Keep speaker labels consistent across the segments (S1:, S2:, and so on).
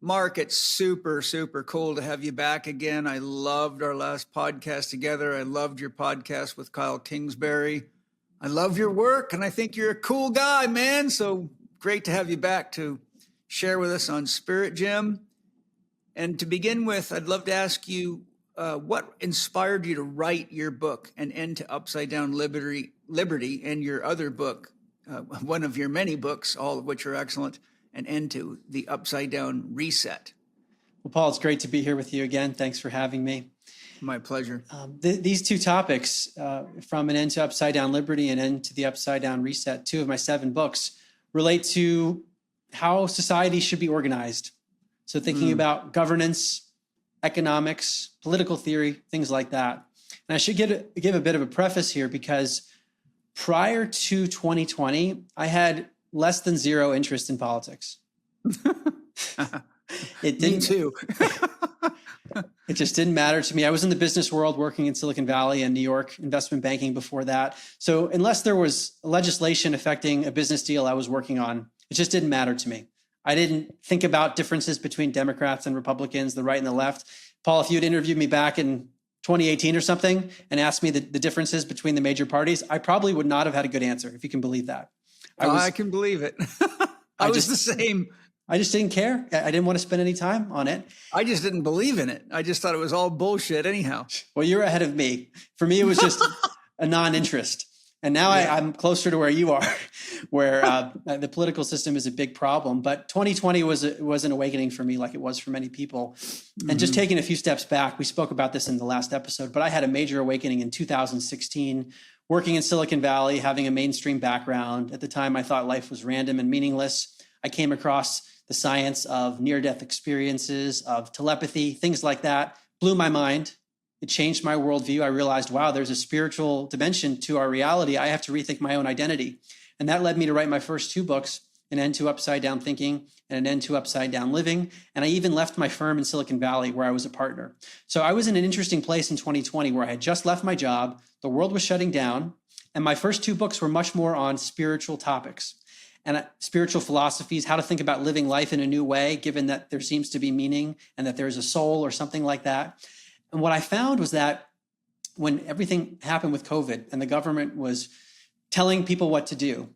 S1: Mark, it's super, super cool to have you back again. I loved our last podcast together. I loved your podcast with Kyle Kingsbury. I love your work, and I think you're a cool guy, man. So great to have you back to share with us on Spirit Gym. And to begin with, I'd love to ask you, what inspired you to write your book, An End to Upside Down Liberty, and your other book, one of your many books, all of which are excellent, An End to the Upside Down Reset?
S2: Well, Paul, it's great to be here with you again. Thanks for having me.
S1: My pleasure.
S2: These two topics, from An End to Upside Down Liberty and End to the Upside Down Reset, 2 of my 7 books, relate to how society should be organized. So thinking about governance, economics, political theory, things like that. And I should give a bit of a preface here, because prior to 2020, I had less than zero interest in politics.
S1: Me too.
S2: It just didn't matter to me. I was in the business world working in Silicon Valley and New York, investment banking before that. So unless there was legislation affecting a business deal I was working on, it just didn't matter to me. I didn't think about differences between Democrats and Republicans, the right and the left. Paul, if you had interviewed me back in 2018 or something and asked me the differences between the major parties, I probably would not have had a good answer, if you can believe that.
S1: I can believe it. I was the same.
S2: I just didn't care. I didn't want to spend any time on it.
S1: I just didn't believe in it. I just thought it was all bullshit anyhow.
S2: Well, you're ahead of me. For me, it was just a non-interest. And now I'm closer to where you are, where the political system is a big problem. But 2020 was an awakening for me, like it was for many people. And just taking a few steps back, we spoke about this in the last episode, but I had a major awakening in 2016, working in Silicon Valley, having a mainstream background. At the time, I thought life was random and meaningless. I came across the science of near-death experiences, of telepathy, things like that, blew my mind. It changed my worldview. I realized, wow, there's a spiritual dimension to our reality. I have to rethink my own identity. And that led me to write my first 2 books, An End to Upside Down Thinking and An End to Upside Down Living. And I even left my firm in Silicon Valley, where I was a partner. So I was in an interesting place in 2020 where I had just left my job, the world was shutting down, and my first 2 books were much more on spiritual topics and spiritual philosophies, how to think about living life in a new way, given that there seems to be meaning and that there's a soul or something like that. And what I found was that when everything happened with COVID and the government was telling people what to do,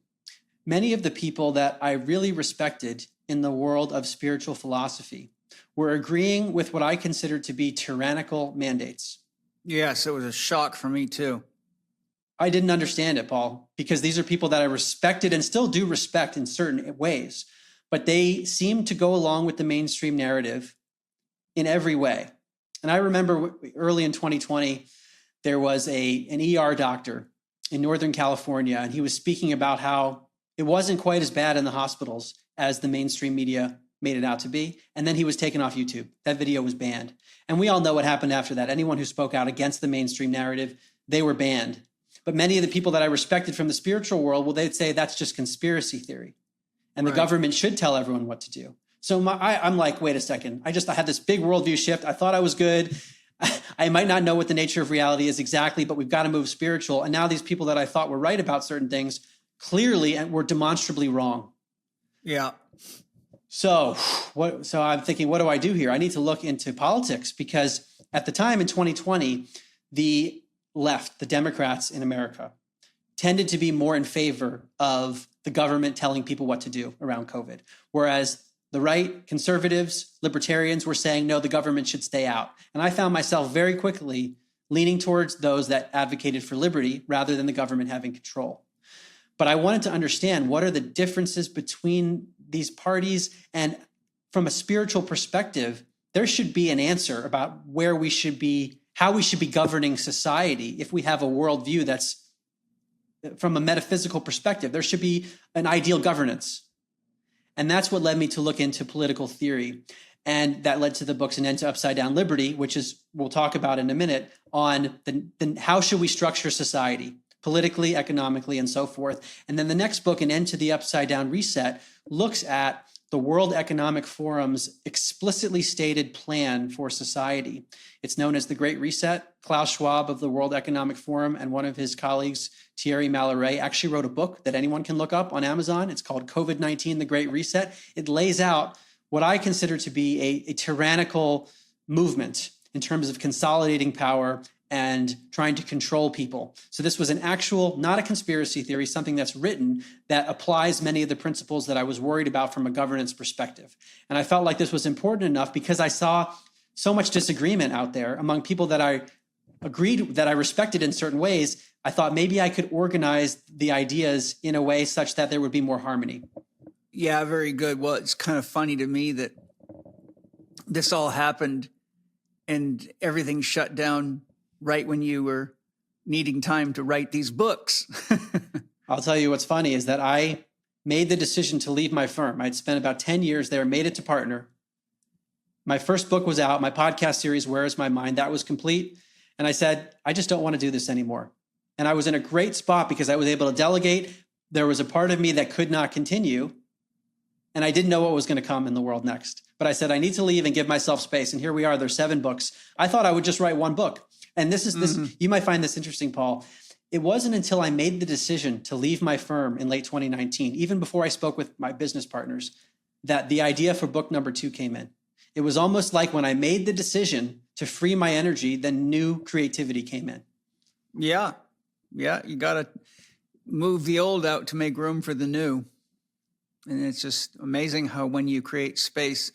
S2: many of the people that I really respected in the world of spiritual philosophy were agreeing with what I considered to be tyrannical mandates.
S1: Yes, it was a shock for me too.
S2: I didn't understand it, Paul, because these are people that I respected and still do respect in certain ways, but they seemed to go along with the mainstream narrative in every way. And I remember early in 2020, there was an ER doctor in Northern California, and he was speaking about how it wasn't quite as bad in the hospitals as the mainstream media made it out to be. And then he was taken off YouTube. That video was banned. And we all know what happened after that. Anyone who spoke out against the mainstream narrative, they were banned. But many of the people that I respected from the spiritual world, well, they'd say that's just conspiracy theory. And the government should tell everyone what to do. So I'm like, wait a second. I had this big worldview shift. I thought I was good. I might not know what the nature of reality is exactly, but we've got to move spiritual. And now these people that I thought were right about certain things clearly and were demonstrably wrong.
S1: Yeah.
S2: So I'm thinking, what do I do here? I need to look into politics, because at the time in 2020, the left, the Democrats in America, tended to be more in favor of the government telling people what to do around COVID, whereas the right, conservatives, libertarians were saying, no, the government should stay out. And I found myself very quickly leaning towards those that advocated for liberty rather than the government having control. But I wanted to understand, what are the differences between these parties? And from a spiritual perspective, there should be an answer about where we should be, how we should be governing society if we have a worldview that's from a metaphysical perspective. There should be an ideal governance. And that's what led me to look into political theory. And that led to the books An End to Upside Down Liberty, which is, we'll talk about in a minute, on how should we structure society, politically, economically, and so forth. And then the next book, An End to the Upside Down Reset, looks at the World Economic Forum's explicitly stated plan for society. It's known as the Great Reset. Klaus Schwab of the World Economic Forum and one of his colleagues, Thierry Malloret, actually wrote a book that anyone can look up on Amazon. It's called COVID-19, The Great Reset. It lays out what I consider to be a tyrannical movement in terms of consolidating power and trying to control people. So this was an actual, not a conspiracy theory, something that's written that applies many of the principles that I was worried about from a governance perspective. And I felt like this was important enough because I saw so much disagreement out there among people that I agreed, that I respected in certain ways. I thought maybe I could organize the ideas in a way such that there would be more harmony.
S1: Yeah, very good. Well, it's kind of funny to me that this all happened and everything shut down right when you were needing time to write these books.
S2: I'll tell you what's funny is that I made the decision to leave my firm. I'd spent about 10 years there, made it to partner. My first book was out, my podcast series, Where is My Mind? That was complete. And I said, I just don't want to do this anymore. And I was in a great spot because I was able to delegate. There was a part of me that could not continue. And I didn't know what was going to come in the world next. But I said, I need to leave and give myself space. And here we are, there's 7 books. I thought I would just write one book. And this is this, you might find this interesting, Paul. It wasn't until I made the decision to leave my firm in late 2019, even before I spoke with my business partners, that the idea for book number 2 came in. It was almost like when I made the decision to free my energy, then new creativity came in.
S1: Yeah. You got to move the old out to make room for the new. And it's just amazing how when you create space,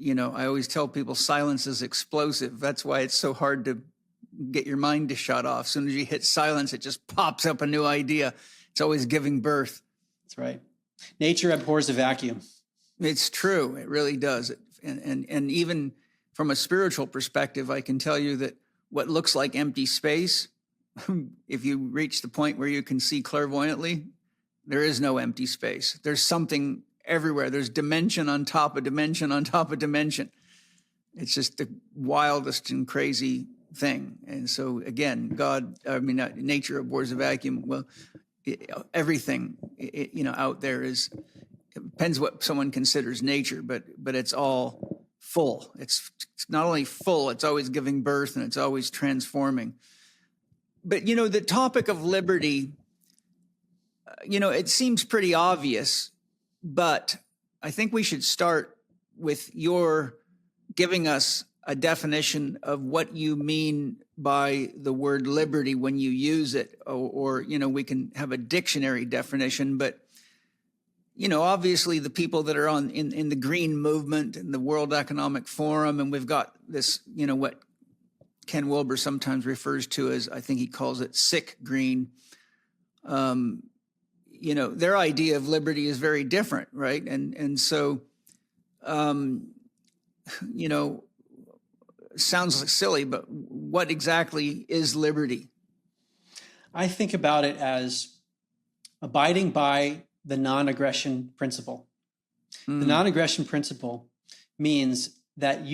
S1: I always tell people silence is explosive. That's why it's so hard to get your mind to shut off. As soon as you hit silence, it just pops up a new idea. It's always giving birth.
S2: That's right. Nature abhors a vacuum.
S1: It's true. It really does. And even from a spiritual perspective, I can tell you that what looks like empty space, if you reach the point where you can see clairvoyantly, there is no empty space. There's something everywhere. There's dimension on top of dimension on top of dimension. It's just the wildest and crazy thing. And so again, nature abhors a vacuum. Well, everything, out there is, it depends what someone considers nature, but it's all full. It's not only full, it's always giving birth and it's always transforming. But, the topic of liberty, it seems pretty obvious, but I think we should start with your giving us a definition of what you mean by the word liberty when you use it, or we can have a dictionary definition, but obviously the people that are in the green movement and the World Economic Forum, and we've got this, what Ken Wilber sometimes refers to as, I think he calls it sick green. Their idea of liberty is very different, right? And so, sounds silly, but what exactly is liberty?
S2: I think about it as abiding by the non-aggression principle. The non-aggression principle means that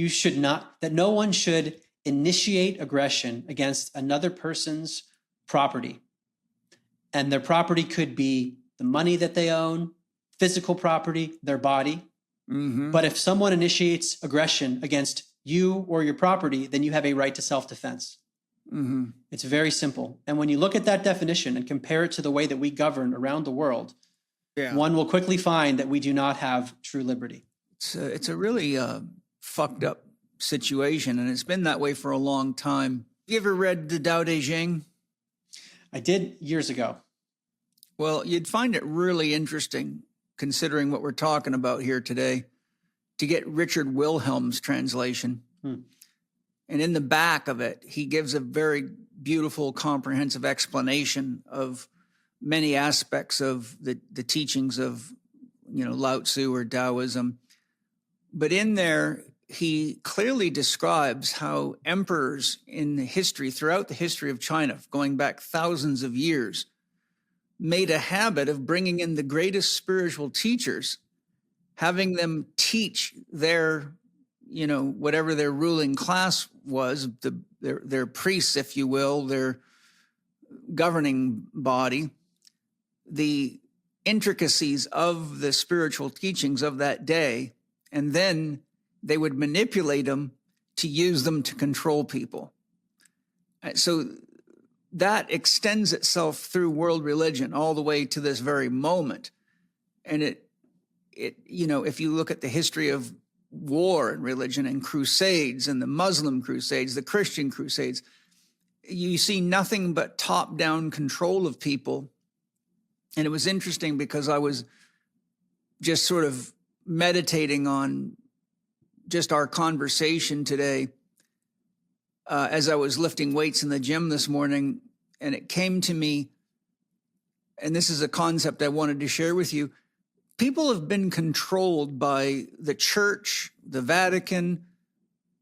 S2: no one should initiate aggression against another person's property. And their property could be the money that they own, physical property, their body. But if someone initiates aggression against you or your property, then you have a right to self-defense. It's very simple. And when you look at that definition and compare it to the way that we govern around the world, one will quickly find that we do not have true liberty.
S1: It's a really fucked up situation, and it's been that way for a long time. You ever read the Tao Te Ching?
S2: I did years ago.
S1: Well, you'd find it really interesting, considering what we're talking about here today, to get Richard Wilhelm's translation. And in the back of it, he gives a very beautiful, comprehensive explanation of many aspects of the teachings of, Lao Tzu or Taoism. But in there, he clearly describes how emperors in history, throughout the history of China, going back thousands of years, made a habit of bringing in the greatest spiritual teachers, having them teach their, whatever their ruling class was, their priests, if you will, their governing body, the intricacies of the spiritual teachings of that day, and then they would manipulate them to use them to control people. So that extends itself through world religion all the way to this very moment. And it if you look at the history of war and religion and crusades and the Muslim crusades, the Christian crusades. You see nothing but top-down control of people. And it was interesting because I was just sort of meditating on just our conversation today as I was lifting weights in the gym this morning. And it came to me, and this is a concept I wanted to share with you. People have been controlled by the church, the Vatican,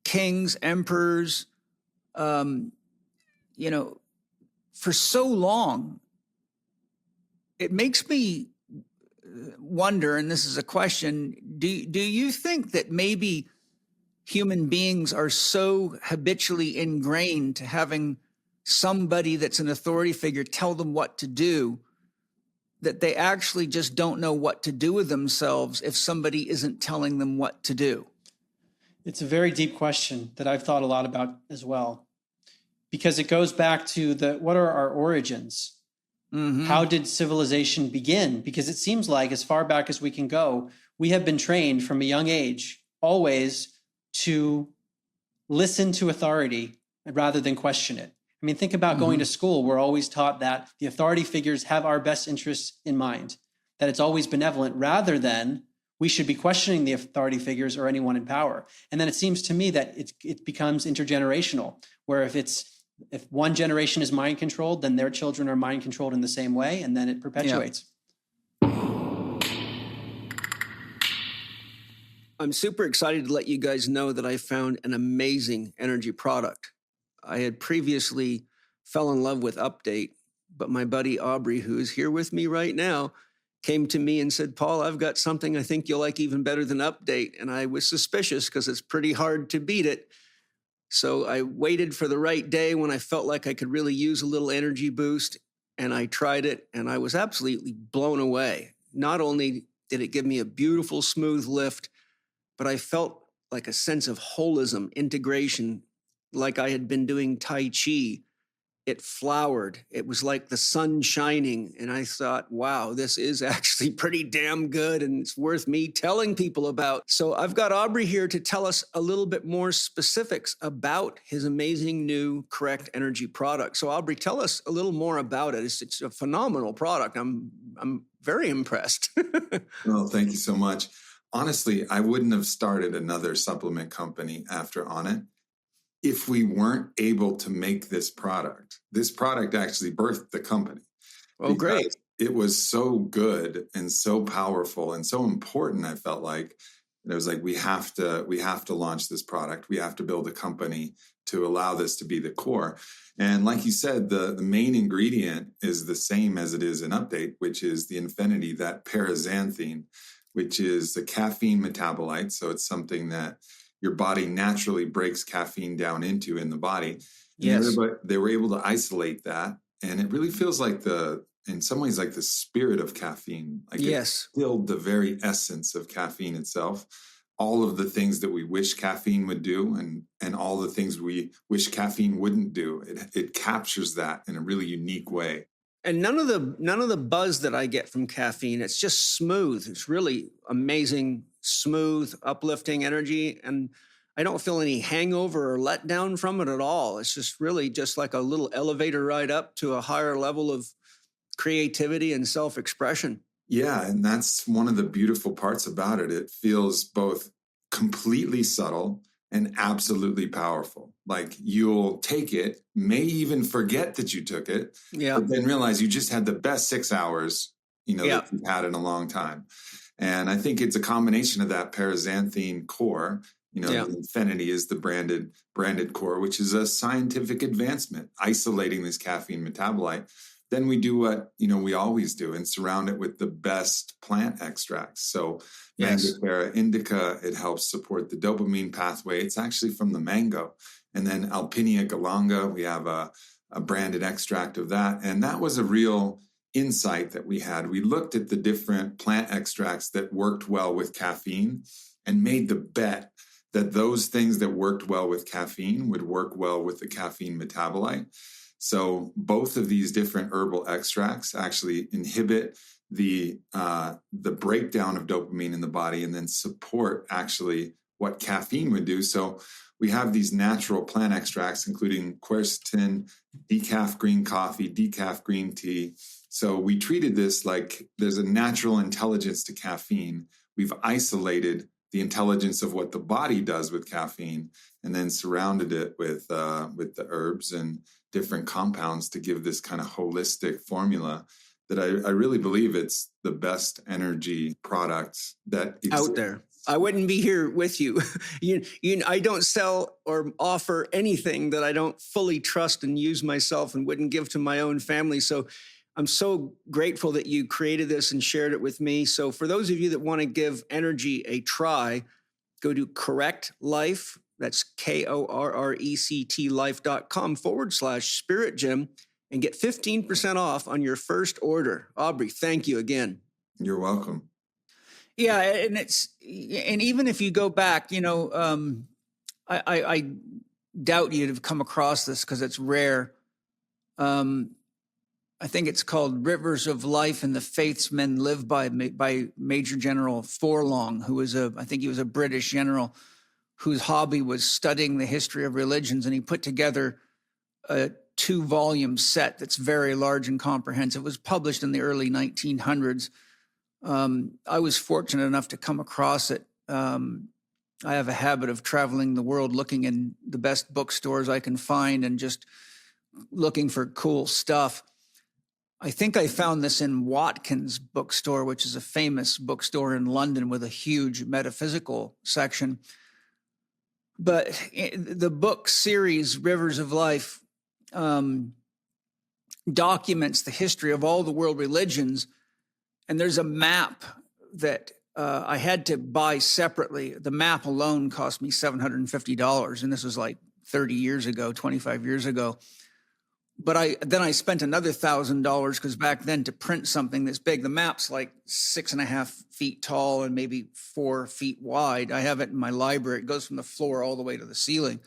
S1: kings, emperors, for so long. It makes me wonder, and this is a question, do you think that maybe human beings are so habitually ingrained to having somebody that's an authority figure tell them what to do that they actually just don't know what to do with themselves if somebody isn't telling them what to do?
S2: It's a very deep question that I've thought a lot about as well, because it goes back to what are our origins? Mm-hmm. How did civilization begin? Because it seems like as far back as we can go, we have been trained from a young age always to listen to authority rather than question it. I mean, think about going to school. We're always taught that the authority figures have our best interests in mind, that it's always benevolent rather than we should be questioning the authority figures or anyone in power. And then it seems to me that it becomes intergenerational, where if one generation is mind controlled, then their children are mind controlled in the same way, and then it perpetuates.
S3: I'm super excited to let you guys know that I found an amazing energy product. I had previously fell in love with Update, but my buddy Aubrey, who is here with me right now, came to me and said, Paul, I've got something I think you'll like even better than Update. And I was suspicious because it's pretty hard to beat it. So I waited for the right day when I felt like I could really use a little energy boost, and I tried it, and I was absolutely blown away. Not only did it give me a beautiful, smooth lift, but I felt like a sense of holism, integration, like I had been doing Tai Chi. It flowered. It was like the sun shining. And I thought, wow, this is actually pretty damn good, and it's worth me telling people about. So I've got Aubrey here to tell us a little bit more specifics about his amazing new Correct Energy product. So Aubrey, tell us a little more about it. It's a phenomenal product. I'm very impressed.
S4: Well, thank you so much. Honestly, I wouldn't have started another supplement company after Onnit if we weren't able to make this product. This product actually birthed the company.
S3: Oh, great.
S4: It was so good and so powerful and so important, I felt like. And it was like, we have to launch this product. We have to build a company to allow this to be the core. And like you said, the main ingredient is the same as it is in Update, which is the Infinity, that paraxanthine, which is the caffeine metabolite. So it's something that your body naturally breaks caffeine down into in the body.
S3: Yes.
S4: They were able to isolate that. And it really feels like in some ways, like the spirit of caffeine. Like
S3: yes.
S4: It filled the very essence of caffeine itself. All of the things that we wish caffeine would do and all the things we wish caffeine wouldn't do. It captures that in a really unique way.
S3: And none of the buzz that I get from caffeine, it's just smooth. It's really amazing, smooth, uplifting energy. And I don't feel any hangover or letdown from it at all. It's just really just like a little elevator ride up to a higher level of creativity and self-expression.
S4: Yeah, and that's one of the beautiful parts about it. It feels both completely subtle and absolutely powerful. Like you'll take it, may even forget that you took it, but then realize you just had the best 6 hours, that you've had in a long time. And I think it's a combination of that paraxanthine core. The Infinity is the branded core, which is a scientific advancement, isolating this caffeine metabolite. Then we do what, we always do and surround it with the best plant extracts. So Mangifera indica, it helps support the dopamine pathway. It's actually from the mango. And then Alpinia galanga, we have a branded extract of that. And that was a real insight that we had. We looked at the different plant extracts that worked well with caffeine and made the bet that those things that worked well with caffeine would work well with the caffeine metabolite. So both of these different herbal extracts actually inhibit the breakdown of dopamine in the body and then support actually what caffeine would do. So we have these natural plant extracts, including quercetin, decaf green coffee, decaf green tea. So we treated this like there's a natural intelligence to caffeine. We've isolated the intelligence of what the body does with caffeine and then surrounded it with the herbs and different compounds to give this kind of holistic formula that I really believe it's the best energy product that exists
S3: out there. I wouldn't be here with you. I don't sell or offer anything that I don't fully trust and use myself and wouldn't give to my own family. So I'm so grateful that you created this and shared it with me. So for those of you that want to give energy a try, go to Correct Life. That's KORRECT life.com/Spirit Gym and get 15% off on your first order. Aubrey, thank you again.
S4: You're welcome.
S3: Yeah, and even if you go back, I doubt you'd have come across this because it's rare. I think it's called Rivers of Life and the Faiths Men Live by Major General Forlong, who was I think he was a British general whose hobby was studying the history of religions. And he put together a 2-volume set that's very large and comprehensive. It was published in the early 1900s. I was fortunate enough to come across it. I have a habit of traveling the world looking in the best bookstores I can find and just looking for cool stuff. I think I found this in Watkins bookstore, which is a famous bookstore in London with a huge metaphysical section. But the book series, Rivers of Life, documents the history of all the world religions. And there's a map that I had to buy separately. The map alone cost me $750. And this was like 30 years ago, 25 years ago. But then I spent another $1,000 because back then to print something this big, the map's like 6.5 feet tall and maybe 4 feet wide. I have it in my library. It goes from the floor all the way to the ceiling.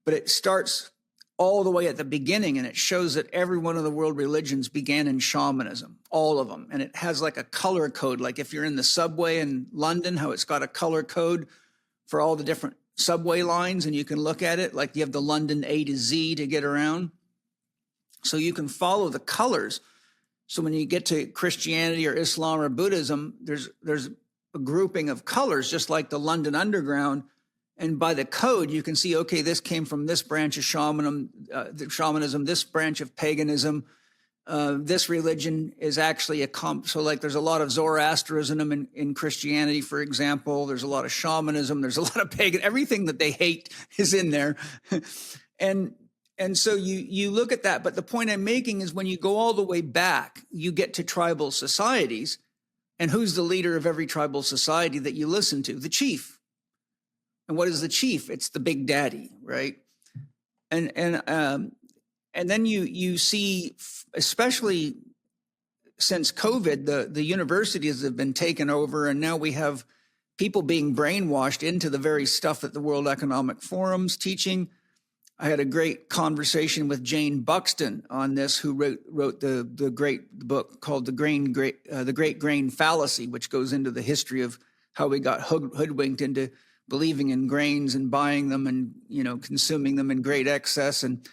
S3: But it starts all the way at the beginning, and it shows that every one of the world religions began in shamanism, all of them. And it has like a color code, like if you're in the subway in London, how it's got a color code for all the different subway lines, and you can look at it, like you have the London A to Z to get around. So you can follow the colors. So when you get to Christianity or Islam or Buddhism, there's a grouping of colors, just like the London Underground. And by the code, you can see, okay, this came from this branch of shamanism, this branch of paganism. This religion is actually so like there's a lot of Zoroastrianism in Christianity, for example. There's a lot of shamanism. There's a lot of pagan. Everything that they hate is in there. And so you look at that. But the point I'm making is when you go all the way back, you get to tribal societies. And who's the leader of every tribal society that you listen to? The chief. And what is the chief? It's the big daddy, right? And then you see, especially since COVID, the universities have been taken over, and now we have people being brainwashed into the very stuff that the World Economic Forum's teaching. I had a great conversation with Jane Buxton on this, who wrote the great book called The Great Grain Fallacy, which goes into the history of how we got hoodwinked into believing in grains and buying them and, consuming them in great excess and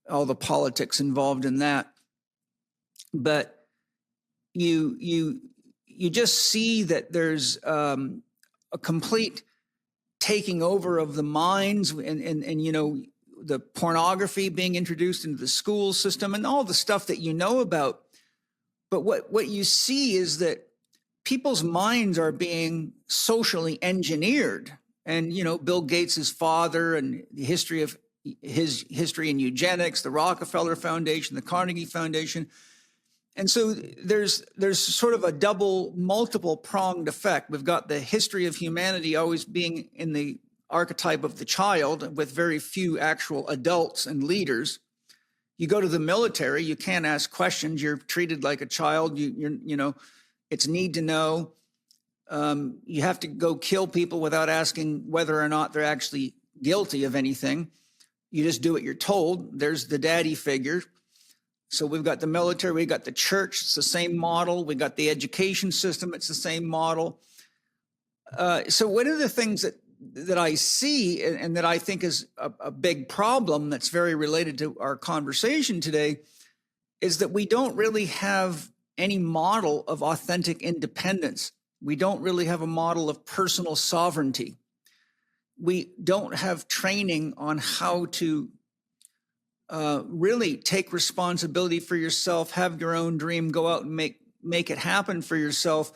S3: all the politics involved in that. But you just see that there's a complete taking over of the minds and the pornography being introduced into the school system and all the stuff that you know about. But what you see is that people's minds are being socially engineered. And, Bill Gates's father and the history of his history in eugenics, the Rockefeller Foundation, the Carnegie Foundation. And so there's sort of a multiple pronged effect. We've got the history of humanity always being in the archetype of the child with very few actual adults and leaders. You go to the military, you can't ask questions. You're treated like a child. It's need to know. You have to go kill people without asking whether or not they're actually guilty of anything. You just do what you're told. There's the daddy figure. So we've got the military, we got the church, it's the same model. We got the education system, it's the same model. So one of the things
S1: that I see and that I think is a big problem that's very related to our conversation today is that we don't really have any model of authentic independence. We don't really have a model of personal sovereignty. We don't have training on how to really take responsibility for yourself, have your own dream, go out and make it happen for yourself.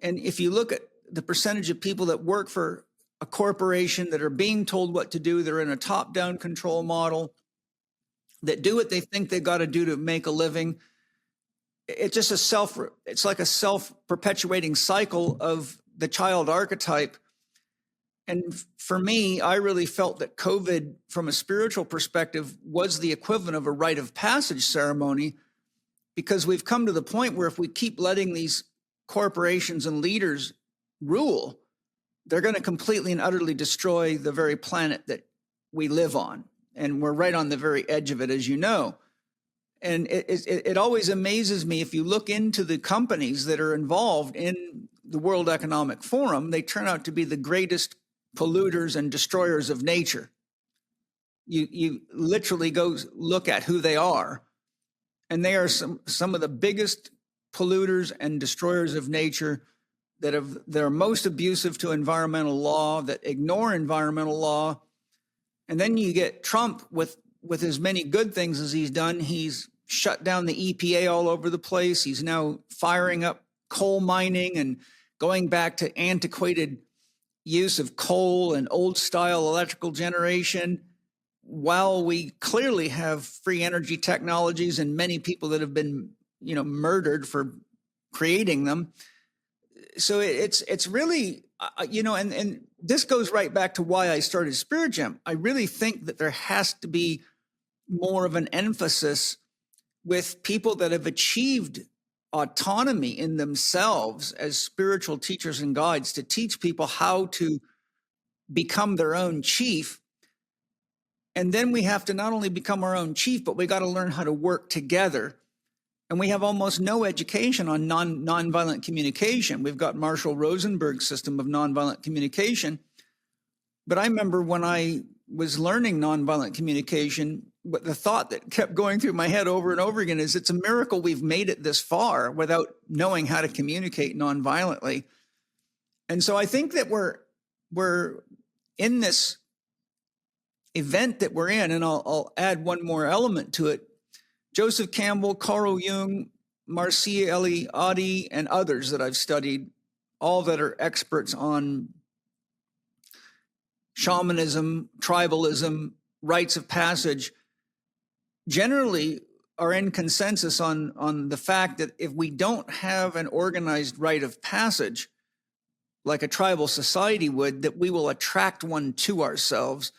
S1: And if you look at the percentage of people that work for a corporation that are being told what to do, they're in a top-down control model, that do what they think they got to do to make a living. It's just it's like a self-perpetuating cycle of the child archetype. And for me, I really felt that COVID, from a spiritual perspective, was the equivalent of a rite of passage ceremony, because we've come to the point where if we keep letting these corporations and leaders rule, they're going to completely and utterly destroy the very planet that we live on. And we're right on the very edge of it, as you know. And it always amazes me, if you look into the companies that are involved in the World Economic Forum, they turn out to be the greatest polluters and destroyers of nature. You literally go look at who they are, and they are some of the biggest polluters and destroyers of nature that are most abusive to environmental law, that ignore environmental law. And then you get Trump with as many good things as he's done. He's shut down the EPA all over the place. He's now firing up coal mining and going back to antiquated use of coal and old style electrical generation, while we clearly have free energy technologies and many people that have been, murdered for creating them. So it's really, and this goes right back to why I started Spirit Gem. I really think that there has to be more of an emphasis with people that have achieved autonomy in themselves as spiritual teachers and guides, to teach people how to become their own chief. And then we have to not only become our own chief, but we got to learn how to work together. And we have almost no education on nonviolent communication. We've got Marshall Rosenberg's system of nonviolent communication. But I remember when I was learning nonviolent communication, but the thought that kept going through my head over and over again is, it's a miracle we've made it this far without knowing how to communicate nonviolently. And so I think that we're in this event that we're in, and I'll add one more element to it. Joseph Campbell, Carl Jung, Marcia Eliade, and others that I've studied, all that are experts on shamanism, tribalism, rites of passage, generally are in consensus on the fact that if we don't have an organized rite of passage, like a tribal society would, that we will attract one to ourselves.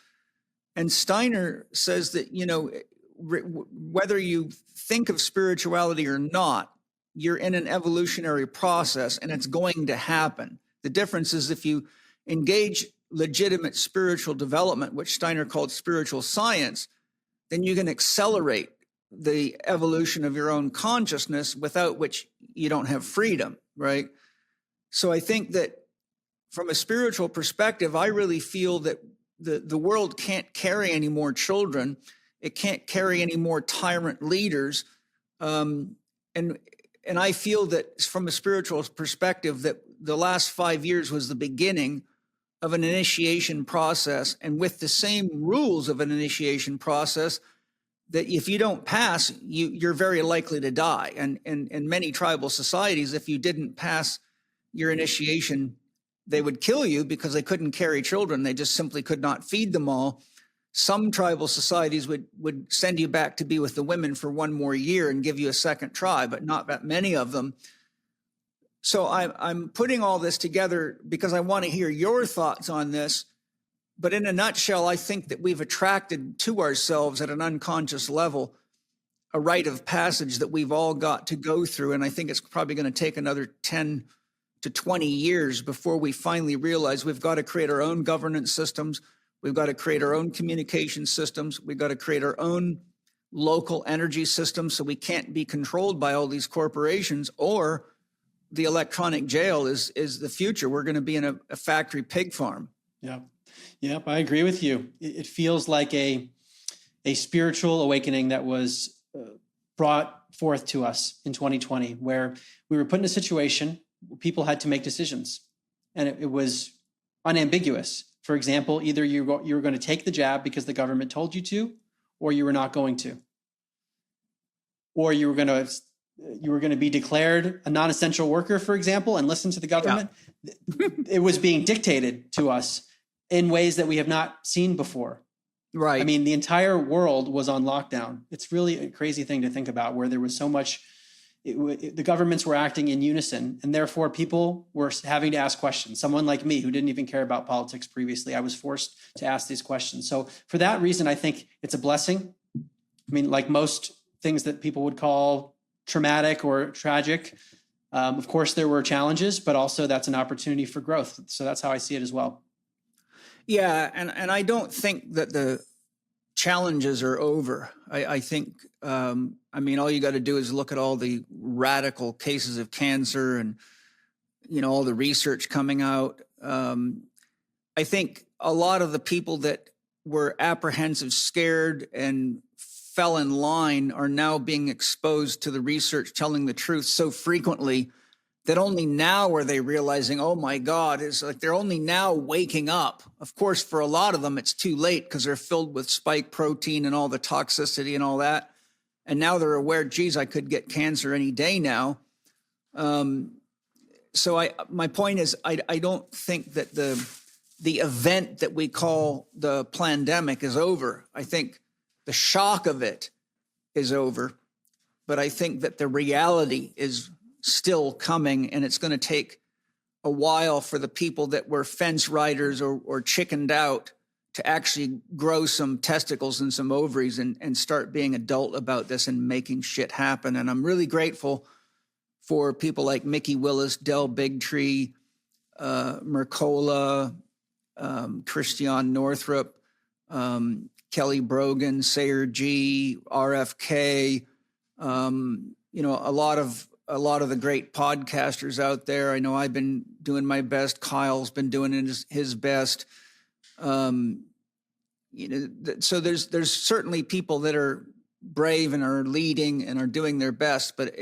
S1: And Steiner says that, whether you think of spirituality or not, you're in an evolutionary process and it's going to happen. The difference is if you engage legitimate spiritual development, which Steiner called spiritual science, then you can accelerate the evolution of your own consciousness, without which you don't have freedom, right? So I think that from a spiritual perspective, I really feel that the world can't carry any more children. It can't carry any more tyrant leaders. And I feel that from a spiritual perspective, that the last 5 years was the beginning of an initiation process, and with the same rules of an initiation process, that if you don't pass, you're very likely to die. And in many tribal societies, if you didn't pass your initiation, they would kill you because they couldn't carry children. They just simply could not feed them all. Some tribal societies would send you back to be with the women for one more year and give you a second try, but not that many of them. So I'm putting all this together because I want to hear your thoughts on this. But in a nutshell, I think that we've attracted to ourselves at an unconscious level a rite of passage that we've all got to go through. And I think it's probably going to take another 10 to 20 years before we finally realize we've got to create our own governance systems. We've got to create our own communication systems. We've got to create our own local energy systems so we can't be controlled by all these corporations, or the electronic jail is the future. We're going to be in a factory pig farm.
S2: Yep, I agree with you. It feels like a spiritual awakening that was brought forth to us in 2020, where we were put in a situation where people had to make decisions, and it was unambiguous. For example, either you were going to take the jab because the government told you to, or you were not going to, or you were going to be declared a non-essential worker, for example, and listen to the government. Yeah. It was being dictated to us in ways that we have not seen before.
S3: Right.
S2: I mean, the entire world was on lockdown. It's really a crazy thing to think about, where there was so much, the governments were acting in unison, and therefore people were having to ask questions. Someone like me, who didn't even care about politics previously, I was forced to ask these questions. So for that reason, I think it's a blessing. I mean, like most things that people would call traumatic or tragic, of course, there were challenges, but also that's an opportunity for growth. So that's how I see it as well.
S1: Yeah, and I don't think that the challenges are over. I think, I mean, all you got to do is look at all the radical cases of cancer and, all the research coming out. I think a lot of the people that were apprehensive, scared, and fell in line are now being exposed to the research telling the truth so frequently that only now are they realizing, oh my God, it's like they're only now waking up. Of course, for a lot of them, it's too late because they're filled with spike protein and all the toxicity and all that. And now they're aware, geez, I could get cancer any day now. So my point is, I don't think that the event that we call the pandemic is over. I think the shock of it is over, but I think that the reality is still coming, and it's going to take a while for the people that were fence riders or chickened out to actually grow some testicles and some ovaries and start being adult about this and making shit happen. And I'm really grateful for people like Mickey Willis, Del Bigtree, Mercola, Christian Northrup, Kelly Brogan, Sayer G, RFK, a lot of the great podcasters out there. I know I've been doing my best. Kyle's been doing his best. So there's certainly people that are brave and are leading and are doing their best. But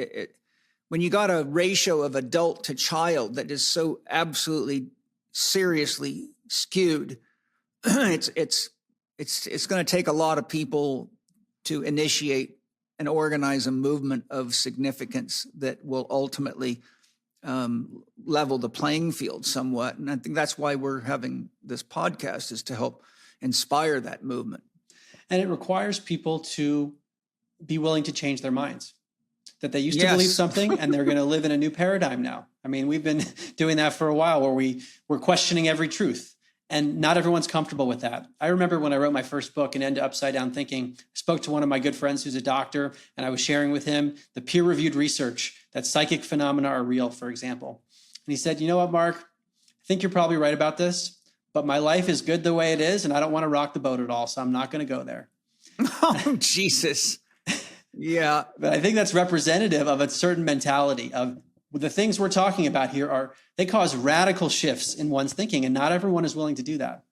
S1: when you got a ratio of adult to child that is so absolutely seriously skewed, it's going to take a lot of people to initiate and organize a movement of significance that will ultimately level the playing field somewhat. And I think that's why we're having this podcast, is to help inspire that movement.
S2: And it requires people to be willing to change their minds, that they used to believe something and they're going to live in a new paradigm now. I mean, we've been doing that for a while, where we're questioning every truth. And not everyone's comfortable with that. I remember when I wrote my first book, An End to Upside Down Thinking, I spoke to one of my good friends who's a doctor, and I was sharing with him the peer-reviewed research that psychic phenomena are real, for example. And he said, you know what, Mark, I think you're probably right about this, but my life is good the way it is, and I don't want to rock the boat at all, so I'm not going to go there.
S1: Oh, Jesus. Yeah.
S2: But I think that's representative of a certain mentality of the things we're talking about here they cause radical shifts in one's thinking, and not everyone is willing to do that.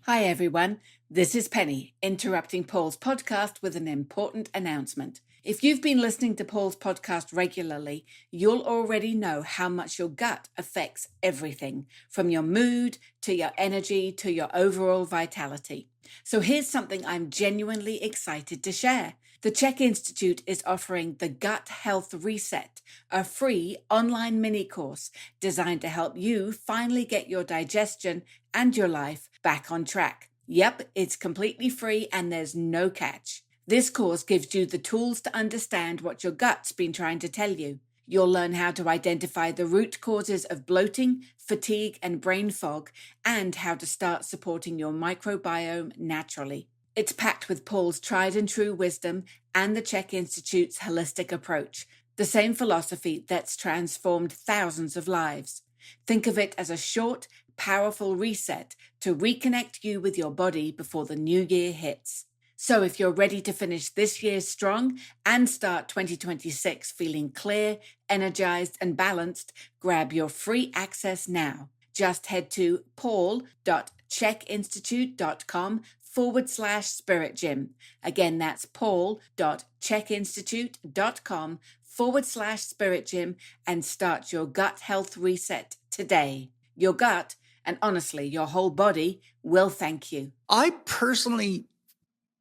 S5: Hi, everyone. This is Penny, interrupting Paul's podcast with an important announcement. If you've been listening to Paul's podcast regularly, you'll already know how much your gut affects everything, from your mood to your energy to your overall vitality. So here's something I'm genuinely excited to share. The Chek Institute is offering the Gut Health Reset, a free online mini course designed to help you finally get your digestion and your life back on track. Yep, it's completely free and there's no catch. This course gives you the tools to understand what your gut's been trying to tell you. You'll learn how to identify the root causes of bloating, fatigue, and brain fog, and how to start supporting your microbiome naturally. It's packed with Paul's tried and true wisdom and the Chek Institute's holistic approach, the same philosophy that's transformed thousands of lives. Think of it as a short, powerful reset to reconnect you with your body before the new year hits. So if you're ready to finish this year strong and start 2026 feeling clear, energized, and balanced, grab your free access now. Just head to paul.chekinstitute.com/spirit gym. Again, that's paul.chekinstitute.com/spirit gym and start your gut health reset today. Your gut, and honestly, your whole body, will thank you.
S1: I personally,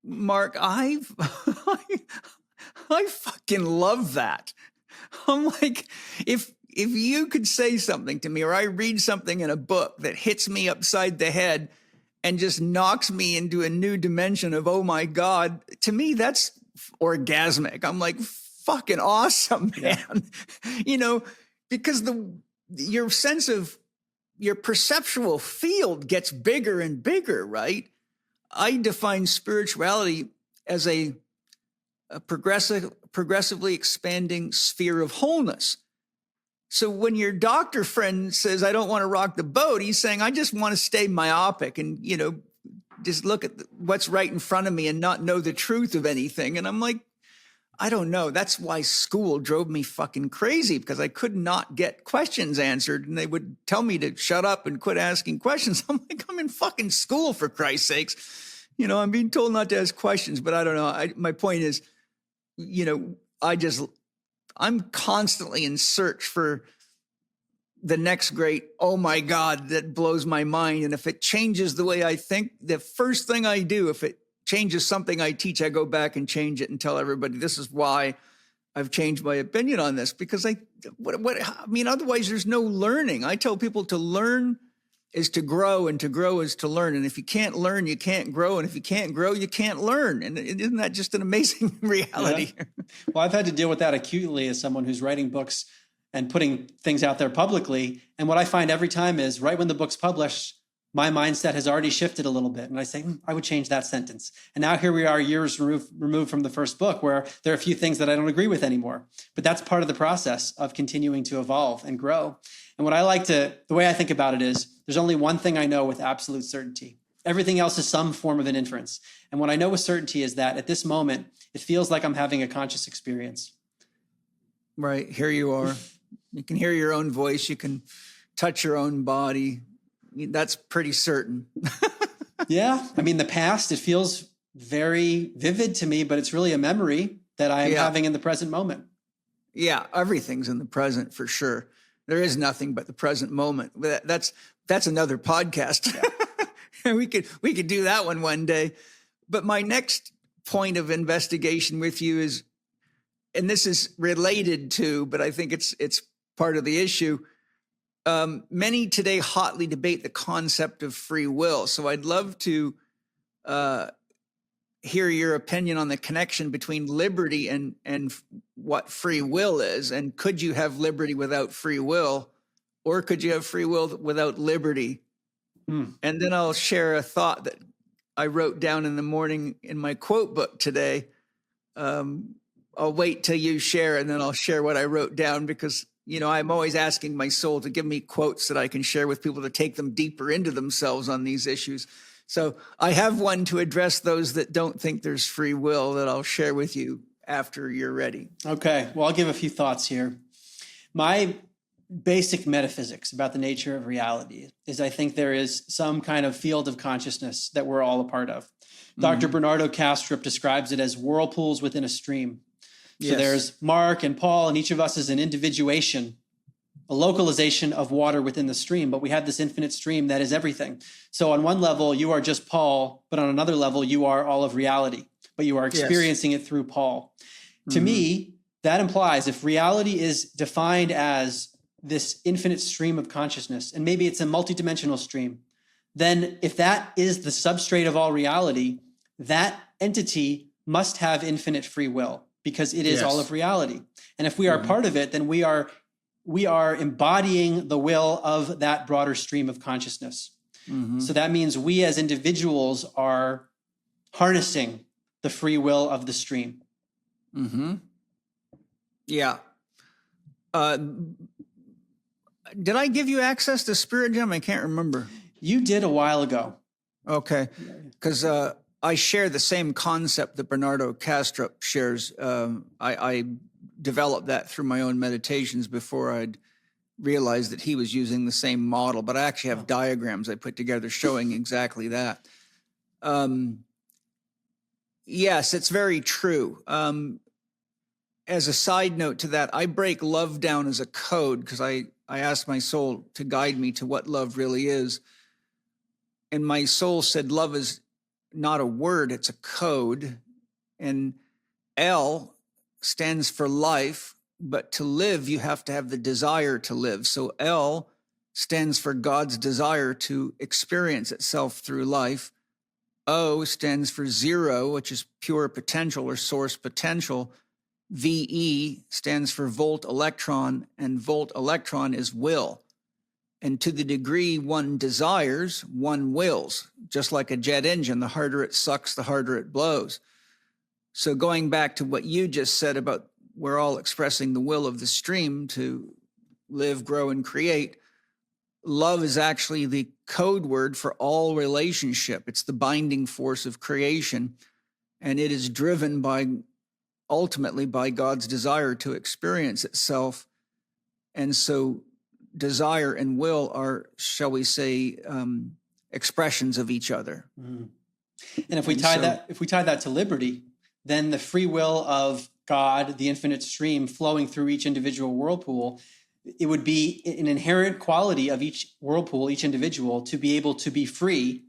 S1: Mark, I fucking love that. I'm like, if you could say something to me, or I read something in a book that hits me upside the head and just knocks me into a new dimension of, oh my God, to me, that's orgasmic. I'm like, fucking awesome, man.
S2: Yeah.
S1: Because your sense of your perceptual field gets bigger and bigger, right? I define spirituality as a progressively expanding sphere of wholeness. So when your doctor friend says, I don't want to rock the boat, he's saying, I just want to stay myopic and, just look at what's right in front of me and not know the truth of anything. And I'm like, I don't know. That's why school drove me fucking crazy, because I could not get questions answered. And they would tell me to shut up and quit asking questions. I'm like, I'm in fucking school, for Christ's sakes. I'm being told not to ask questions, but I don't know. My point is, I'm constantly in search for the next great, oh my God, that blows my mind. And if it changes the way I think, the first thing I do, if it changes something I teach, I go back and change it and tell everybody, this is why I've changed my opinion on this. Because otherwise there's no learning. I tell people to learn is to grow, and to grow is to learn. And if you can't learn, you can't grow. And if you can't grow, you can't learn. And isn't that just an amazing reality?
S2: Yeah. Well, I've had to deal with that acutely as someone who's writing books and putting things out there publicly. And what I find every time is right when the book's published, my mindset has already shifted a little bit. And I say, I would change that sentence. And now here we are years removed from the first book, where there are a few things that I don't agree with anymore. But that's part of the process of continuing to evolve and grow. And the way I think about it is, there's only one thing I know with absolute certainty. Everything else is some form of an inference. And what I know with certainty is that at this moment, it feels like I'm having a conscious experience.
S1: Right. Here you are. You can hear your own voice. You can touch your own body. That's pretty certain.
S2: Yeah. The past, it feels very vivid to me, but it's really a memory that I am having in the present moment.
S1: Yeah. Everything's in the present for sure. There is nothing but the present moment. That's another podcast. Yeah. we could do that one day. But my next point of investigation with you is, and this is related to, but I think it's part of the issue. Many today hotly debate the concept of free will. So I'd love to hear your opinion on the connection between liberty and what free will is. And could you have liberty without free will, or could you have free will without liberty? And then I'll share a thought that I wrote down in the morning in my quote book today. I'll wait till you share, and then I'll share what I wrote down, because I'm always asking my soul to give me quotes that I can share with people to take them deeper into themselves on these issues. So I have one to address those that don't think there's free will that I'll share with you after you're ready.
S2: Okay. Well, I'll give a few thoughts here. My basic metaphysics about the nature of reality is I think there is some kind of field of consciousness that we're all a part of. Dr. Bernardo Kastrup describes it as whirlpools within a stream. So there's Mark and Paul, and each of us is an individuation, a localization of water within the stream, but we have this infinite stream that is everything. So on one level, you are just Paul, but on another level, you are all of reality, but you are experiencing it through Paul. To me, that implies if reality is defined as this infinite stream of consciousness, and maybe it's a multidimensional stream, then if that is the substrate of all reality, that entity must have infinite free will, because it is all of reality. And if we are part of it, then we are embodying the will of that broader stream of consciousness. So that means we as individuals are harnessing the free will of the stream.
S1: Yeah. Did I give you access to Spirit Gem? I can't remember.
S2: You did a while ago.
S1: Okay. Because I share the same concept that Bernardo Kastrup shares. I developed that through my own meditations before I'd realized that he was using the same model, but I actually have diagrams I put together showing exactly that. Yes, it's very true. As a side note to that, I break love down as a code because I ask my soul to guide me to what love really is. And my soul said love is not a word, it's a code. And L stands for life, but to live, you have to have the desire to live. So L stands for God's desire to experience itself through life. O stands for zero, which is pure potential or source potential. VE stands for volt electron, and volt electron is will. And to the degree one desires, one wills. Just like a jet engine, the harder it sucks, the harder it blows. So going back to what you just said about we're all expressing the will of the stream to live, grow, and create, love is actually the code word for all relationship. It's the binding force of creation, and it is driven ultimately by God's desire to experience itself. And so desire and will are, shall we say, expressions of each other.
S2: Mm. And if we tie that to liberty, then the free will of God, the infinite stream flowing through each individual whirlpool, it would be an inherent quality of each whirlpool, each individual, to be able to be free,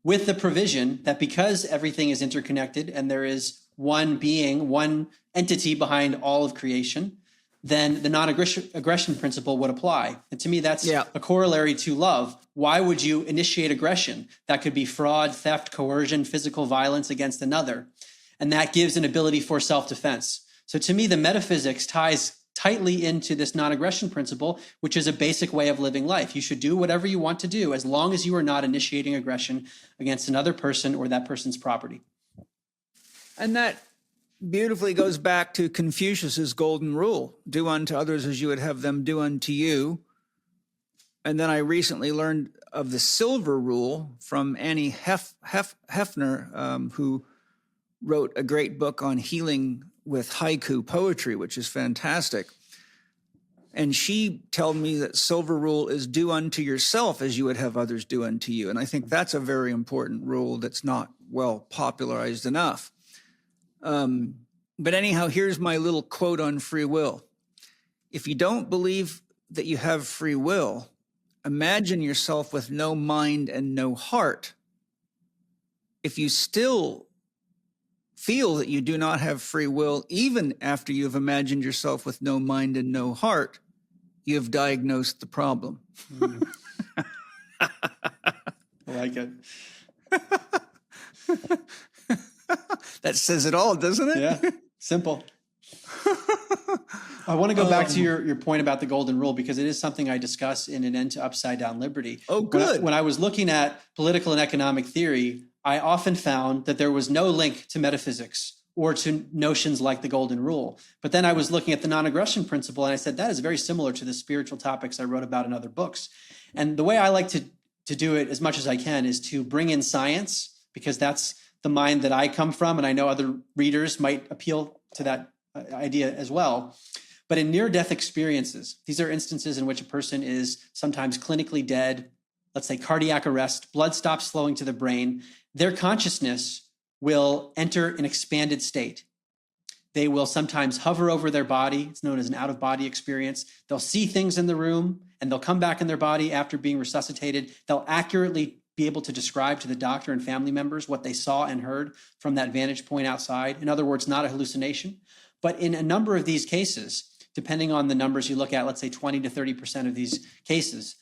S2: with the provision that because everything is interconnected and there is one being, one entity behind all of creation, then the non-aggression principle would apply. And to me, that's a corollary to love. Why would you initiate aggression? That could be fraud, theft, coercion, physical violence against another. And that gives an ability for self-defense. So to me, the metaphysics ties tightly into this non-aggression principle, which is a basic way of living life. You should do whatever you want to do as long as you are not initiating aggression against another person or that person's property.
S1: And that beautifully goes back to Confucius's golden rule: do unto others as you would have them do unto you. And then I recently learned of the silver rule from Annie Hefner, who wrote a great book on healing with haiku poetry, which is fantastic. And she told me that silver rule is do unto yourself as you would have others do unto you. And I think that's a very important rule that's not well popularized enough. But anyhow, here's my little quote on free will. If you don't believe that you have free will, imagine yourself with no mind and no heart. If you still feel that you do not have free will, even after you've imagined yourself with no mind and no heart, you have diagnosed the problem.
S2: I like it.
S1: That says it all, doesn't it?
S2: Yeah, simple. I want to go back to your point about the golden rule, because it is something I discuss in An End to Upside Down Liberty.
S1: Oh, good.
S2: When I was looking at political and economic theory, I often found that there was no link to metaphysics or to notions like the golden rule. But then I was looking at the non-aggression principle, and I said, that is very similar to the spiritual topics I wrote about in other books. And the way I like to do it as much as I can is to bring in science, because that's the mind that I come from, and I know other readers might appeal to that idea as well. But in near-death experiences, these are instances in which a person is sometimes clinically dead, let's say cardiac arrest, blood stops flowing to the brain, their consciousness will enter an expanded state. They will sometimes hover over their body. It's known as an out-of-body experience. They'll see things in the room, and they'll come back in their body after being resuscitated. They'll accurately be able to describe to the doctor and family members what they saw and heard from that vantage point outside. In other words, not a hallucination. But in a number of these cases, depending on the numbers you look at, let's say 20 to 30% of these cases,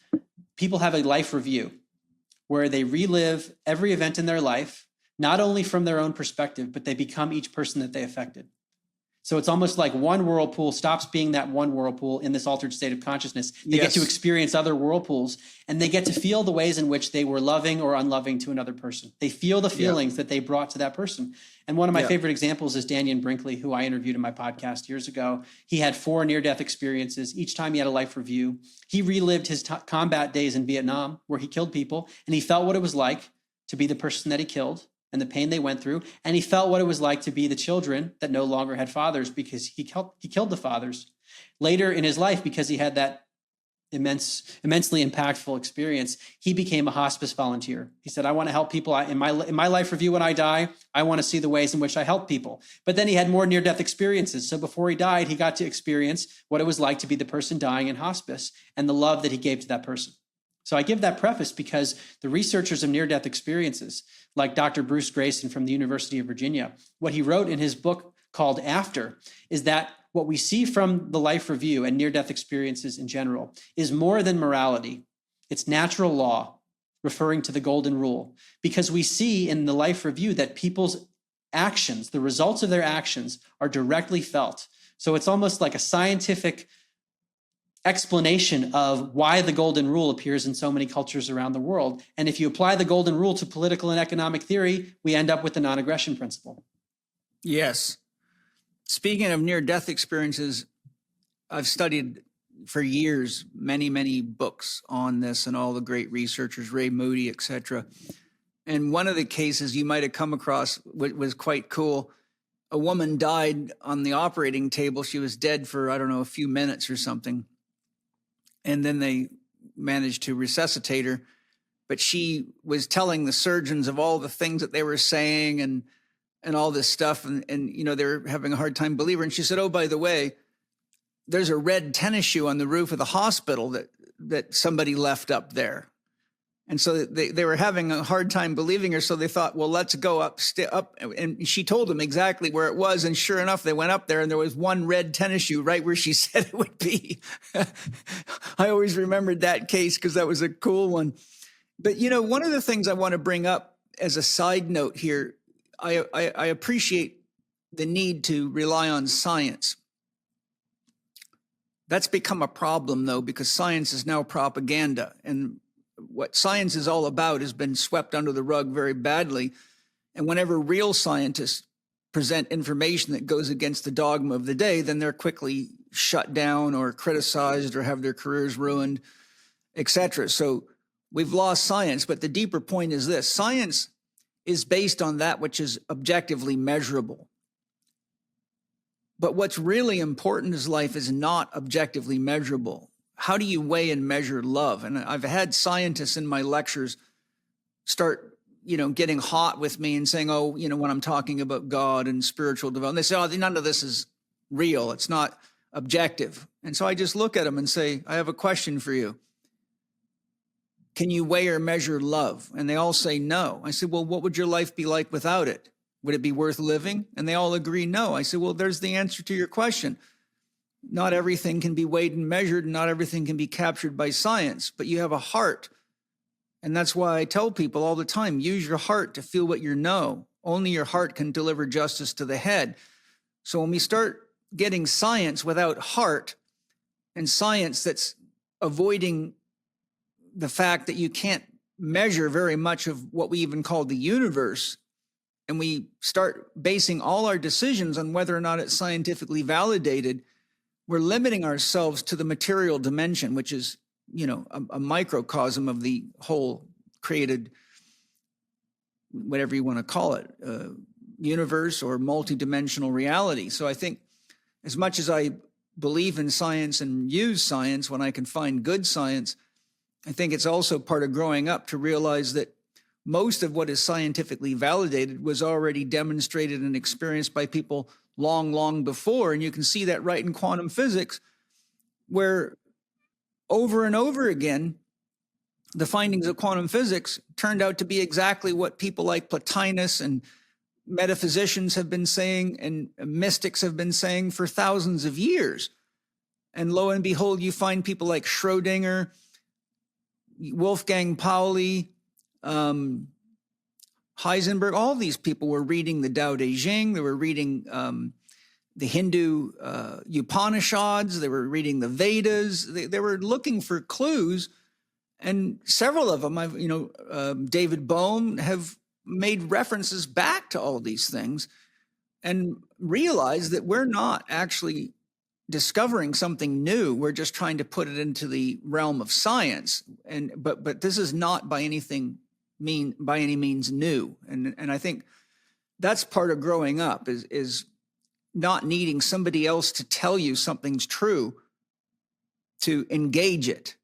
S2: people have a life review where they relive every event in their life, not only from their own perspective, but they become each person that they affected. So it's almost like one whirlpool stops being that one whirlpool in this altered state of consciousness. They get to experience other whirlpools, and they get to feel the ways in which they were loving or unloving to another person. They feel the feelings that they brought to that person. And one of my favorite examples is Daniel Brinkley, who I interviewed in my podcast years ago. He had 4 near-death experiences. Each time he had a life review. He relived his combat days in Vietnam, where he killed people, and he felt what it was like to be the person that he killed. and the pain they went through. And he felt what it was like to be the children that no longer had fathers because he killed the fathers. Later in his life, because he had that immensely impactful experience, he became a hospice volunteer. He said, I want to help people. In my life review when I die, I want to see the ways in which I help people. But then he had more near-death experiences. So before he died, he got to experience what it was like to be the person dying in hospice and the love that he gave to that person. So I give that preface because the researchers of near-death experiences, like Dr. Bruce Grayson from the University of Virginia, what he wrote in his book called After is that what we see from the life review and near-death experiences in general is more than morality. It's natural law, referring to the golden rule, because we see in the life review that people's actions, the results of their actions, are directly felt. So it's almost like a scientific explanation of why the golden rule appears in so many cultures around the world. And if you apply the golden rule to political and economic theory, we end up with the non-aggression principle.
S1: Yes. Speaking of near-death experiences, I've studied for years many books on this and all the great researchers, Ray Moody, etc. And one of the cases you might have come across was quite cool. A woman died on the operating table. She was dead for, I don't know, a few minutes or something. And then they managed to resuscitate her. But she was telling the surgeons of all the things that they were saying and all this stuff. And you know, they're having a hard time believing her. And she said, oh, by the way, there's a red tennis shoe on the roof of the hospital that somebody left up there. And so they were having a hard time believing her. So they thought, well, let's go up. And she told them exactly where it was. And sure enough, they went up there and there was one red tennis shoe right where she said it would be. I always remembered that case because that was a cool one. But, you know, one of the things I want to bring up as a side note here, I appreciate the need to rely on science. That's become a problem, though, because science is now propaganda. And what science is all about has been swept under the rug very badly. And whenever real scientists present information that goes against the dogma of the day, then they're quickly shut down or criticized or have their careers ruined, etc. So we've lost science. But the deeper point is this: science is based on that which is objectively measurable. But what's really important in life is not objectively measurable. How do you weigh and measure love? And I've had scientists in my lectures start, you know, getting hot with me and saying, oh, you know, when I'm talking about God and spiritual development, they say, oh, none of this is real. It's not objective. And so I just look at them and say, I have a question for you. Can you weigh or measure love? And they all say no. I said, well, what would your life be like without it? Would it be worth living? And they all agree no. I said, well, there's the answer to your question. Not everything can be weighed and measured, and not everything can be captured by science, but you have a heart. And that's why I tell people all the time, use your heart to feel what you know. Only your heart can deliver justice to the head. So when we start getting science without heart, and science that's avoiding the fact that you can't measure very much of what we even call the universe, and we start basing all our decisions on whether or not it's scientifically validated, we're limiting ourselves to the material dimension, which is, you know, a microcosm of the whole created, whatever you want to call it, universe or multidimensional reality. So I think as much as I believe in science and use science when I can find good science, I think it's also part of growing up to realize that most of what is scientifically validated was already demonstrated and experienced by people long before. And you can see that right in quantum physics, where over and over again, the findings of quantum physics turned out to be exactly what people like Plotinus and metaphysicians have been saying and mystics have been saying for thousands of years. And lo and behold, you find people like Schrodinger, Wolfgang Pauli, Heisenberg, all these people were reading the Tao Te Ching, they were reading the Hindu Upanishads, they were reading the Vedas, they were looking for clues. And several of them, David Bohm, have made references back to all these things and realized that we're not actually discovering something new. We're just trying to put it into the realm of science. But this is not by anything by any means new. And I think that's part of growing up is not needing somebody else to tell you something's true to engage it.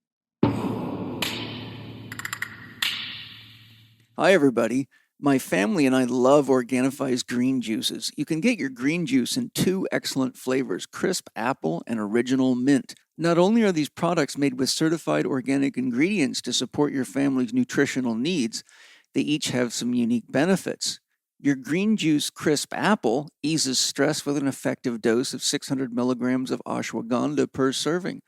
S1: Hi, everybody. My family and I love Organifi's green juices. You can get your green juice in 2 excellent flavors, crisp apple and original mint. Not only are these products made with certified organic ingredients to support your family's nutritional needs, they each have some unique benefits. Your green juice crisp apple eases stress with an effective dose of 600 milligrams of ashwagandha per serving.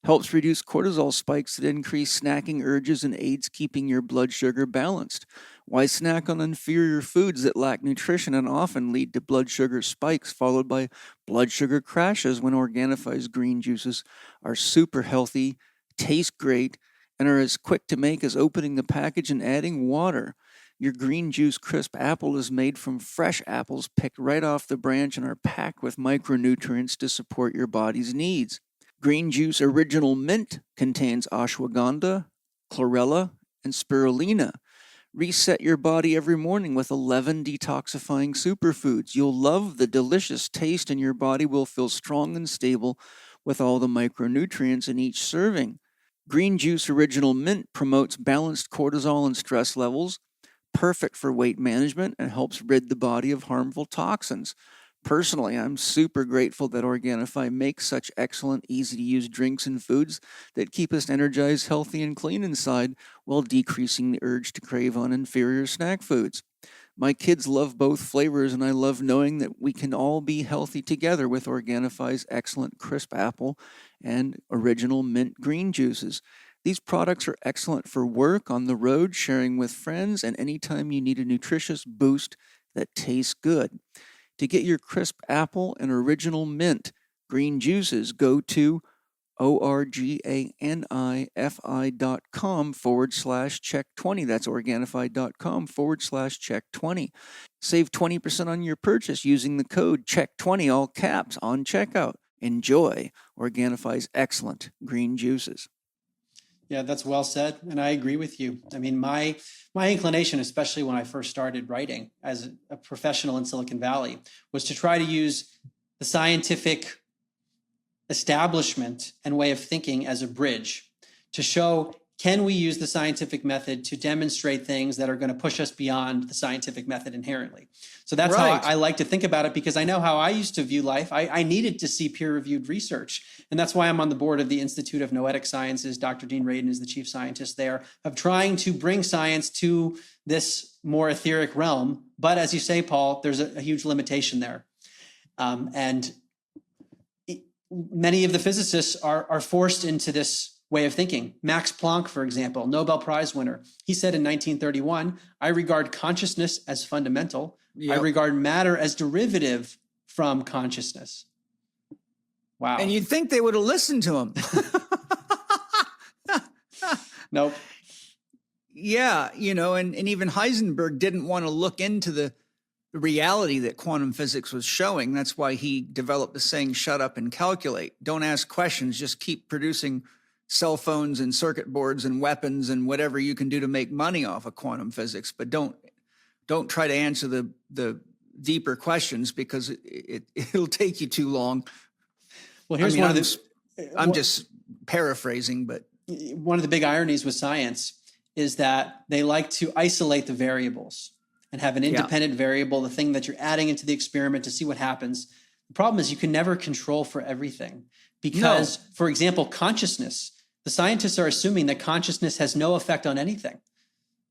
S1: Helps reduce cortisol spikes that increase snacking urges and aids keeping your blood sugar balanced. Why snack on inferior foods that lack nutrition and often lead to blood sugar spikes followed by blood sugar crashes when Organifi's green juices are super healthy, taste great, and are as quick to make as opening the package and adding water. Your green juice crisp apple is made from fresh apples picked right off the branch and are packed with micronutrients to support your body's needs. Green Juice Original Mint contains ashwagandha, chlorella, and spirulina. Reset your body every morning with 11 detoxifying superfoods. You'll love the delicious taste and your body will feel strong and stable with all the micronutrients in each serving. Green Juice Original Mint promotes balanced cortisol and stress levels, perfect for weight management, and helps rid the body of harmful toxins. Personally, I'm super grateful that Organifi makes such excellent, easy-to-use drinks and foods that keep us energized, healthy, and clean inside while decreasing the urge to crave on inferior snack foods. My kids love both flavors, and I love knowing that we can all be healthy together with Organifi's excellent crisp apple and original mint green juices. These products are excellent for work, on the road, sharing with friends, and anytime you need a nutritious boost that tastes good. To get your crisp apple and original mint green juices, go to organifi.com/Chek20. That's Organifi.com/Chek20. Save 20% on your purchase using the code Chek20, all caps, on checkout. Enjoy Organifi's excellent green juices.
S2: Yeah, that's well said. And I agree with you. I mean, my inclination, especially when I first started writing as a professional in Silicon Valley, was to try to use the scientific establishment and way of thinking as a bridge to show, can we use the scientific method to demonstrate things that are going to push us beyond the scientific method inherently? So that's
S1: right.
S2: how I like to think about it, because I know how I used to view life. I needed to see peer-reviewed research. And that's why I'm on the board of the Institute of Noetic Sciences. Dr. Dean Radin is the chief scientist there, of trying to bring science to this more etheric realm. But as you say, Paul, there's a huge limitation there. And many of the physicists are forced into this way of thinking. Max Planck, for example, Nobel Prize winner, he said in 1931, I regard consciousness as fundamental. Yep. I regard matter as derivative from consciousness. Wow.
S1: And you'd think they would have listened to him.
S2: Nope.
S1: Yeah, and even Heisenberg didn't want to look into the reality that quantum physics was showing. That's why he developed the saying, shut up and calculate. Don't ask questions, just keep producing cell phones and circuit boards and weapons and whatever you can do to make money off of quantum physics. But don't try to answer the deeper questions, because it'll take you too long.
S2: Well, here's
S1: I'm just paraphrasing, but
S2: one of the big ironies with science is that they like to isolate the variables and have an independent variable, the thing that you're adding into the experiment to see what happens. The problem is you can never control for everything, because, for example, consciousness, the scientists are assuming that consciousness has no effect on anything.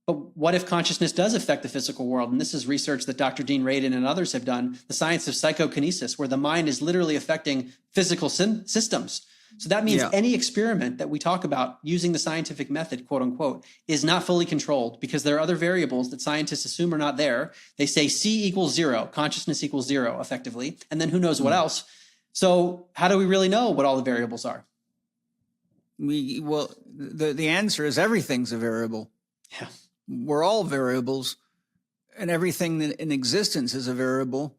S2: But what if consciousness does affect the physical world? And this is research that Dr. Dean Radin and others have done, the science of psychokinesis, where the mind is literally affecting physical systems. So that means any experiment that we talk about using the scientific method, quote unquote, is not fully controlled, because there are other variables that scientists assume are not there. They say C equals 0, consciousness equals 0 effectively, and then who knows what else. So how do we really know what all the variables are?
S1: The answer is everything's a variable.
S2: Yeah.
S1: We're all variables, and everything that in existence is a variable,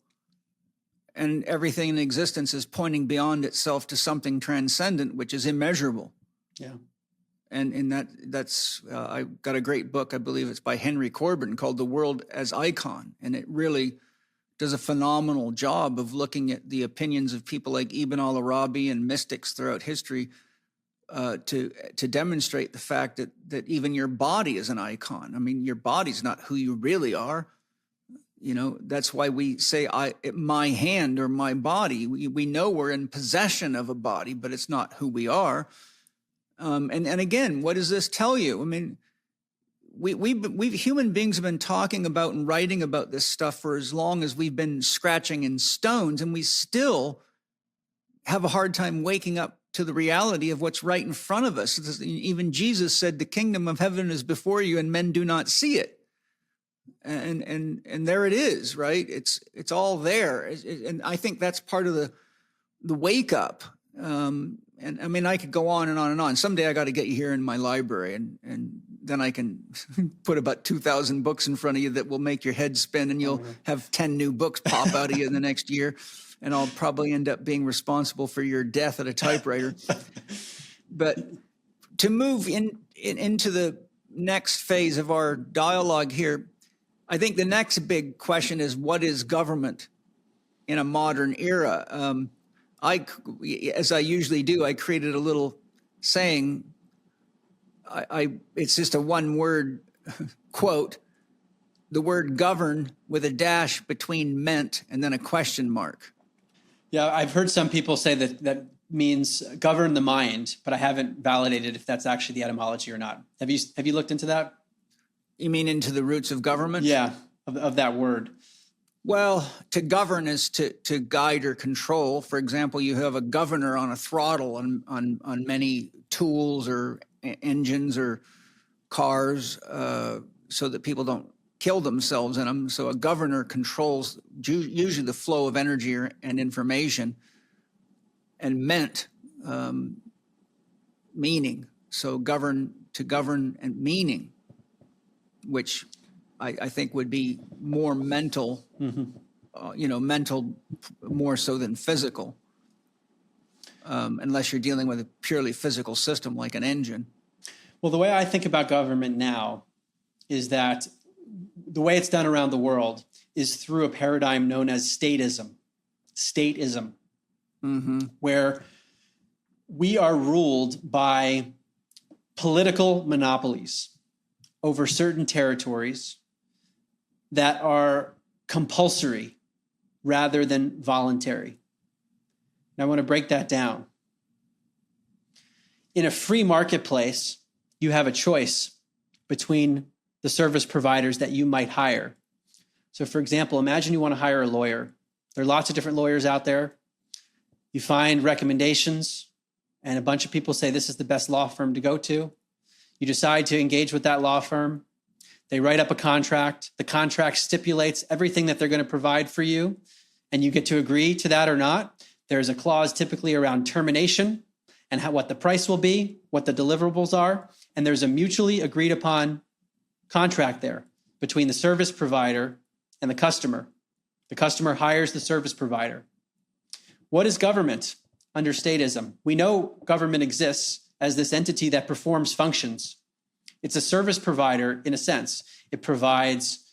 S1: and everything in existence is pointing beyond itself to something transcendent, which is immeasurable.
S2: Yeah.
S1: And that's I got a great book, I believe it's by Henry Corbin, called The World as Icon. And it really does a phenomenal job of looking at the opinions of people like Ibn al-Arabi and mystics throughout history to demonstrate the fact that even your body is an icon. I mean, your body's not who you really are. You know, that's why we say my hand or my body. We know we're in possession of a body, but it's not who we are. And again, what does this tell you? I mean, we human beings have been talking about and writing about this stuff for as long as we've been scratching in stones, and we still have a hard time waking up to the reality of what's right in front of us. Even Jesus said, "The kingdom of heaven is before you, and men do not see it." And there it is, right? It's all there, and I think that's part of the wake up. And I mean, I could go on and on and on. Someday I got to get you here in my library, and then I can put about 2,000 books in front of you that will make your head spin, and you'll have 10 new books pop out of you in the next year, and I'll probably end up being responsible for your death at a typewriter. But to move into the next phase of our dialogue here, I think the next big question is, what is government in a modern era? As I usually do, I created a little saying. It's just a one-word quote. The word govern with a dash between meant and then a question mark.
S2: Yeah, I've heard some people say that means govern the mind, but I haven't validated if that's actually the etymology or not. Have you looked into that?
S1: You mean into the roots of government?
S2: Yeah, of that word.
S1: Well, to govern is to guide or control. For example, you have a governor on a throttle on many tools or engines or cars so that people don't kill themselves in them. So a governor controls usually the flow of energy and information, and meant meaning. So to govern and meaning, which I think would be more mental, mental more so than physical, unless you're dealing with a purely physical system like an engine.
S2: Well, the way I think about government now is that the way it's done around the world is through a paradigm known as statism, where we are ruled by political monopolies over certain territories that are compulsory rather than voluntary. And I want to break that down. In a free marketplace, you have a choice between the service providers that you might hire. So for example, imagine you want to hire a lawyer. There are lots of different lawyers out there. You find recommendations, and a bunch of people say this is the best law firm to go to. You decide to engage with that law firm. They write up a contract. The contract stipulates everything that they're going to provide for you, and you get to agree to that or not. There's a clause typically around termination and what the price will be, what the deliverables are, and there's a mutually agreed upon contract there between the service provider and the customer. The customer hires the service provider. What is government under statism? We know government exists as this entity that performs functions. It's a service provider in a sense. It provides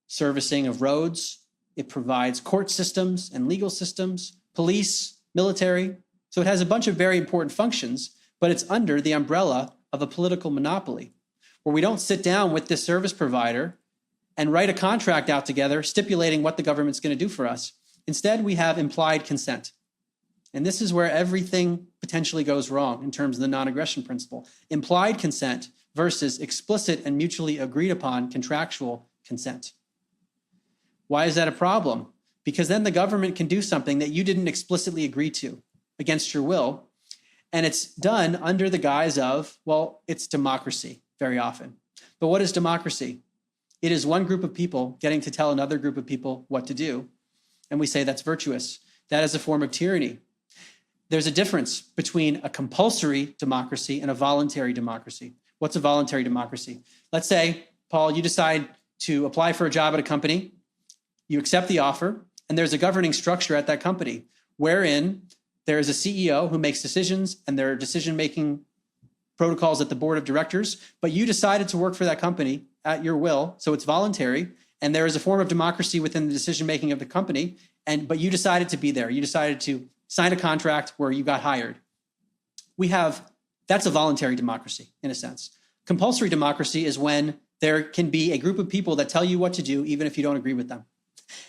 S2: servicing of roads. It provides court systems and legal systems, police, military. So it has a bunch of very important functions, but it's under the umbrella of a political monopoly where we don't sit down with this service provider and write a contract out together stipulating what the government's going to do for us. Instead, we have implied consent. And this is where everything potentially goes wrong in terms of the non-aggression principle. Implied consent versus explicit and mutually agreed upon contractual consent. Why is that a problem? Because then the government can do something that you didn't explicitly agree to against your will. And it's done under the guise of, well, it's democracy very often. But what is democracy? It is one group of people getting to tell another group of people what to do. And we say that's virtuous. That is a form of tyranny. There's a difference between a compulsory democracy and a voluntary democracy. What's a voluntary democracy? Let's say, Paul, you decide to apply for a job at a company. You accept the offer, and there's a governing structure at that company wherein there is a CEO who makes decisions, and there are decision-making protocols at the board of directors, but you decided to work for that company at your will. So it's voluntary. And there is a form of democracy within the decision-making of the company. But you decided to be there. You decided to sign a contract where you got hired. That's a voluntary democracy in a sense. Compulsory democracy is when there can be a group of people that tell you what to do, even if you don't agree with them.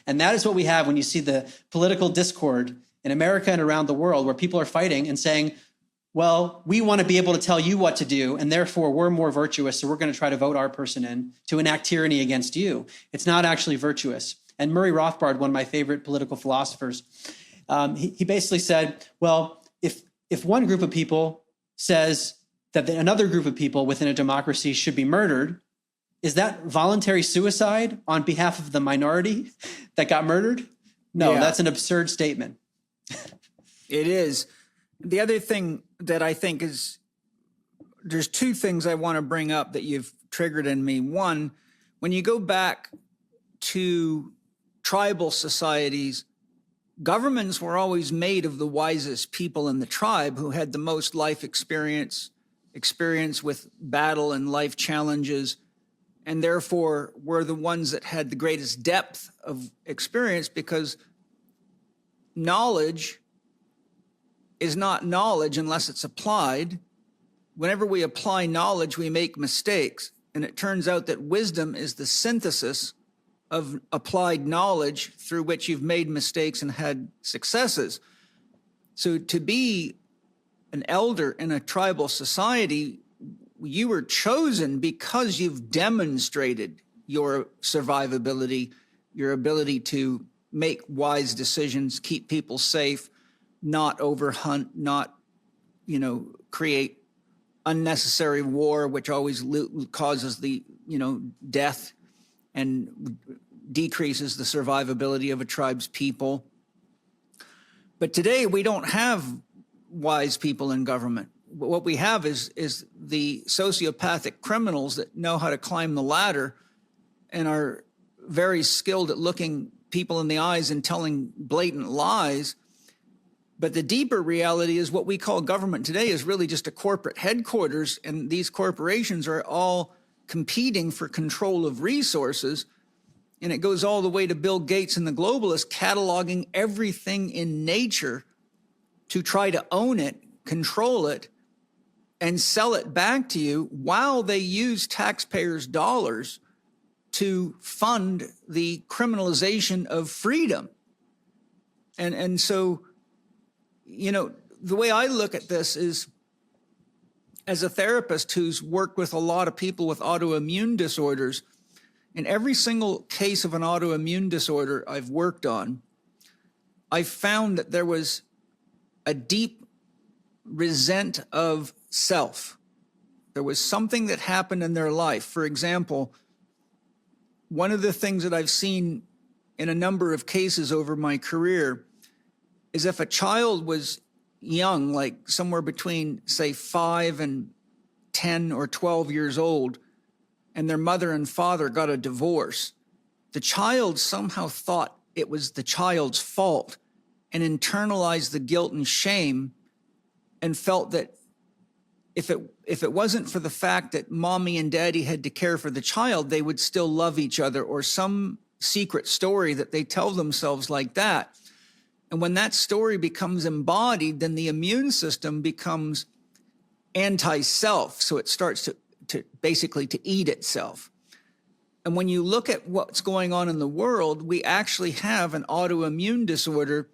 S2: And that is what we have when you see the political discord in America and around the world, where people are fighting and saying, well, we want to be able to tell you what to do, and therefore we're more virtuous, so we're going to try to vote our person in to enact tyranny against you. It's not actually virtuous. And Murray Rothbard, one of my favorite political philosophers, he basically said, well, if one group of people says that another group of people within a democracy should be murdered, is that voluntary suicide on behalf of the minority that got murdered? No, That's an absurd statement.
S1: It is. The other thing that I think is, there's two things I want to bring up that you've triggered in me. One, when you go back to tribal societies, governments were always made of the wisest people in the tribe who had the most life experience with battle and life challenges, and therefore were the ones that had the greatest depth of experience, because knowledge is not knowledge unless it's applied. Whenever we apply knowledge, we make mistakes. And it turns out that wisdom is the synthesis of applied knowledge through which you've made mistakes and had successes. So to be an elder in a tribal society, you were chosen because you've demonstrated your survivability, your ability to make wise decisions, keep people safe, not overhunt, not, create unnecessary war, which always causes the, death and decreases the survivability of a tribe's people. But today we don't have wise people in government. What we have is the sociopathic criminals that know how to climb the ladder and are very skilled at looking people in the eyes and telling blatant lies. But the deeper reality is what we call government today is really just a corporate headquarters, and these corporations are all competing for control of resources. And it goes all the way to Bill Gates and the globalists cataloging everything in nature to try to own it, control it, and sell it back to you, while they use taxpayers' dollars to fund the criminalization of freedom. And so, the way I look at this is, as a therapist who's worked with a lot of people with autoimmune disorders, in every single case of an autoimmune disorder I've worked on, I found that there was a deep resent of self. There was something that happened in their life. For example, one of the things that I've seen in a number of cases over my career is if a child was young, like somewhere between, say, 5 and 10 or 12 years old, and their mother and father got a divorce, the child somehow thought it was the child's fault and internalized the guilt and shame, and felt that if it wasn't for the fact that mommy and daddy had to care for the child, they would still love each other, or some secret story that they tell themselves like that. And when that story becomes embodied, then the immune system becomes anti-self. So it starts to basically to eat itself. And when you look at what's going on in the world, we actually have an autoimmune disorder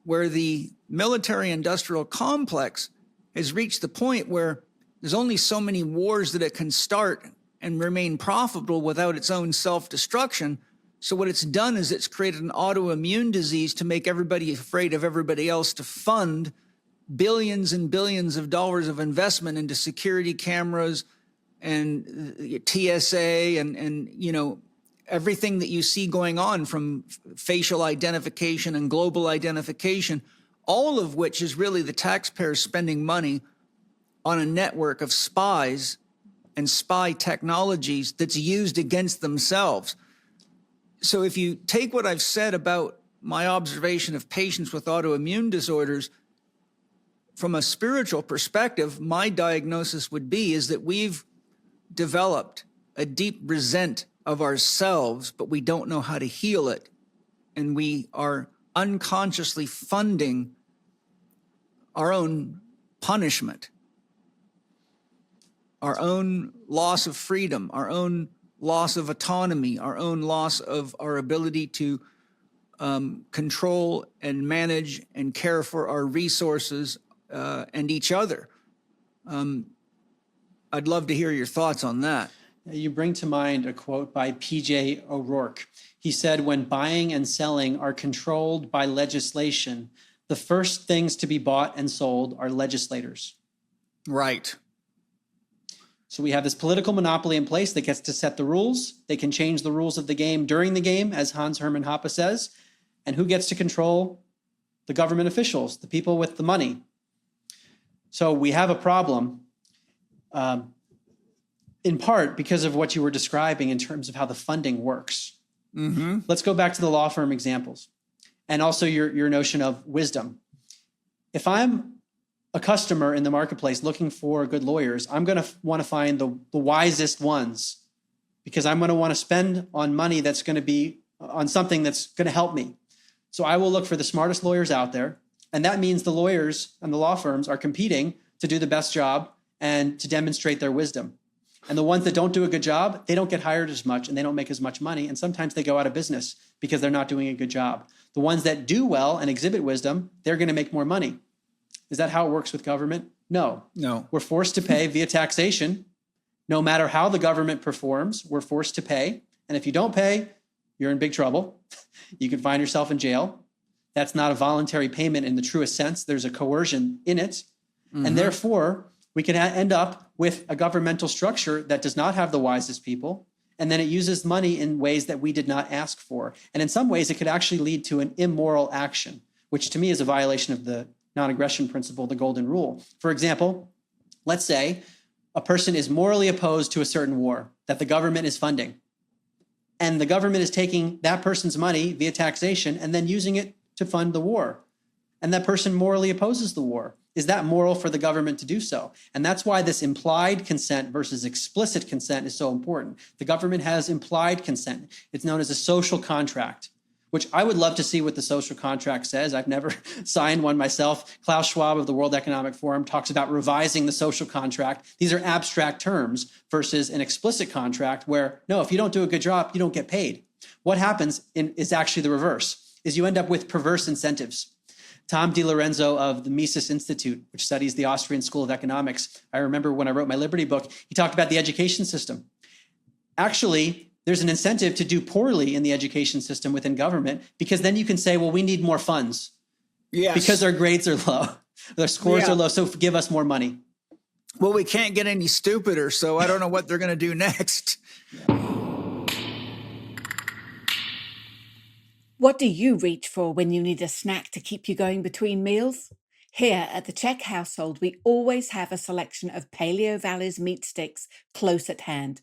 S1: where the military-industrial complex has reached the point where there's only so many wars that it can start and remain profitable without its own self-destruction. So what it's done is it's created an autoimmune disease to make everybody afraid of everybody else, to fund billions and billions of dollars of investment into security cameras and TSA and everything that you see going on, from facial identification and global identification, all of which is really the taxpayers spending money on a network of spies and spy technologies that's used against themselves. So if you take what I've said about my observation of patients with autoimmune disorders, from a spiritual perspective, my diagnosis would be is that we've developed a deep resent of ourselves, but we don't know how to heal it. And we are unconsciously funding our own punishment, our own loss of freedom, our own loss of autonomy, our own loss of our ability to control and manage and care for our resources and each other. I'd love to hear your thoughts on that.
S2: You bring to mind a quote by P.J. O'Rourke. He said, when buying and selling are controlled by legislation, the first things to be bought and sold are legislators.
S1: Right.
S2: So we have this political monopoly in place that gets to set the rules. They can change the rules of the game during the game, as Hans Hermann Hoppe says. And who gets to control? The government officials, the people with the money. So we have a problem, in part because of what you were describing in terms of how the funding works.
S1: Mm-hmm.
S2: Let's go back to the law firm examples and also your notion of wisdom. If I'm a customer in the marketplace looking for good lawyers, I'm going to want to find the wisest ones, because I'm going to want to spend on money that's going to be on something that's going to help me. So I will look for the smartest lawyers out there. And that means the lawyers and the law firms are competing to do the best job and to demonstrate their wisdom. And the ones that don't do a good job, they don't get hired as much and they don't make as much money. And sometimes they go out of business because they're not doing a good job. The ones that do well and exhibit wisdom, they're going to make more money. Is that how it works with government? No. We're forced to pay via taxation. No matter how the government performs, we're forced to pay. And if you don't pay, you're in big trouble. You can find yourself in jail. That's not a voluntary payment in the truest sense. There's a coercion in it. Mm-hmm. And therefore, we can end up with a governmental structure that does not have the wisest people. And then it uses money in ways that we did not ask for. And in some ways, it could actually lead to an immoral action, which to me is a violation of the non-aggression principle, the golden rule. For example, let's say a person is morally opposed to a certain war that the government is funding. And the government is taking that person's money via taxation and then using it to fund the war. And that person morally opposes the war. Is that moral for the government to do so? And that's why this implied consent versus explicit consent is so important. The government has implied consent. It's known as a social contract, which I would love to see what the social contract says. I've never signed one myself. Klaus Schwab of the World Economic Forum talks about revising the social contract. These are abstract terms versus an explicit contract where, no, if you don't do a good job, you don't get paid. What happens is actually the reverse, is you end up with perverse incentives. Tom DiLorenzo of the Mises Institute, which studies the Austrian School of Economics, I remember when I wrote my Liberty book, he talked about the education system. Actually, there's an incentive to do poorly in the education system within government, because then you can say, well, we need more funds. Yes. Because our grades are low, their scores are low, so give us more money.
S1: Well, we can't get any stupider, so I don't know what they're going to do next.
S5: What do you reach for when you need a snack to keep you going between meals? Here at the Chek household, we always have a selection of Paleo Valley's meat sticks close at hand.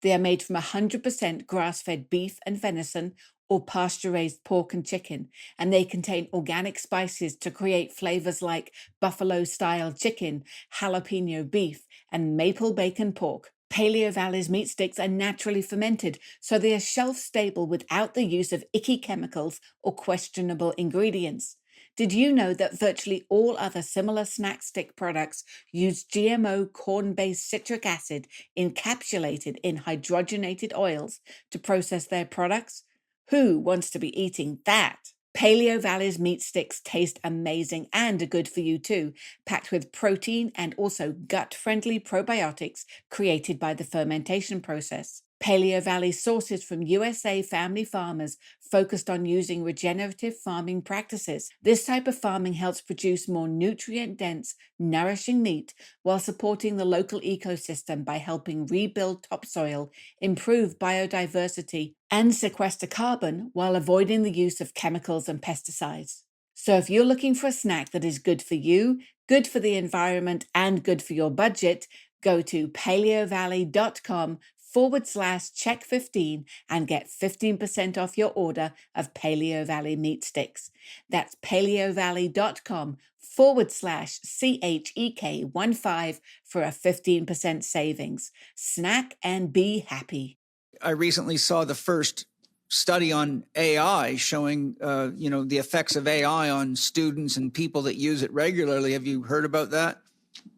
S5: They are made from 100% grass-fed beef and venison or pasture-raised pork and chicken, and they contain organic spices to create flavors like buffalo-style chicken, jalapeno beef, and maple bacon pork. Paleo Valley's meat sticks are naturally fermented, so they are shelf-stable without the use of icky chemicals or questionable ingredients. Did you know that virtually all other similar snack stick products use GMO corn-based citric acid encapsulated in hydrogenated oils to process their products? Who wants to be eating that? Paleo Valley's meat sticks taste amazing and are good for you too, packed with protein and also gut-friendly probiotics created by the fermentation process. Paleo Valley sources from USA family farmers focused on using regenerative farming practices. This type of farming helps produce more nutrient-dense, nourishing meat while supporting the local ecosystem by helping rebuild topsoil, improve biodiversity, and sequester carbon while avoiding the use of chemicals and pesticides. So if you're looking for a snack that is good for you, good for the environment, and good for your budget, go to paleovalley.com Chek15 and get 15% off your order of Paleo Valley meat sticks. That's paleovalley.com/CHEK15 for a 15% savings. Snack and be happy.
S1: I recently saw the first study on AI showing, the effects of AI on students and people that use it regularly. Have you heard about that?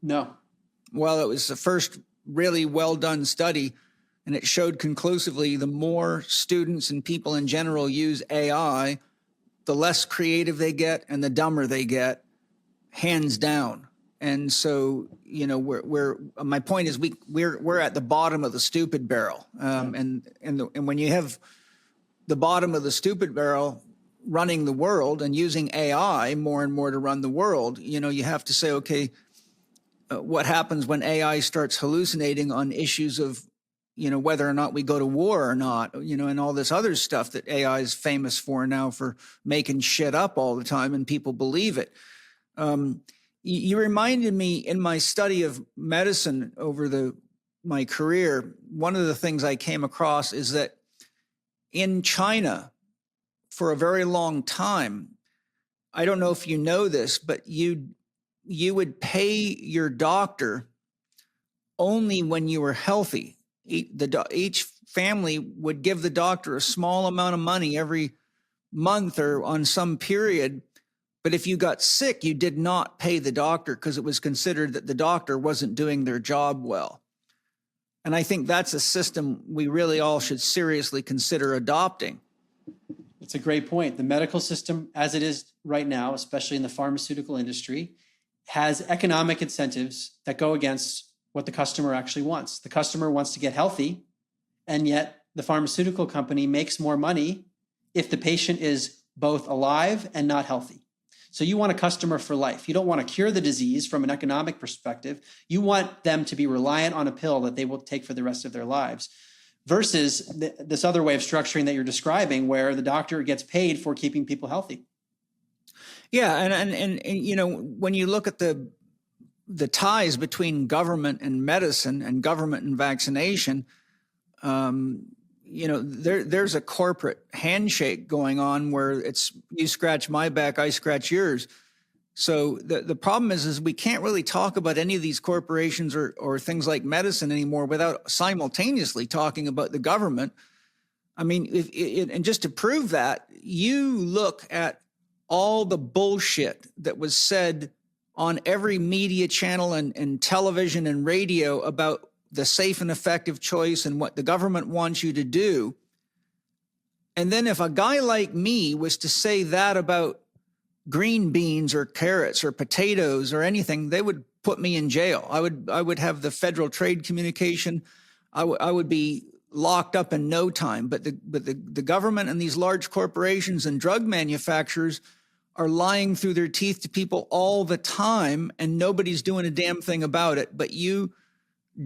S2: No.
S1: Well, it was the first really well done study, and it showed conclusively the more students and people in general use AI, the less creative they get and the dumber they get, hands down. And so, my point is we're at the bottom of the stupid barrel. And when you have the bottom of the stupid barrel running the world and using AI more and more to run the world, you have to say, okay, what happens when AI starts hallucinating on issues of, whether or not we go to war or not, and all this other stuff that AI is famous for now, for making shit up all the time and people believe it. You reminded me in my study of medicine over my career, one of the things I came across is that in China, for a very long time, I don't know if you know this, but you would pay your doctor only when you were healthy. Each family would give the doctor a small amount of money every month or on some period. But if you got sick, you did not pay the doctor because it was considered that the doctor wasn't doing their job well. And I think that's a system we really all should seriously consider adopting.
S2: It's a great point. The medical system, as it is right now, especially in the pharmaceutical industry, has economic incentives that go against what the customer actually wants. The customer wants to get healthy, and yet the pharmaceutical company makes more money if the patient is both alive and not healthy. So you want a customer for life. You don't want to cure the disease from an economic perspective. You want them to be reliant on a pill that they will take for the rest of their lives, versus this other way of structuring that you're describing, where the doctor gets paid for keeping people healthy.
S1: Yeah, and when you look at the ties between government and medicine and government and vaccination, there's a corporate handshake going on where it's you scratch my back, I scratch yours. So the problem is we can't really talk about any of these corporations or things like medicine anymore without simultaneously talking about the government. I mean, and just to prove that, you look at all the bullshit that was said on every media channel and television and radio about the safe and effective choice and what the government wants you to do. And then if a guy like me was to say that about green beans or carrots or potatoes or anything, they would put me in jail. I would have the Federal Trade Communication. I would be locked up in no time. But the government and these large corporations and drug manufacturers are lying through their teeth to people all the time, and nobody's doing a damn thing about it. But you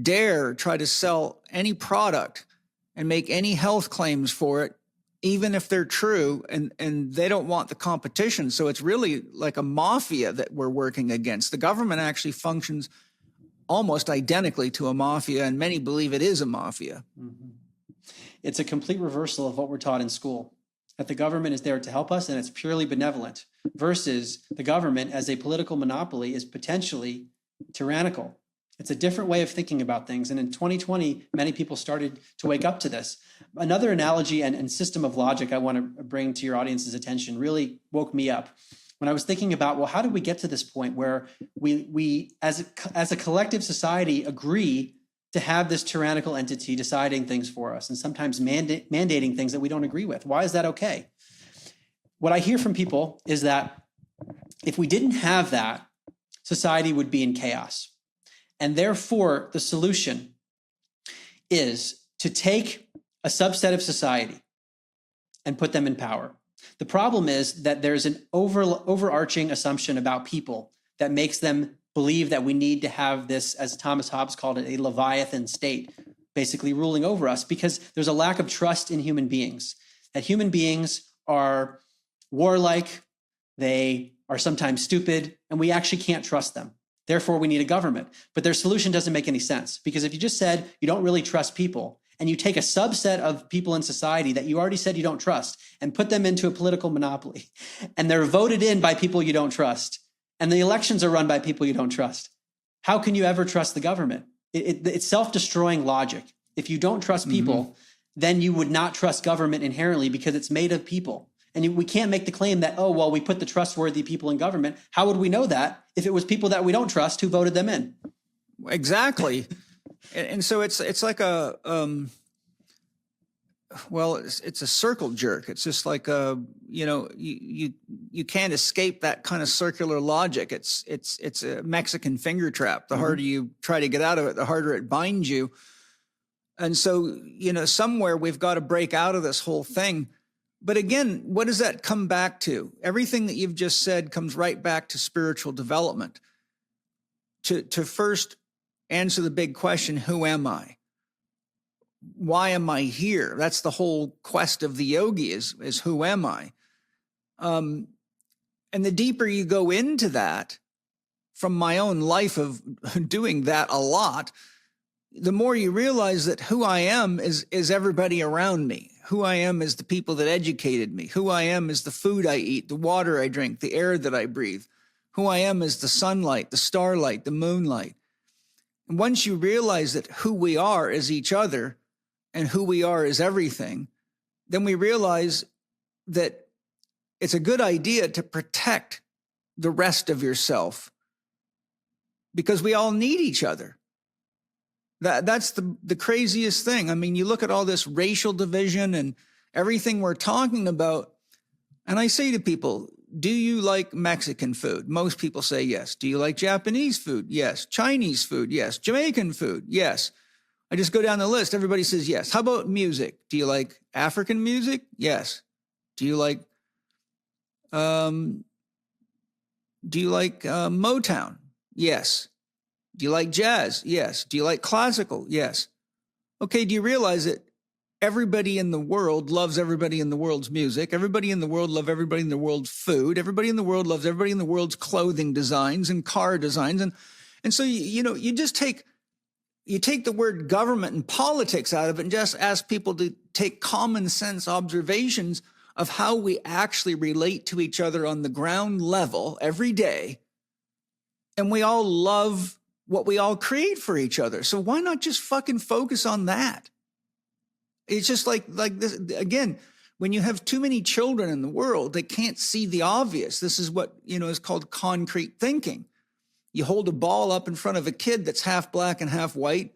S1: dare try to sell any product and make any health claims for it, even if they're true, and they don't want the competition. So it's really like a mafia that we're working against. The government actually functions almost identically to a mafia, and many believe it is a mafia.
S2: Mm-hmm. It's a complete reversal of what we're taught in school, that the government is there to help us and it's purely benevolent, versus the government as a political monopoly is potentially tyrannical. It's a different way of thinking about things. And in 2020, many people started to wake up to this. Another analogy and system of logic I want to bring to your audience's attention really woke me up when I was thinking about, well, how did we get to this point where we as a collective society agree to have this tyrannical entity deciding things for us and sometimes mandating things that we don't agree with? Why is that okay? What I hear from people is that if we didn't have that, society would be in chaos. And therefore, the solution is to take a subset of society and put them in power. The problem is that there's an overarching assumption about people that makes them believe that we need to have this, as Thomas Hobbes called it, a Leviathan state, basically ruling over us, because there's a lack of trust in human beings, that human beings are warlike, they are sometimes stupid, and we actually can't trust them. Therefore, we need a government. But their solution doesn't make any sense, because if you just said you don't really trust people and you take a subset of people in society that you already said you don't trust and put them into a political monopoly, and they're voted in by people you don't trust, and the elections are run by people you don't trust, how can you ever trust the government? It's self-destroying logic. If you don't trust people, then you would not trust government inherently because it's made of people. And we can't make the claim that, oh, well, we put the trustworthy people in government. How would we know that if it was people that we don't trust who voted them in?
S1: Exactly. And so it's like a, it's a circle jerk. It's just like you can't escape that kind of circular logic. It's a Mexican finger trap. The harder you try to get out of it, the harder it binds you. And so, somewhere we've got to break out of this whole thing. But again, what does that come back to? Everything that you've just said comes right back to spiritual development. To first answer the big question, who am I? Why am I here? That's the whole quest of the yogi is who am I? And the deeper you go into that, from my own life of doing that a lot, the more you realize that who I am is everybody around me. Who I am is the people that educated me. Who I am is the food I eat, the water I drink, the air that I breathe. Who I am is the sunlight, the starlight, the moonlight. And once you realize that who we are is each other and who we are is everything, then we realize that it's a good idea to protect the rest of yourself because we all need each other. That's the craziest thing. I mean, you look at all this racial division and everything we're talking about, and I say to people, do you like Mexican food? Most people say yes. Do you like Japanese food? Yes. Chinese food? Yes. Jamaican food? Yes. I just go down the list. Everybody says yes. How about music? Do you like African music? Yes. Do you like Motown? Yes. Do you like jazz? Yes. Do you like classical? Yes. Okay, do you realize that everybody in the world loves everybody in the world's music? Everybody in the world loves everybody in the world's food. Everybody in the world loves everybody in the world's clothing designs and car designs. And so, you just take the word government and politics out of it and just ask people to take common sense observations of how we actually relate to each other on the ground level every day. And we all love what we all create for each other. So why not just fucking focus on that? It's just like this, again, when you have too many children in the world, they can't see the obvious. This is what, is called concrete thinking. You hold a ball up in front of a kid that's half black and half white.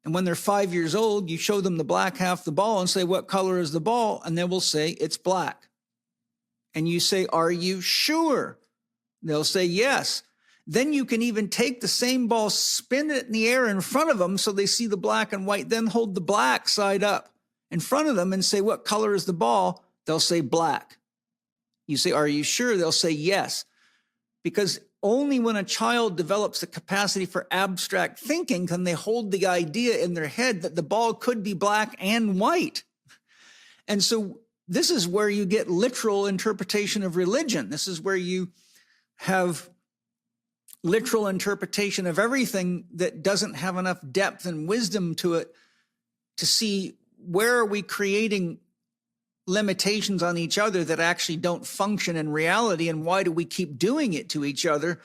S1: And when they're 5 years old, you show them the black half the ball and say, what color is the ball? And they will say, it's black. And you say, are you sure? They'll say, yes. Then you can even take the same ball, spin it in the air in front of them so they see the black and white, then hold the black side up in front of them and say, what color is the ball? They'll say black. You say, are you sure? They'll say yes. Because only when a child develops the capacity for abstract thinking can they hold the idea in their head that the ball could be black and white. And so this is where you get literal interpretation of religion. This is where you have literal interpretation of everything that doesn't have enough depth and wisdom to it to see where are we creating limitations on each other that actually don't function in reality, and why do we keep doing it to each other?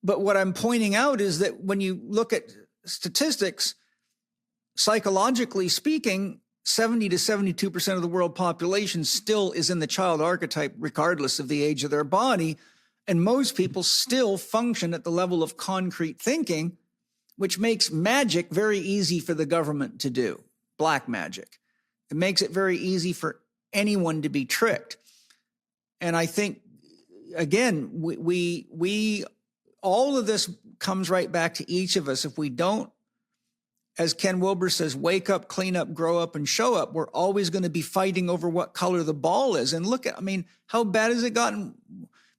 S1: But what I'm pointing out is that when you look at statistics, psychologically speaking, 70 to 72% of the world population still is in the child archetype, regardless of the age of their body. And most people still function at the level of concrete thinking, which makes magic very easy for the government to do, black magic. It makes it very easy for anyone to be tricked. And I think, again, we all of this comes right back to each of us. If we don't, as Ken Wilber says, wake up, clean up, grow up, and show up, we're always going to be fighting over what color the ball is. And look at, how bad has it gotten?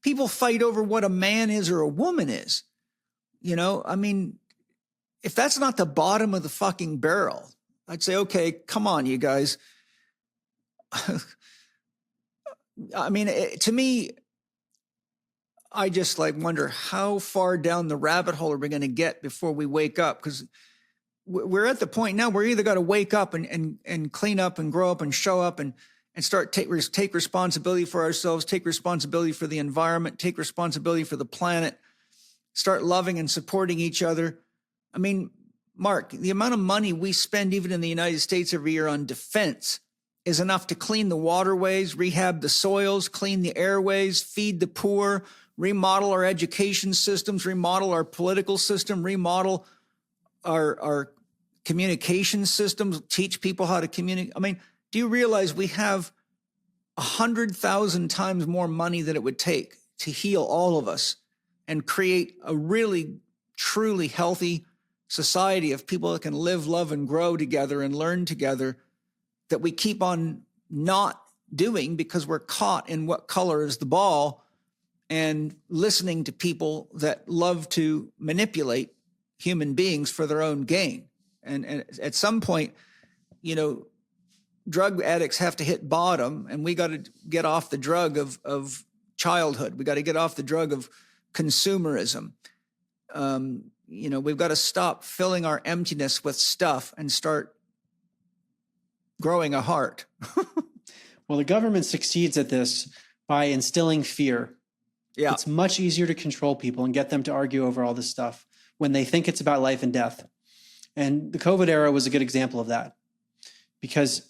S1: People fight over what a man is or a woman is. If that's not the bottom of the fucking barrel, I'd say, okay, come on, you guys. To me, I just wonder how far down the rabbit hole are we going to get before we wake up? Because we're at the point now where we either got to wake up and clean up and grow up and show up and start take responsibility for ourselves, take responsibility for the environment, take responsibility for the planet, start loving and supporting each other. I mean, Mark, the amount of money we spend even in the United States every year on defense is enough to clean the waterways, rehab the soils, clean the airways, feed the poor, remodel our education systems, remodel our political system, remodel our communication systems, teach people how to communicate. I mean, do you realize we have 100,000 times more money than it would take to heal all of us and create a really, truly healthy society of people that can live, love, and grow together and learn together, that we keep on not doing because we're caught in what color is the ball and listening to people that love to manipulate human beings for their own gain. And at some point, drug addicts have to hit bottom, and we got to get off the drug of childhood. We got to get off the drug of consumerism. We've got to stop filling our emptiness with stuff and start growing a heart.
S2: Well, the government succeeds at this by instilling fear.
S1: Yeah.
S2: It's much easier to control people and get them to argue over all this stuff when they think it's about life and death. And the COVID era was a good example of that, because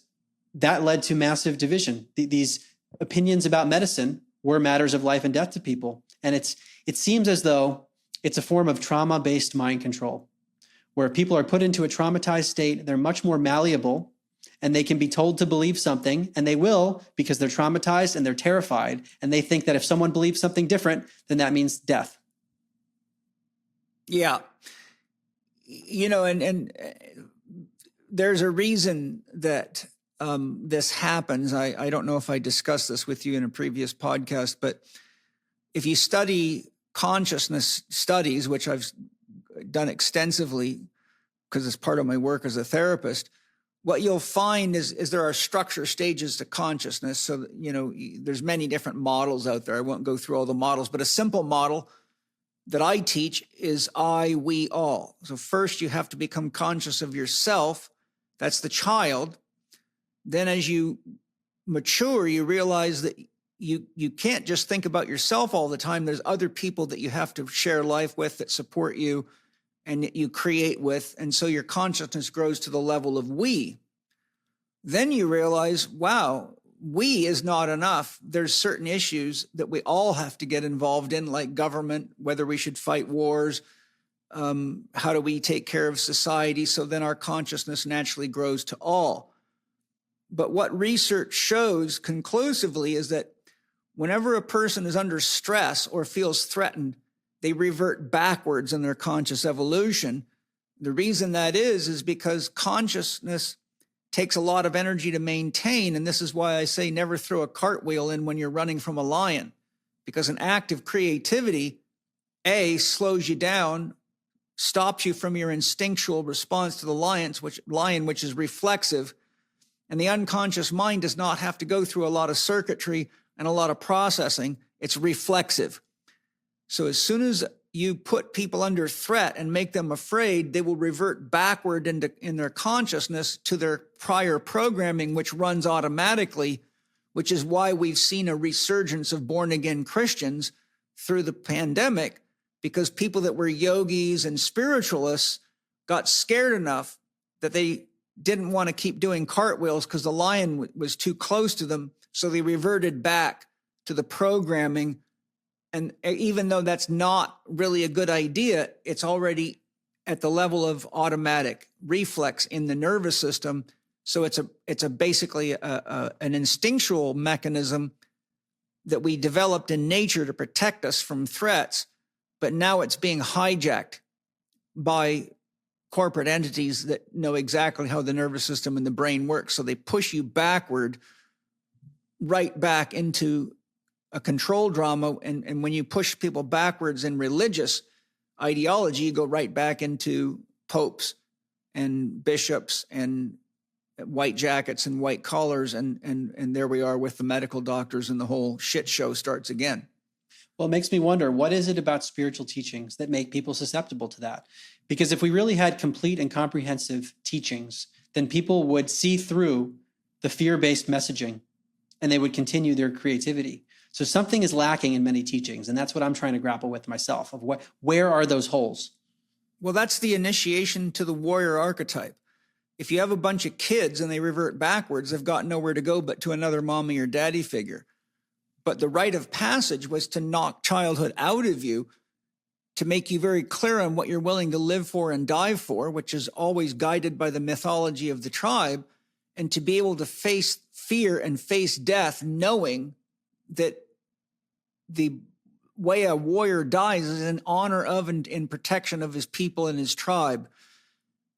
S2: that led to massive division. These opinions about medicine were matters of life and death to people. And it seems as though it's a form of trauma-based mind control, where people are put into a traumatized state. They're much more malleable, and they can be told to believe something, and they will, because they're traumatized and they're terrified. And they think that if someone believes something different, then that means death.
S1: Yeah. And there's a reason that this happens. I don't know if I discussed this with you in a previous podcast, but if you study consciousness studies, which I've done extensively because it's part of my work as a therapist, what you'll find is there are structure stages to consciousness. So, there's many different models out there. I won't go through all the models, but a simple model that I teach is I, we, all. So first you have to become conscious of yourself. That's the child. Then as you mature, you realize that you can't just think about yourself all the time. There's other people that you have to share life with, that support you and that you create with. And so your consciousness grows to the level of we. Then you realize, wow, we is not enough. There's certain issues that we all have to get involved in, like government, whether we should fight wars, how do we take care of society? So then our consciousness naturally grows to all. But what research shows conclusively is that whenever a person is under stress or feels threatened, they revert backwards in their conscious evolution. The reason that is because consciousness takes a lot of energy to maintain. And this is why I say never throw a cartwheel in when you're running from a lion, because an act of creativity, slows you down, stops you from your instinctual response to the lion, which is reflexive. And the unconscious mind does not have to go through a lot of circuitry and a lot of processing. It's reflexive. So as soon as you put people under threat and make them afraid, they will revert backward in their consciousness to their prior programming, which runs automatically, which is why we've seen a resurgence of born-again Christians through the pandemic, because people that were yogis and spiritualists got scared enough that they didn't want to keep doing cartwheels because the lion was too close to them. So they reverted back to the programming. And even though that's not really a good idea, it's already at the level of automatic reflex in the nervous system. So it's basically an instinctual mechanism that we developed in nature to protect us from threats, but now it's being hijacked by corporate entities that know exactly how the nervous system and the brain works. So they push you backward, right back into a control drama. And when you push people backwards in religious ideology, you go right back into popes and bishops and white jackets and white collars. And there we are with the medical doctors, and the whole shit show starts again.
S2: Well, it makes me wonder, what is it about spiritual teachings that make people susceptible to that? Because if we really had complete and comprehensive teachings, then people would see through the fear-based messaging and they would continue their creativity. So something is lacking in many teachings, and that's what I'm trying to grapple with myself, of where are those holes?
S1: Well, that's the initiation to the warrior archetype. If you have a bunch of kids and they revert backwards, they've got nowhere to go but to another mommy or daddy figure. But the rite of passage was to knock childhood out of you, to make you very clear on what you're willing to live for and die for, which is always guided by the mythology of the tribe, and to be able to face fear and face death, knowing that the way a warrior dies is in honor of and in protection of his people and his tribe.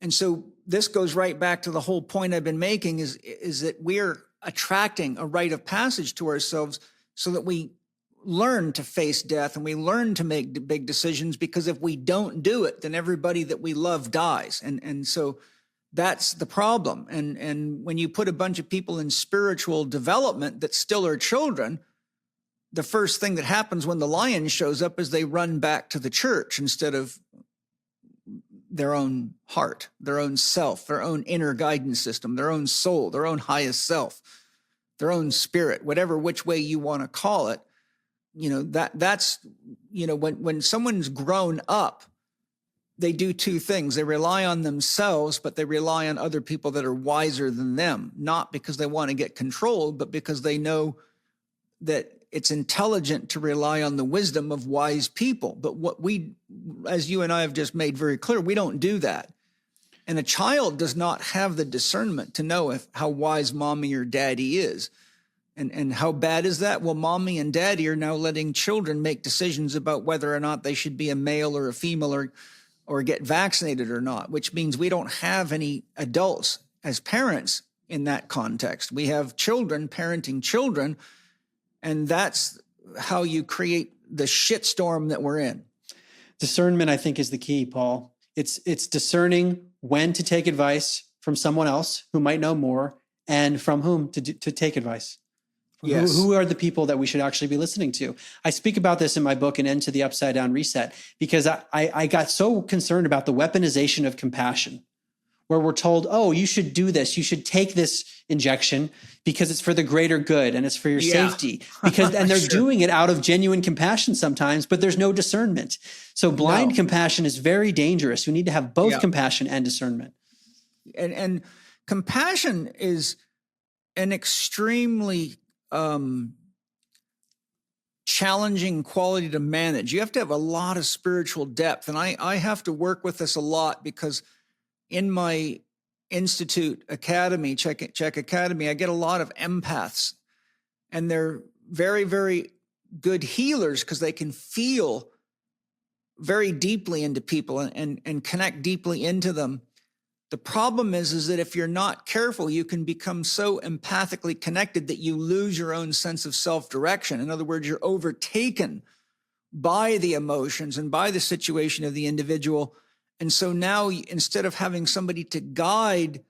S1: And so this goes right back to the whole point I've been making is that we're attracting a rite of passage to ourselves so that we learn to face death and we learn to make big decisions, because if we don't do it, then everybody that we love dies. And so that's the problem. And when you put a bunch of people in spiritual development that still are children, the first thing that happens when the lion shows up is they run back to the church instead of their own heart, their own self, their own inner guidance system, their own soul, their own highest self, their own spirit, whatever which way you want to call it. You know, that's, you know, when someone's grown up, they do two things. They rely on themselves, but they rely on other people that are wiser than them, not because they want to get controlled, but because they know that it's intelligent to rely on the wisdom of wise people. But what we, as you and I have just made very clear, we don't do that. And a child does not have the discernment to know how wise mommy or daddy is. And how bad is that? Well, mommy and daddy are now letting children make decisions about whether or not they should be a male or a female or get vaccinated or not, which means we don't have any adults as parents in that context. We have children parenting children, and that's how you create the shitstorm that we're in.
S2: Discernment, I think, is the key, Paul. It's discerning when to take advice from someone else who might know more, and from whom to take advice.
S1: Yes.
S2: Who are the people that we should actually be listening to? I speak about this in my book, An End to the Upside Down Reset, because I got so concerned about the weaponization of compassion, where we're told, oh, you should do this. You should take this injection because it's for the greater good and it's for your safety. And they're doing it out of genuine compassion sometimes, but there's no discernment. So blind compassion is very dangerous. We need to have both compassion and discernment.
S1: And compassion is an extremely challenging quality to manage. You have to have a lot of spiritual depth. And I have to work with this a lot, because in my Institute Academy, Chek Academy, I get a lot of empaths, and they're very, very good healers because they can feel very deeply into people and connect deeply into them. The problem is that if you're not careful, you can become so empathically connected that you lose your own sense of self-direction. In other words, you're overtaken by the emotions and by the situation of the individual. And so now, instead of having somebody to guide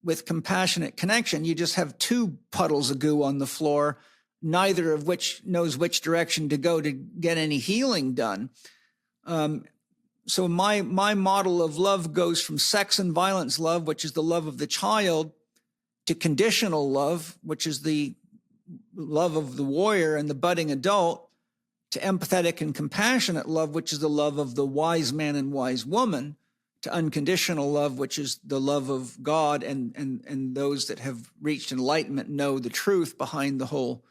S1: with compassionate connection, you just have two puddles of goo on the floor, neither of which knows which direction to go to get any healing done. So my model of love goes from sex and violence love, which is the love of the child, to conditional love, which is the love of the warrior and the budding adult, to empathetic and compassionate love, which is the love of the wise man and wise woman, to unconditional love, which is the love of God and those that have reached enlightenment know the truth behind the whole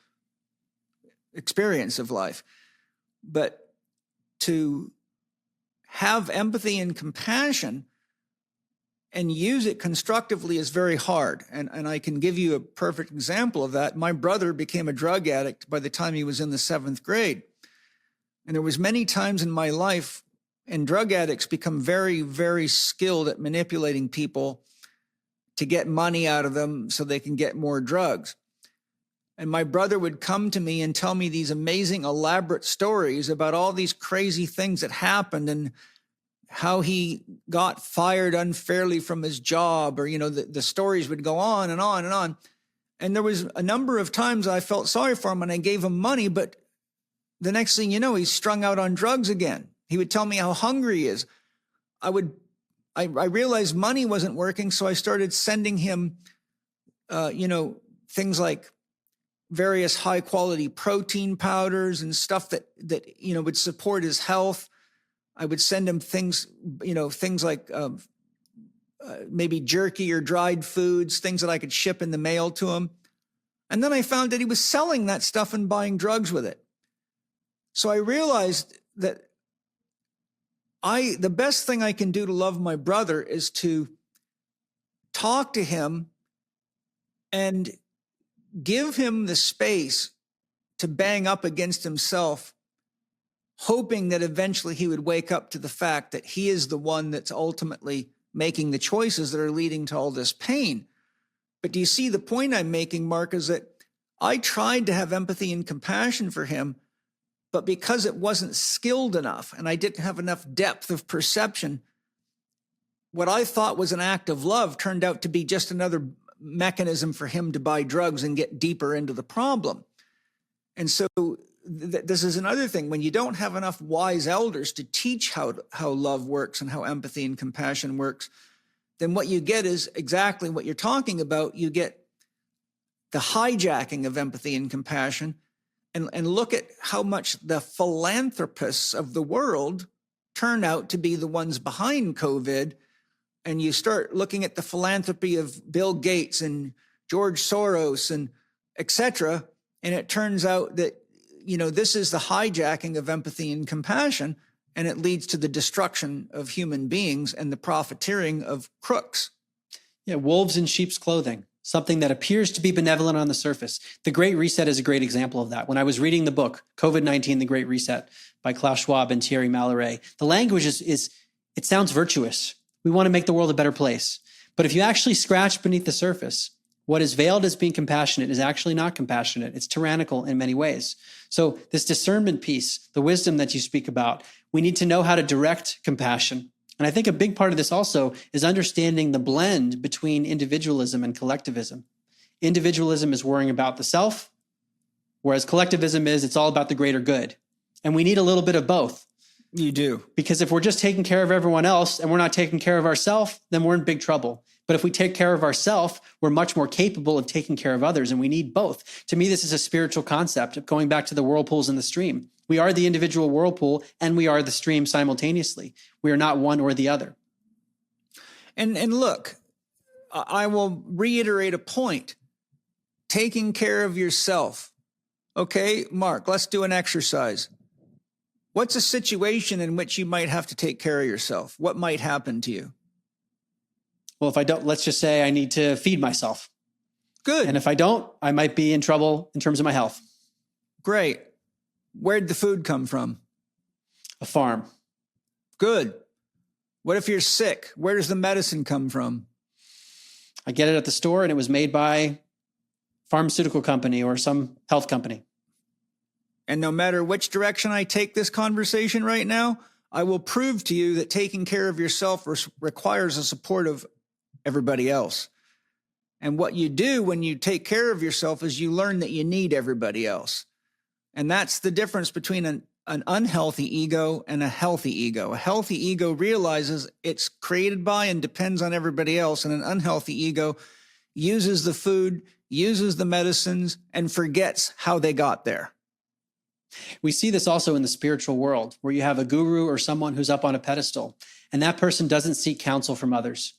S1: experience of life. But to have empathy and compassion and use it constructively is very hard. And I can give you a perfect example of that. My brother became a drug addict by the time he was in the 7th grade. And there was many times in my life, and drug addicts become very, very skilled at manipulating people to get money out of them so they can get more drugs. And my brother would come to me and tell me these amazing, elaborate stories about all these crazy things that happened and how he got fired unfairly from his job, or, the stories would go on and on and on. And there was a number of times I felt sorry for him and I gave him money, but the next thing you know, he's strung out on drugs again. He would tell me how hungry he is. I realized money wasn't working, so I started sending him, things like various high quality protein powders and stuff that would support his health. I would send him things like maybe jerky or dried foods, things that I could ship in the mail to him. And then I found that he was selling that stuff and buying drugs with it. So I realized that the best thing I can do to love my brother is to talk to him and give him the space to bang up against himself, hoping that eventually he would wake up to the fact that he is the one that's ultimately making the choices that are leading to all this pain. But do you see the point I'm making, Mark, is that I tried to have empathy and compassion for him, but because it wasn't skilled enough and I didn't have enough depth of perception, what I thought was an act of love turned out to be just another mechanism for him to buy drugs and get deeper into the problem. And so this is another thing. When you don't have enough wise elders to teach how love works and how empathy and compassion works, then what you get is exactly what you're talking about. You get the hijacking of empathy and compassion. And look at how much the philanthropists of the world turn out to be the ones behind COVID. And you start looking at the philanthropy of Bill Gates and George Soros and et cetera. And it turns out that, this is the hijacking of empathy and compassion, and it leads to the destruction of human beings and the profiteering of crooks.
S2: Yeah, wolves in sheep's clothing, something that appears to be benevolent on the surface. The Great Reset is a great example of that. When I was reading the book, COVID-19, The Great Reset by Klaus Schwab and Thierry Malloret, the language it sounds virtuous. We want to make the world a better place. But if you actually scratch beneath the surface, what is veiled as being compassionate is actually not compassionate. It's tyrannical in many ways. So this discernment piece, the wisdom that you speak about, we need to know how to direct compassion. And I think a big part of this also is understanding the blend between individualism and collectivism. Individualism is worrying about the self, whereas collectivism it's all about the greater good. And we need a little bit of both.
S1: You do.
S2: Because if we're just taking care of everyone else and we're not taking care of ourselves, then we're in big trouble. But if we take care of ourselves, we're much more capable of taking care of others, and we need both. To me, this is a spiritual concept of going back to the whirlpools in the stream. We are the individual whirlpool and we are the stream simultaneously. We are not one or the other.
S1: And look, I will reiterate a point. Taking care of yourself. Okay, Mark, let's do an exercise. What's a situation in which you might have to take care of yourself? What might happen to you?
S2: Well, if I don't, let's just say I need to feed myself.
S1: Good.
S2: And if I don't, I might be in trouble in terms of my health.
S1: Great. Where'd the food come from?
S2: A farm.
S1: Good. What if you're sick? Where does the medicine come from?
S2: I get it at the store and it was made by a pharmaceutical company or some health company.
S1: And no matter which direction I take this conversation right now, I will prove to you that taking care of yourself requires the support of everybody else. And what you do when you take care of yourself is you learn that you need everybody else. And that's the difference between an unhealthy ego and a healthy ego. A healthy ego realizes it's created by and depends on everybody else. And an unhealthy ego uses the food, uses the medicines, and forgets how they got there.
S2: We see this also in the spiritual world, where you have a guru or someone who's up on a pedestal, and that person doesn't seek counsel from others.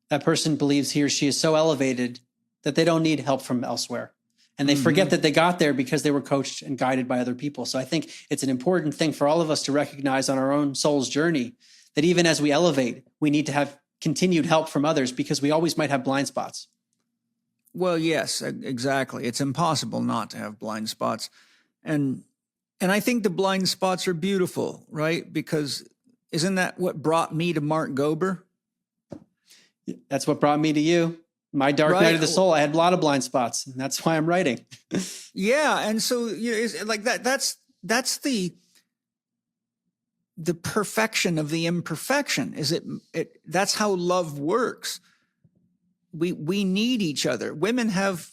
S2: That person believes he or she is so elevated that they don't need help from elsewhere. And they forget that they got there because they were coached and guided by other people. So I think it's an important thing for all of us to recognize on our own soul's journey that even as we elevate, we need to have continued help from others because we always might have blind spots.
S1: Well, yes, exactly. It's impossible not to have blind spots. And I think the blind spots are beautiful, right? Because isn't that what brought me to Mark Gober?
S2: That's what brought me to you. My dark night of the soul. I had a lot of blind spots, and that's why I'm writing.
S1: Yeah, and so it's like that. That's the perfection of the imperfection. Is it? That's how love works. We need each other. Women have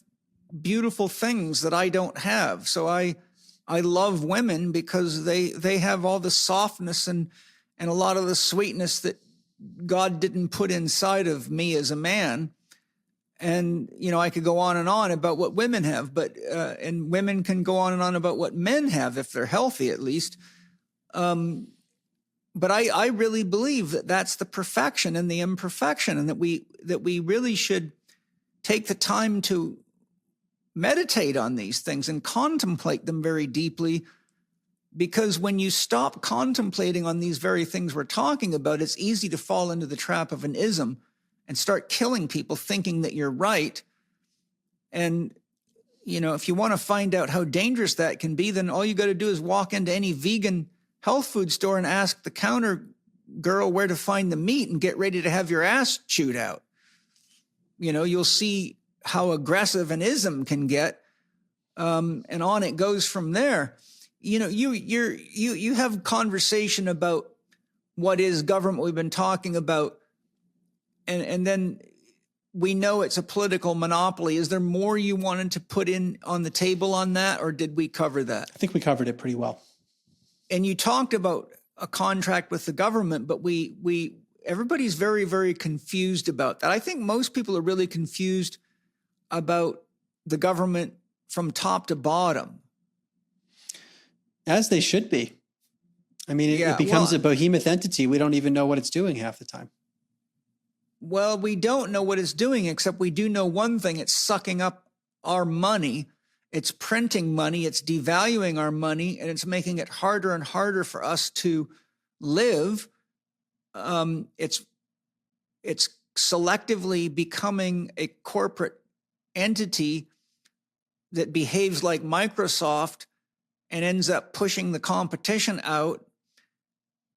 S1: beautiful things that I don't have, so I I love women because they have all the softness and a lot of the sweetness that God didn't put inside of me as a man. And, I could go on and on about what women have, but, and women can go on and on about what men have if they're healthy, at least. But I really believe that that's the perfection and the imperfection, and that we really should take the time to meditate on these things and contemplate them very deeply. Because when you stop contemplating on these very things we're talking about, it's easy to fall into the trap of an ism and start killing people thinking that you're right. And, if you want to find out how dangerous that can be, then all you got to do is walk into any vegan health food store and ask the counter girl where to find the meat and get ready to have your ass chewed out. You'll see how aggressive an ism can get. And on it goes from there. You have conversation about what is government we've been talking about. And then we know it's a political monopoly. Is there more you wanted to put in on the table on that, or did we cover that?
S2: I think we covered it pretty well.
S1: And you talked about a contract with the government, but everybody's very, very confused about that. I think most people are really confused about the government from top to bottom.
S2: As they should be. I mean, it becomes a behemoth entity. We don't even know what it's doing half the time.
S1: Well, we don't know what it's doing, except we do know one thing. It's sucking up our money. It's printing money. It's devaluing our money, and it's making it harder and harder for us to live. It's selectively becoming a corporate entity that behaves like Microsoft and ends up pushing the competition out.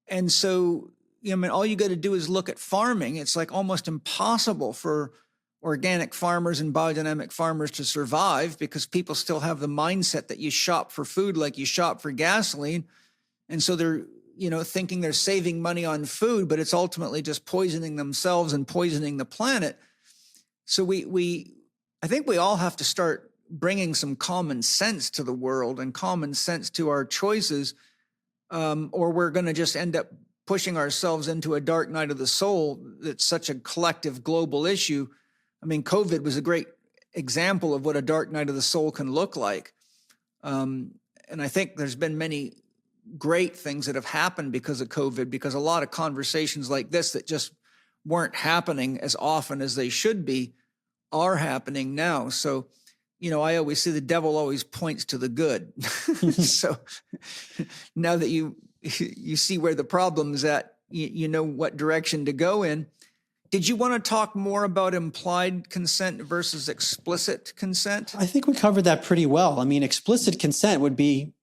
S1: And so, all you got to do is look at farming. It's like almost impossible for organic farmers and biodynamic farmers to survive, because people still have the mindset that you shop for food like you shop for gasoline. And so they're, thinking they're saving money on food, but it's ultimately just poisoning themselves and poisoning the planet. So I think we all have to start bringing some common sense to the world and common sense to our choices, or we're going to just end up pushing ourselves into a dark night of the soul that's such a collective global issue. I mean, COVID was a great example of what a dark night of the soul can look like. And I think there's been many great things that have happened because of COVID, because a lot of conversations like this that just weren't happening as often as they should be are happening now. So, I always say the devil always points to the good. So now that you see where the problem is at, you know what direction to go in. Did you want to talk more about implied consent versus explicit consent?
S2: I think we covered that pretty well. I mean, explicit consent would be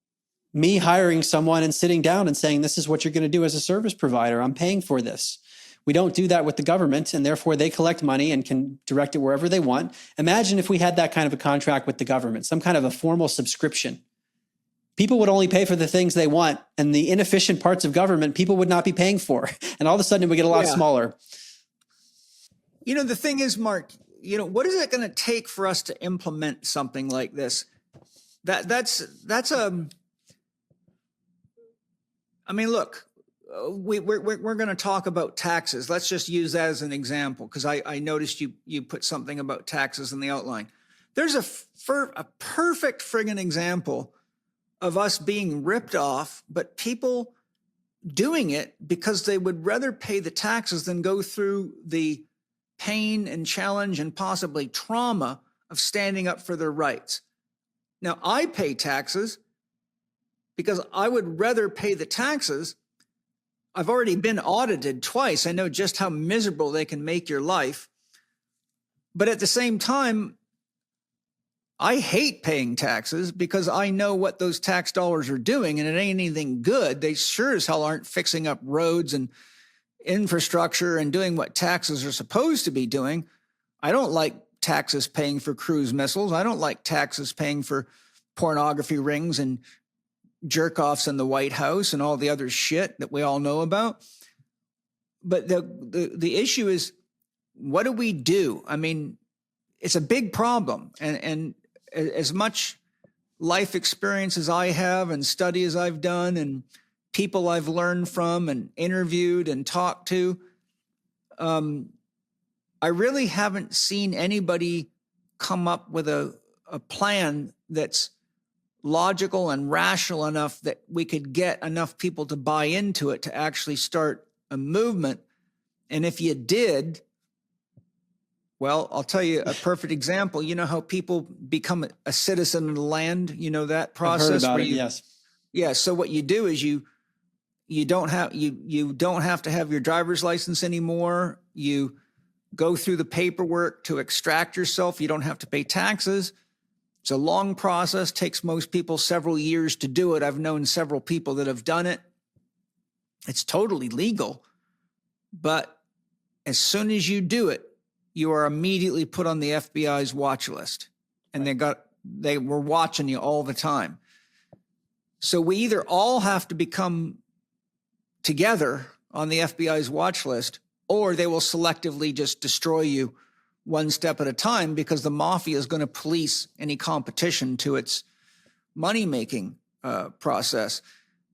S2: me hiring someone and sitting down and saying, this is what you're going to do as a service provider. I'm paying for this. We don't do that with the government, and therefore they collect money and can direct it wherever they want. Imagine if we had that kind of a contract with the government, some kind of a formal subscription. People would only pay for the things they want, and the inefficient parts of government people would not be paying for. And all of a sudden it would get a lot smaller.
S1: The thing is, Mark, what is it going to take for us to implement something like this? I mean, look, we're going to talk about taxes. Let's just use that as an example, because I noticed you put something about taxes in the outline. There's a perfect friggin' example of us being ripped off, but people doing it because they would rather pay the taxes than go through the pain and challenge and possibly trauma of standing up for their rights. Now, I pay taxes because I would rather pay the taxes. I've already been audited twice. I know just how miserable they can make your life. But at the same time, I hate paying taxes because I know what those tax dollars are doing, and it ain't anything good. They sure as hell aren't fixing up roads and infrastructure and doing what taxes are supposed to be doing. I don't like taxes paying for cruise missiles. I don't like taxes paying for pornography rings and jerk-offs in the White House and all the other shit that we all know about. But the issue is, what do we do? I mean, it's a big problem. And as much life experiences I have and studies I've done and people I've learned from and interviewed and talked to, I really haven't seen anybody come up with a plan that's logical and rational enough that we could get enough people to buy into it to actually start a movement. And if you did, well, I'll tell you a perfect example. You know how people become a citizen of the land? You know that process?
S2: I've heard about it, yes.
S1: Yeah. So what you do is you don't have to have your driver's license anymore. You go through the paperwork to extract yourself. You don't have to pay taxes. It's a long process, takes most people several years to do it. I've known several people that have done it. It's totally legal. But as soon as you do it, you are immediately put on the FBI's watch list. And they were watching you all the time. So we either all have to become together on the FBI's watch list, or they will selectively just destroy you one step at a time, because the mafia is going to police any competition to its money-making process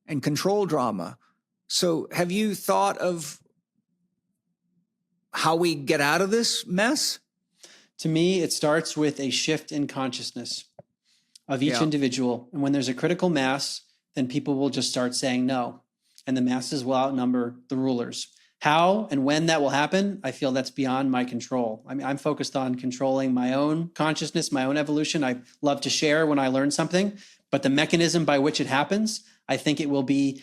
S1: and control drama. So have you thought of how we get out of this mess?
S2: To me, it starts with a shift in consciousness of each individual. And when there's a critical mass, then people will just start saying no. And the masses will outnumber the rulers. How and when that will happen, I feel that's beyond my control. I mean, I'm focused on controlling my own consciousness, my own evolution. I love to share when I learn something, but the mechanism by which it happens, I think it will be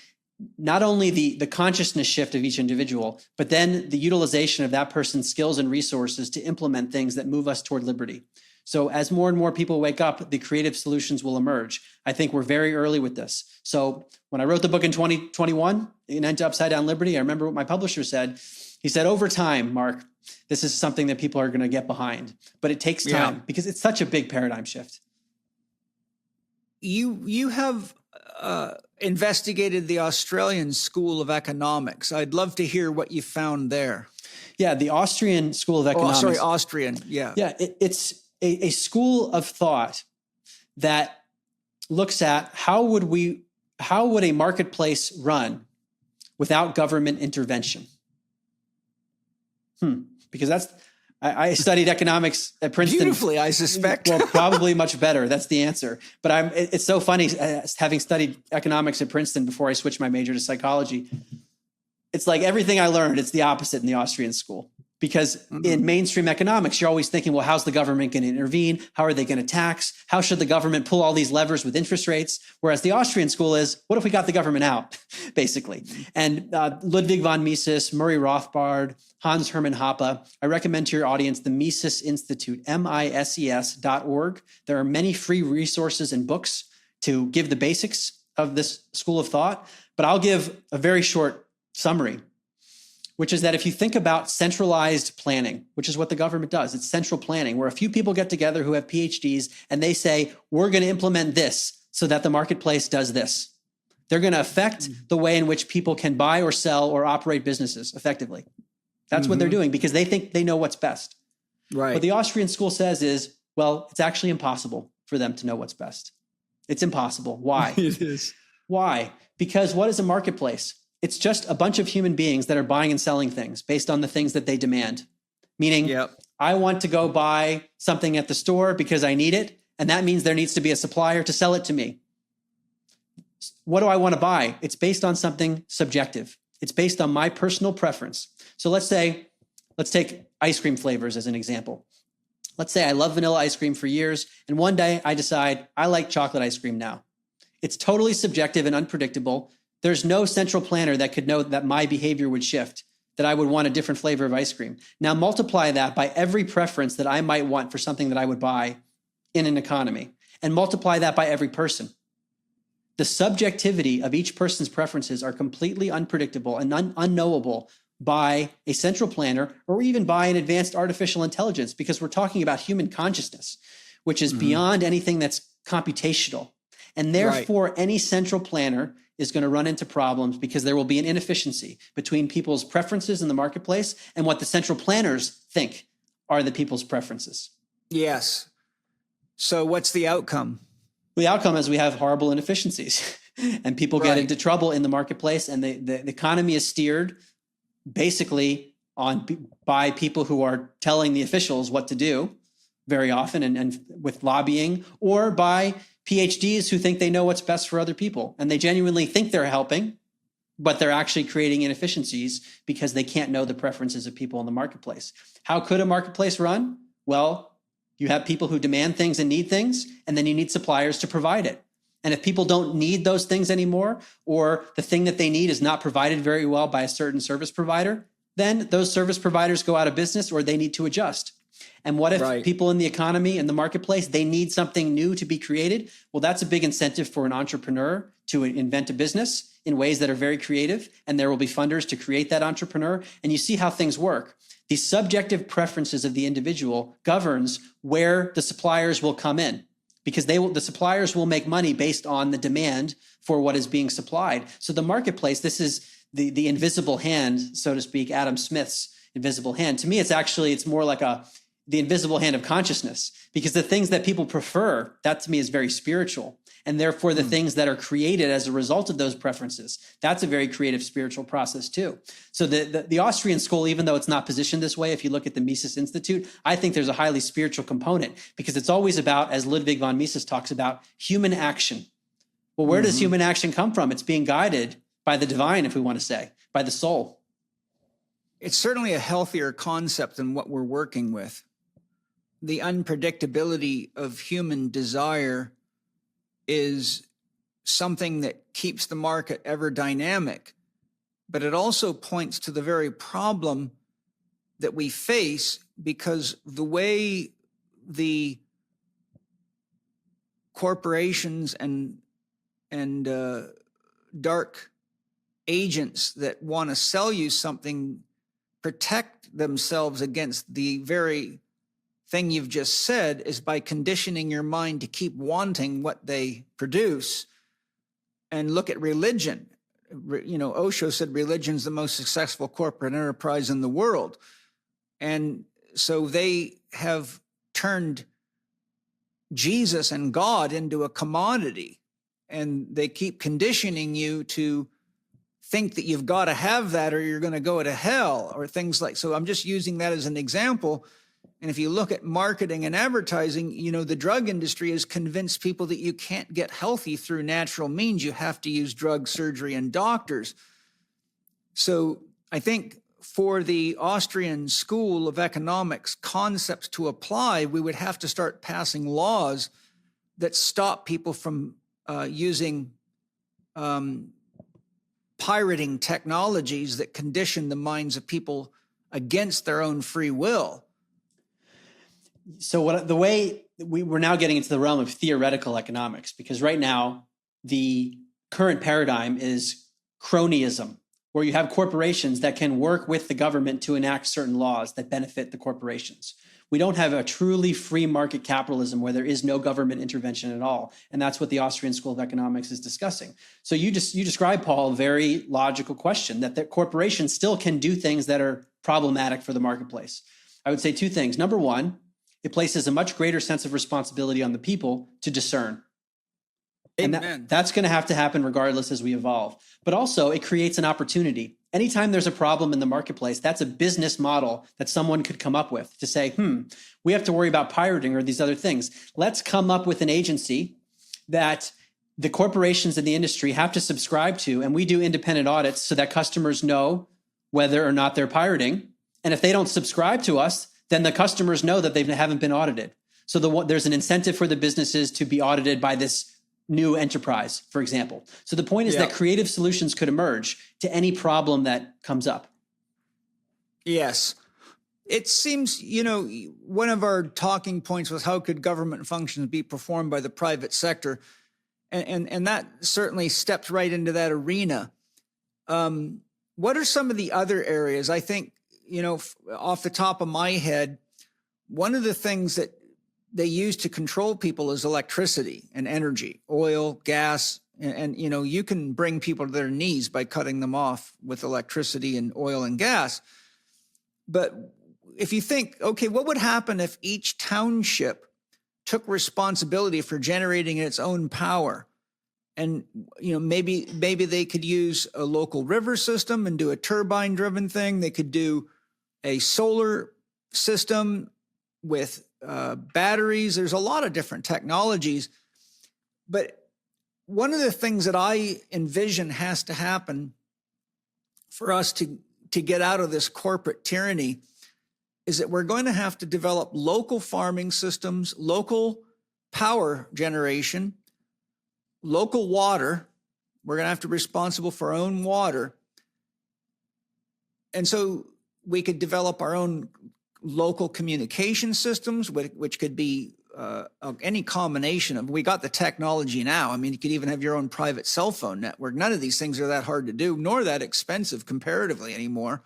S2: not only the consciousness shift of each individual, but then the utilization of that person's skills and resources to implement things that move us toward liberty. So as more and more people wake up, the creative solutions will emerge. I think we're very early with this. So when I wrote the book in 2021, An End to Upside Down Liberty, I remember what my publisher said. He said, over time, Mark, this is something that people are going to get behind, but it takes time because it's such a big paradigm shift.
S1: You have investigated the Australian School of Economics. I'd love to hear what you found there.
S2: Yeah, the Austrian School of Economics.
S1: Oh, sorry, Austrian. Yeah.
S2: Yeah, it's a school of thought that looks at how would a marketplace run without government intervention? Because I studied economics at Princeton.
S1: Beautifully, I suspect.
S2: Well, probably much better. That's the answer. But it's so funny, having studied economics at Princeton before I switched my major to psychology. It's like everything I learned, it's the opposite in the Austrian school. Because in mainstream economics, you're always thinking, well, how's the government going to intervene? How are they going to tax? How should the government pull all these levers with interest rates? Whereas the Austrian school is, what if we got the government out, basically? And Ludwig von Mises, Murray Rothbard, Hans Hermann Hoppe, I recommend to your audience the Mises Institute, MISES.org. There are many free resources and books to give the basics of this school of thought, but I'll give a very short summary, which is that if you think about centralized planning, which is what the government does, it's central planning, where a few people get together who have PhDs and they say, we're going to implement this so that the marketplace does this. They're going to affect the way in which people can buy or sell or operate businesses effectively. That's what they're doing because they think they know what's best.
S1: Right.
S2: What the Austrian school says is, well, it's actually impossible for them to know what's best. It's impossible. Why?
S1: It is.
S2: Why? Because what is a marketplace? It's just a bunch of human beings that are buying and selling things based on the things that they demand. Meaning, I want to go buy something at the store because I need it, and that means there needs to be a supplier to sell it to me. What do I want to buy? It's based on something subjective. It's based on my personal preference. So let's take ice cream flavors as an example. Let's say I love vanilla ice cream for years, and one day I decide I like chocolate ice cream now. It's totally subjective and unpredictable. There's no central planner that could know that my behavior would shift, that I would want a different flavor of ice cream. Now multiply that by every preference that I might want for something that I would buy in an economy, and multiply that by every person. The subjectivity of each person's preferences are completely unpredictable and unknowable by a central planner or even by an advanced artificial intelligence, because we're talking about human consciousness, which is beyond anything that's computational. And therefore, any central planner is going to run into problems because there will be an inefficiency between people's preferences in the marketplace and what the central planners think are the people's preferences.
S1: Yes. So what's the outcome?
S2: The outcome is we have horrible inefficiencies and people get into trouble in the marketplace, and the economy is steered basically by people who are telling the officials what to do very often, and with lobbying, or by PhDs who think they know what's best for other people. And they genuinely think they're helping, but they're actually creating inefficiencies because they can't know the preferences of people in the marketplace. How could a marketplace run? Well, you have people who demand things and need things, and then you need suppliers to provide it. And if people don't need those things anymore, or the thing that they need is not provided very well by a certain service provider, then those service providers go out of business or they need to adjust. And what if people in the economy and the marketplace, they need something new to be created? Well, that's a big incentive for an entrepreneur to invent a business in ways that are very creative, and there will be funders to create that entrepreneur. And you see how things work. The subjective preferences of the individual governs where the suppliers will come in, because the suppliers will make money based on the demand for what is being supplied. So the marketplace, this is the invisible hand, so to speak, Adam Smith's invisible hand. To me, it's more like the invisible hand of consciousness, because the things that people prefer, that to me is very spiritual. And therefore, the things that are created as a result of those preferences, that's a very creative spiritual process too. So the Austrian school, even though it's not positioned this way, if you look at the Mises Institute, I think there's a highly spiritual component, because it's always about, as Ludwig von Mises talks about, human action. Well, where does human action come from? It's being guided by the divine, if we want to say, by the soul.
S1: It's certainly a healthier concept than what we're working with. The unpredictability of human desire is something that keeps the market ever dynamic, but it also points to the very problem that we face, because the way the corporations and dark agents that want to sell you something protect themselves against the very thing you've just said is by conditioning your mind to keep wanting what they produce. And look at religion. Osho said religion's the most successful corporate enterprise in the world. And so they have turned Jesus and God into a commodity, and they keep conditioning you to think that you've got to have that or you're going to go to hell, or things like. So I'm just using that as an example. And if you look at marketing and advertising, the drug industry has convinced people that you can't get healthy through natural means. You have to use drugs, surgery, and doctors. So I think for the Austrian School of Economics concepts to apply, we would have to start passing laws that stop people from using pirating technologies that condition the minds of people against their own free will.
S2: So the way we're now getting into the realm of theoretical economics, because right now the current paradigm is cronyism, where you have corporations that can work with the government to enact certain laws that benefit the corporations. We don't have a truly free market capitalism where there is no government intervention at all. And that's what the Austrian School of Economics is discussing. So you describe, Paul, a very logical question, that the corporations still can do things that are problematic for the marketplace. I would say two things. Number one, it places a much greater sense of responsibility on the people to discern.
S1: Amen.
S2: And that's going to have to happen regardless as we evolve. But also, it creates an opportunity. Anytime there's a problem in the marketplace, that's a business model that someone could come up with to say, we have to worry about pirating or these other things. Let's come up with an agency that the corporations in the industry have to subscribe to, and we do independent audits so that customers know whether or not they're pirating. And if they don't subscribe to us, then the customers know that they haven't been audited. So there's an incentive for the businesses to be audited by this new enterprise, for example. So the point is that creative solutions could emerge to any problem that comes up.
S1: Yes. It seems, one of our talking points was how could government functions be performed by the private sector? And that certainly steps right into that arena. What are some of the other areas? I think, off the top of my head, one of the things that they use to control people is electricity and energy, oil, gas, and you can bring people to their knees by cutting them off with electricity and oil and gas. But if you think, okay, what would happen if each township took responsibility for generating its own power. And, maybe they could use a local river system and do a turbine driven thing. They could do a solar system with batteries. There's a lot of different technologies. But one of the things that I envision has to happen for us to get out of this corporate tyranny is that we're going to have to develop local farming systems, local power generation, local water. We're going to have to be responsible for our own water. And so we could develop our own local communication systems, which could be any combination of, we got the technology now. I mean, you could even have your own private cell phone network. None of these things are that hard to do, nor that expensive comparatively anymore.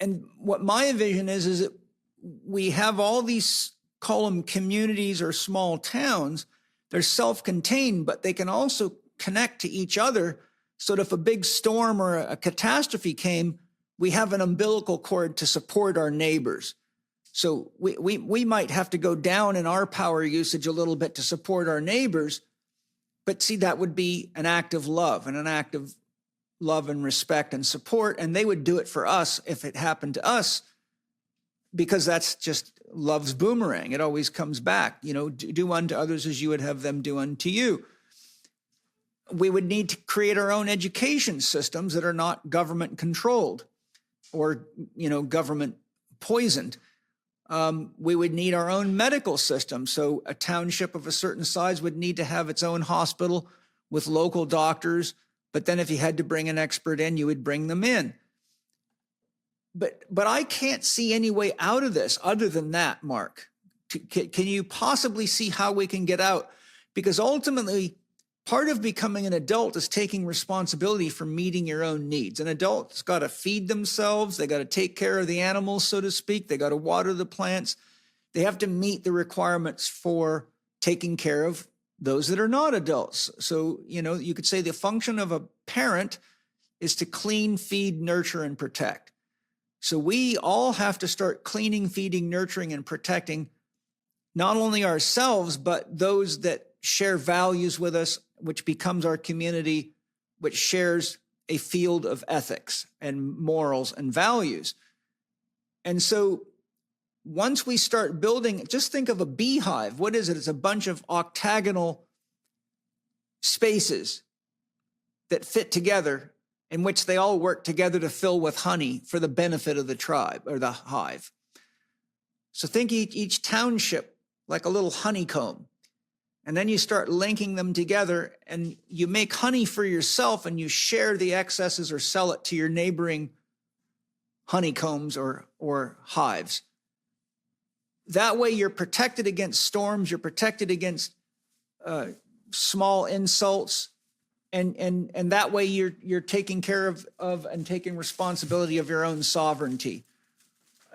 S1: And what my vision is that we have all these, call them communities or small towns. They're self-contained, but they can also connect to each other so that if a big storm or a catastrophe came, we have an umbilical cord to support our neighbors. So we might have to go down in our power usage a little bit to support our neighbors, but see, that would be an act of love and an act of love and respect and support, and they would do it for us if it happened to us, because that's just love's boomerang. It always comes back. Do unto others as you would have them do unto you. We would need to create our own education systems that are not government controlled or, government poisoned. We would need our own medical system. So a township of a certain size would need to have its own hospital with local doctors. But then if you had to bring an expert in, you would bring them in. But I can't see any way out of this other than that, Mark. Can you possibly see how we can get out? Because ultimately, part of becoming an adult is taking responsibility for meeting your own needs. An adult's got to feed themselves. They got to take care of the animals, so to speak. They got to water the plants. They have to meet the requirements for taking care of those that are not adults. So, you could say the function of a parent is to clean, feed, nurture, and protect. So we all have to start cleaning, feeding, nurturing, and protecting not only ourselves, but those that share values with us, which becomes our community, which shares a field of ethics and morals and values. And so once we start building, just think of a beehive. What is it? It's a bunch of octagonal spaces that fit together, in which they all work together to fill with honey for the benefit of the tribe or the hive. So think each township like a little honeycomb. And then you start linking them together and you make honey for yourself and you share the excesses or sell it to your neighboring honeycombs or hives. That way you're protected against storms, you're protected against small insults, and that way you're taking care of and taking responsibility of your own sovereignty.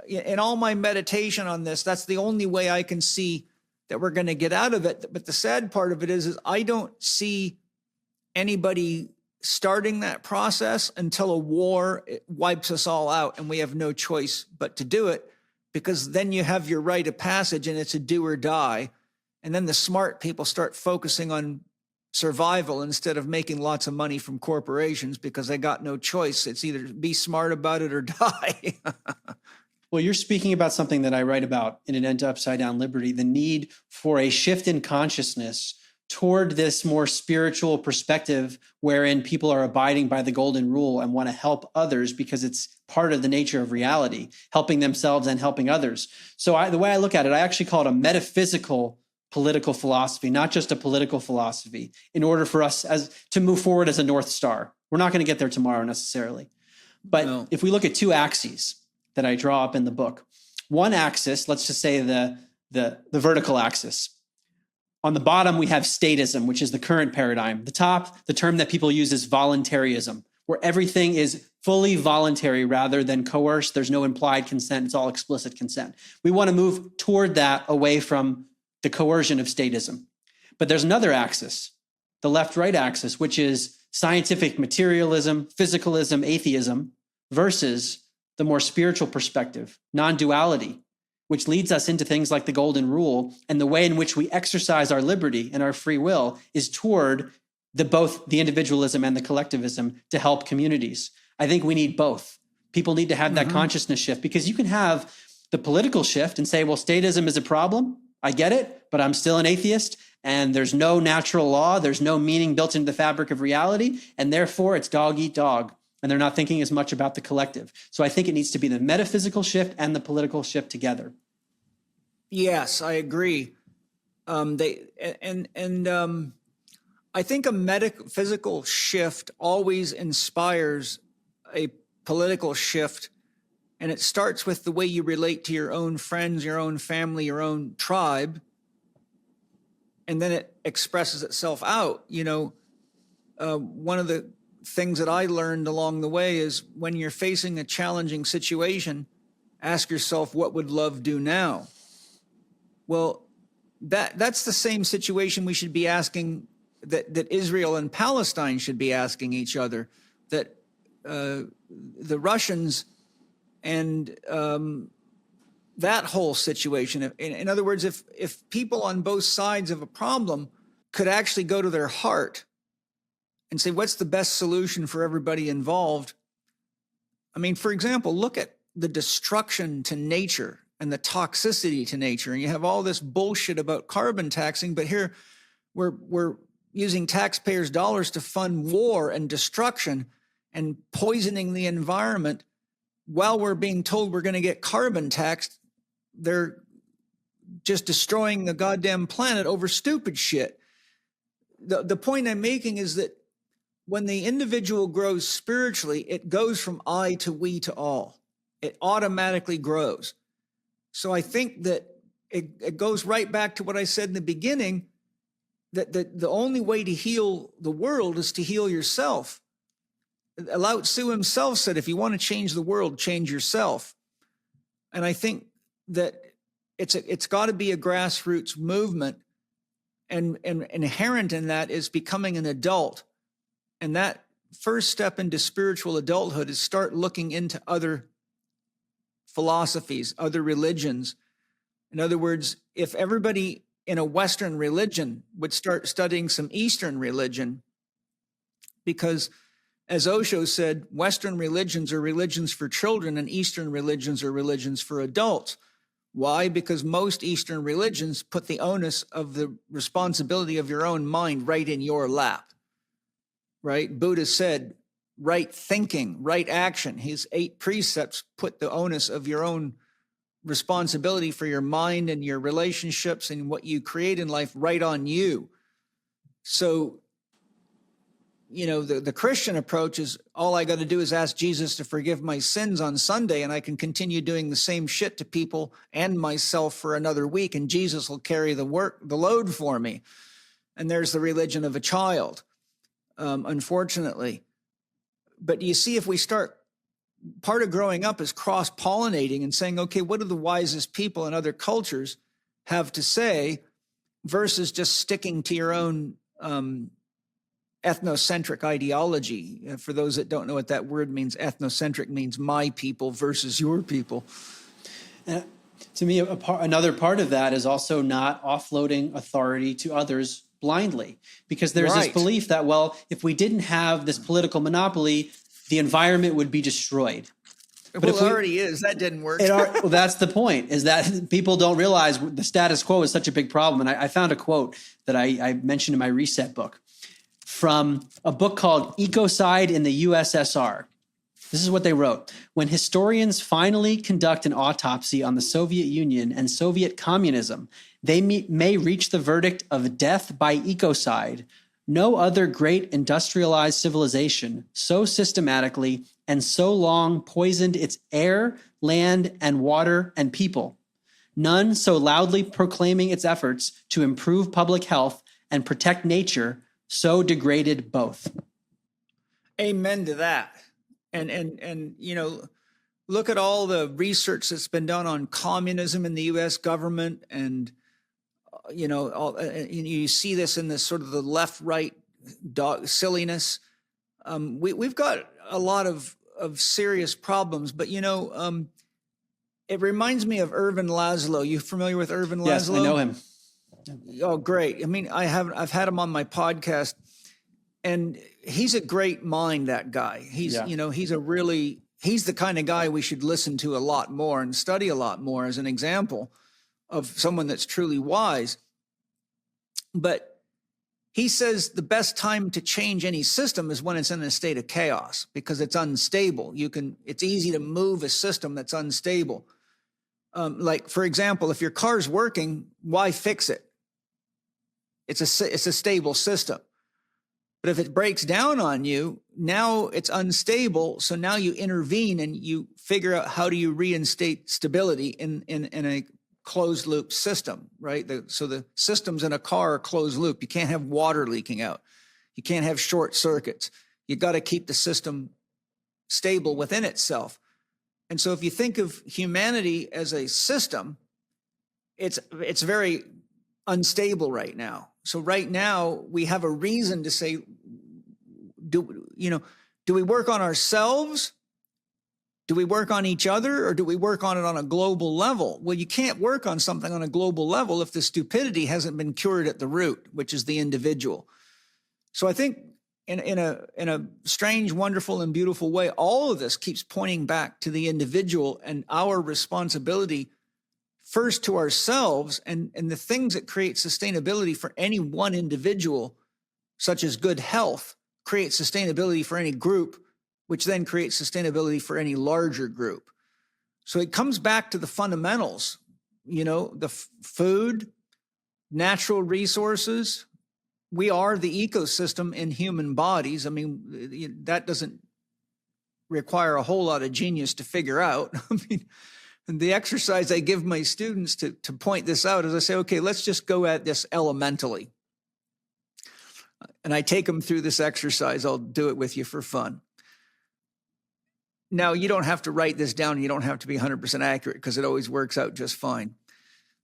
S1: In all my meditation on this, that's the only way I can see that we're going to get out of it. But the sad part of it is I don't see anybody starting that process until a war wipes us all out and we have no choice but to do it, because then you have your rite of passage and it's a do or die. And then the smart people start focusing on survival instead of making lots of money from corporations because they got no choice. It's either be smart about it or die.
S2: Well, you're speaking about something that I write about in An End to Upside Down Liberty, the need for a shift in consciousness toward this more spiritual perspective wherein people are abiding by the golden rule and want to help others because it's part of the nature of reality, helping themselves and helping others. So the way I look at it, I actually call it a metaphysical political philosophy, not just a political philosophy, in order for us to move forward as a North Star. We're not going to get there tomorrow necessarily. But if we look at two axes that I draw up in the book, one axis, let's just say the vertical axis. On the bottom, we have statism, which is the current paradigm. The top, the term that people use is voluntarism, where everything is fully voluntary rather than coerced. There's no implied consent. It's all explicit consent. We want to move toward that, away from the coercion of statism. But there's another axis, the left-right axis, which is scientific materialism, physicalism, atheism, versus the more spiritual perspective, non-duality, which leads us into things like the golden rule, and the way in which we exercise our liberty and our free will is toward both the individualism and the collectivism to help communities. I think we need both. People need to have that consciousness shift, because you can have the political shift and say, well, statism is a problem. I get it, but I'm still an atheist, and there's no natural law. There's no meaning built into the fabric of reality, and therefore it's dog eat dog. And they're not thinking as much about the collective. So I think it needs to be the metaphysical shift and the political shift together.
S1: Yes, I agree. I think a metaphysical shift always inspires a political shift, and it starts with the way you relate to your own friends, your own family, your own tribe, and then it expresses itself out. One of the things that I learned along the way is when you're facing a challenging situation, ask yourself, what would love do now? Well, that's the same situation we should be asking, that Israel and Palestine should be asking each other, that the Russians and that whole situation. In other words, if people on both sides of a problem could actually go to their heart and say, what's the best solution for everybody involved? I mean, for example, look at the destruction to nature and the toxicity to nature. And you have all this bullshit about carbon taxing, but here we're using taxpayers' dollars to fund war and destruction and poisoning the environment while we're being told we're going to get carbon taxed. They're just destroying the goddamn planet over stupid shit. The point I'm making is that when the individual grows spiritually, it goes from I to we to all. It automatically grows. So I think that it goes right back to what I said in the beginning, that the only way to heal the world is to heal yourself. Lao Tzu himself said, if you want to change the world, change yourself. And I think that it's got to be a grassroots movement, and inherent in that is becoming an adult. And that first step into spiritual adulthood is start looking into other philosophies, other religions. In other words, if everybody in a Western religion would start studying some Eastern religion, because as Osho said, Western religions are religions for children and Eastern religions are religions for adults. Why? Because most Eastern religions put the onus of the responsibility of your own mind right in your lap. Right? Buddha said, right thinking, right action. His 8 precepts put the onus of your own responsibility for your mind and your relationships and what you create in life right on you. So, the Christian approach is, all I got to do is ask Jesus to forgive my sins on Sunday, and I can continue doing the same shit to people and myself for another week, and Jesus will carry the load for me. And there's the religion of a child. Unfortunately. But you see, if we start, part of growing up is cross-pollinating and saying, okay, what do the wisest people in other cultures have to say, versus just sticking to your own ethnocentric ideology. For those that don't know what that word means, ethnocentric means my people versus your people.
S2: To me, another part of that is also not offloading authority to others blindly, because there's this belief that, well, if we didn't have this political monopoly, the environment would be destroyed.
S1: But it already is. That didn't work.
S2: Well, that's the point, is that people don't realize the status quo is such a big problem. And I found a quote that I mentioned in my Reset book from a book called Ecocide in the USSR. This is what they wrote. When historians finally conduct an autopsy on the Soviet Union and Soviet communism, they may reach the verdict of death by ecocide. No other great industrialized civilization so systematically and so long poisoned its air, land, and water and people. None so loudly proclaiming its efforts to improve public health and protect nature so degraded both.
S1: Amen to that. And look at all the research that's been done on communism in the U.S. government, and you see this in this sort of the left-right silliness. We've got a lot of serious problems, but It reminds me of Irvin Laszlo. You familiar with Irvin Laszlo?
S2: Yes, I know him.
S1: Oh, great. I mean, I've had him on my podcast, and he's a great mind, that guy. He's the kind of guy we should listen to a lot more and study a lot more as an example of someone that's truly wise. But he says the best time to change any system is when it's in a state of chaos, because it's unstable. It's easy to move a system that's unstable. Like, for example, if your car's working, why fix it? It's a stable system. But if it breaks down on you, now it's unstable. So now you intervene and you figure out how do you reinstate stability in a closed loop system, right? So the systems in a car are closed loop. You can't have water leaking out. You can't have short circuits. You got to keep the system stable within itself. And so if you think of humanity as a system, it's very unstable right now. So right now we have a reason to say, do we work on ourselves? Do we work on each other, or do we work on it on a global level? Well, you can't work on something on a global level if the stupidity hasn't been cured at the root, which is the individual. So I think in a strange, wonderful, and beautiful way, all of this keeps pointing back to the individual and our responsibility first to ourselves, and the things that create sustainability for any one individual, such as good health, create sustainability for any group, which then creates sustainability for any larger group. So it comes back to the fundamentals, the food, natural resources. We are the ecosystem in human bodies. I mean, that doesn't require a whole lot of genius to figure out. I mean, and the exercise I give my students to point this out is I say, okay, let's just go at this elementally. And I take them through this exercise. I'll do it with you for fun. Now, you don't have to write this down. You don't have to be 100% accurate, because it always works out just fine.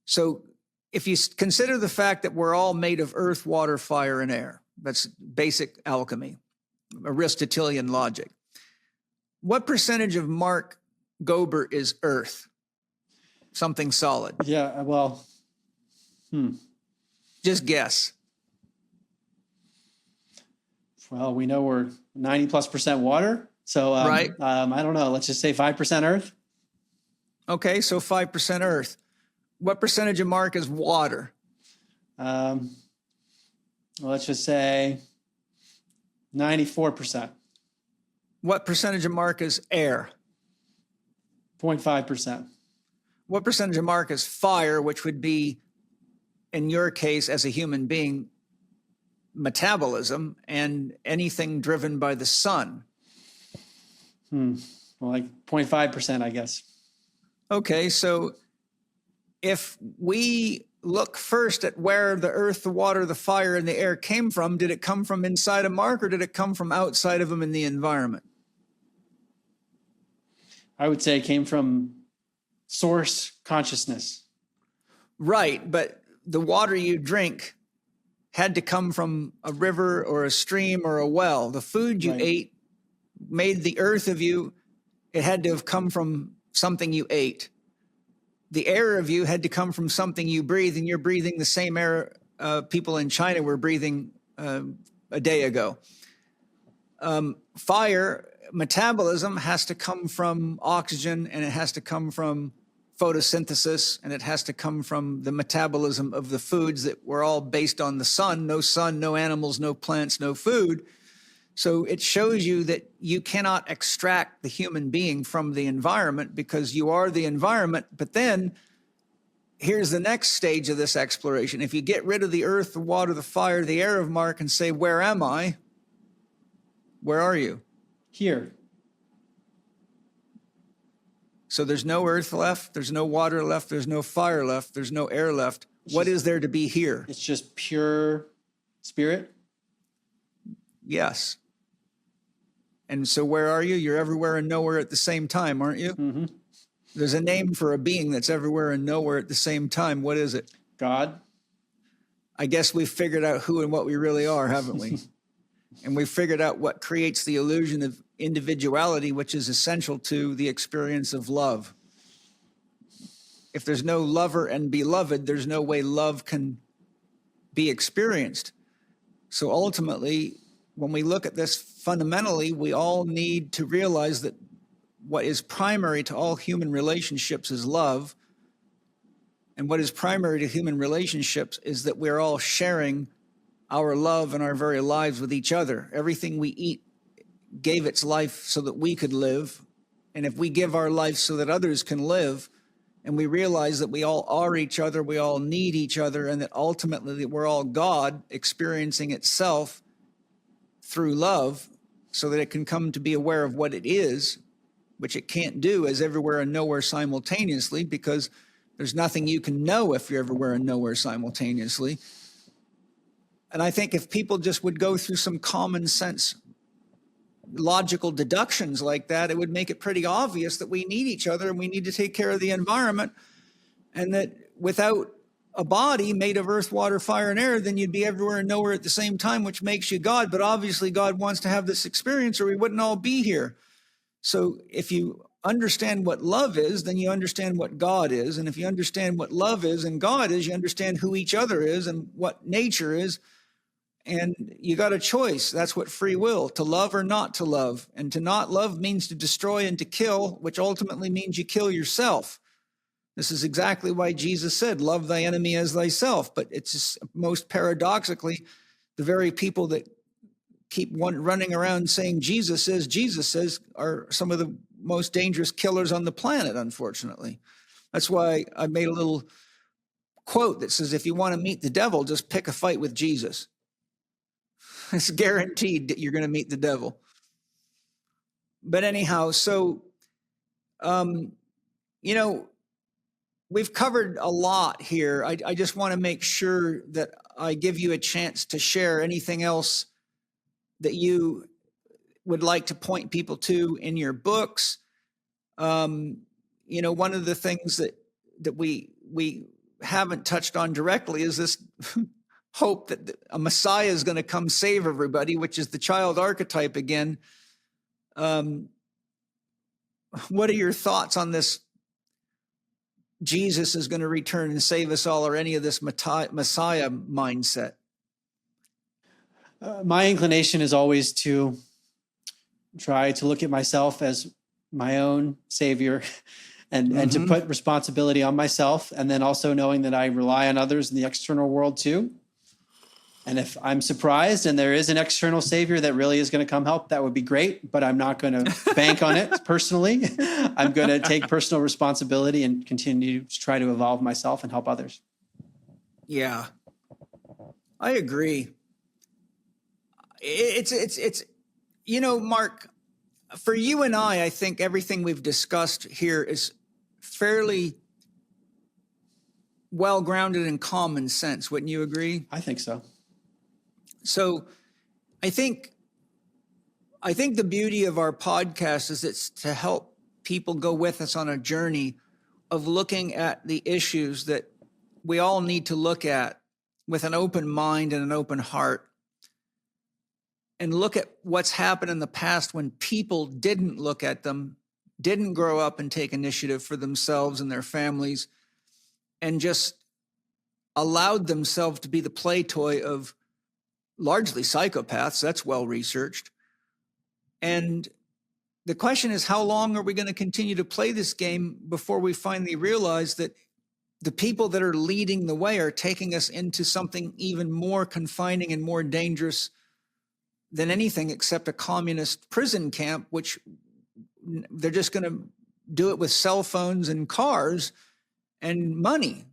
S1: So if you consider the fact that we're all made of earth, water, fire, and air, that's basic alchemy, Aristotelian logic. What percentage of Mark Gober is earth? Something solid.
S2: Yeah, well,
S1: Just guess.
S2: Well, we know we're 90+% water. So
S1: right.
S2: I don't know. Let's just say 5% earth.
S1: Okay, so 5% earth. What percentage of Mark is water?
S2: Well, let's just say 94%.
S1: What percentage of Mark is air?
S2: 0.5%.
S1: What percentage of Mark is fire, which would be, in your case, as a human being, metabolism and anything driven by the sun?
S2: Well, like 0.5%, I guess.
S1: Okay, so if we look first at where the earth, the water, the fire, and the air came from, did it come from inside of Mark, or did it come from outside of him in the environment?
S2: I would say it came from source consciousness.
S1: Right, but the water you drink had to come from a river or a stream or a well. The food you ate made the earth of you. It had to have come from something you ate. The air of you had to come from something you breathe, and you're breathing the same air people in China were breathing a day ago. Fire, metabolism has to come from oxygen, and it has to come from photosynthesis, and it has to come from the metabolism of the foods that were all based on the sun, no animals, no plants, no food. So it shows you that you cannot extract the human being from the environment, because you are the environment. But then here's the next stage of this exploration. If you get rid of the earth, the water, the fire, the air of Mark, and say, where am I? Where are you?
S2: Here.
S1: So there's no earth left, there's no water left, there's no fire left, there's no air left. What is there to be here?
S2: It's just pure spirit?
S1: Yes. And so where are you? You're everywhere and nowhere at the same time, aren't you?
S2: Mm-hmm.
S1: There's a name for a being that's everywhere and nowhere at the same time. What is it?
S2: God.
S1: I guess we've figured out who and what we really are, haven't we? And we've figured out what creates the illusion of individuality, which is essential to the experience of love. if there's no lover and beloved, there's no way love can be experienced. So ultimately, when we look at this fundamentally, we all need to realize that what is primary to all human relationships is love. And what is primary to human relationships is that we're all sharing our love and our very lives with each other. Everything we eat gave its life so that we could live. And if we give our life so that others can live, and we realize that we all are each other, we all need each other, and that ultimately we're all God experiencing itself through love so that it can come to be aware of what it is, which it can't do as everywhere and nowhere simultaneously, because there's nothing you can know if you're everywhere and nowhere simultaneously. And I think if people just would go through some common sense logical deductions like that, it would make it pretty obvious that we need each other and we need to take care of the environment, and that without a body made of earth, water, fire, and air, then you'd be everywhere and nowhere at the same time, which makes you God. But obviously God wants to have this experience or we wouldn't all be here. So if you understand what love is, then you understand what God is. And if you understand what love is and God is, you understand who each other is and what nature is. And you got a choice. That's what free will, to love or not to love. And to not love means to destroy and to kill, which ultimately means you kill yourself. This is exactly why Jesus said, love thy enemy as thyself. But it's just, most paradoxically, the very people that keep running around saying Jesus says are some of the most dangerous killers on the planet, unfortunately. That's why I made a little quote that says, if you want to meet the devil, just pick a fight with Jesus. It's guaranteed that you're going to meet the devil. But anyhow, so, we've covered a lot here. I just want to make sure that I give you a chance to share anything else that you would like to point people to in your books. One of the things that we haven't touched on directly is this hope that a Messiah is going to come save everybody, which is the child archetype again. What are your thoughts on this? Jesus is going to return and save us all, or any of this Messiah mindset?
S2: My inclination is always to try to look at myself as my own savior and to put responsibility on myself. And then also knowing that I rely on others in the external world too. And if I'm surprised and there is an external savior that really is going to come help, that would be great, but I'm not going to bank on it personally. I'm going to take personal responsibility and continue to try to evolve myself and help others.
S1: Yeah, I agree. It's Mark, for you and I think everything we've discussed here is fairly well-grounded in common sense. Wouldn't you agree?
S2: I think so.
S1: So I think the beauty of our podcast is it's to help people go with us on a journey of looking at the issues that we all need to look at with an open mind and an open heart, and look at what's happened in the past when people didn't look at them, didn't grow up and take initiative for themselves and their families, and just allowed themselves to be the play toy of largely psychopaths. That's well researched. And the question is, how long are we going to continue to play this game before we finally realize that the people that are leading the way are taking us into something even more confining and more dangerous than anything except a communist prison camp, which they're just going to do it with cell phones and cars and money.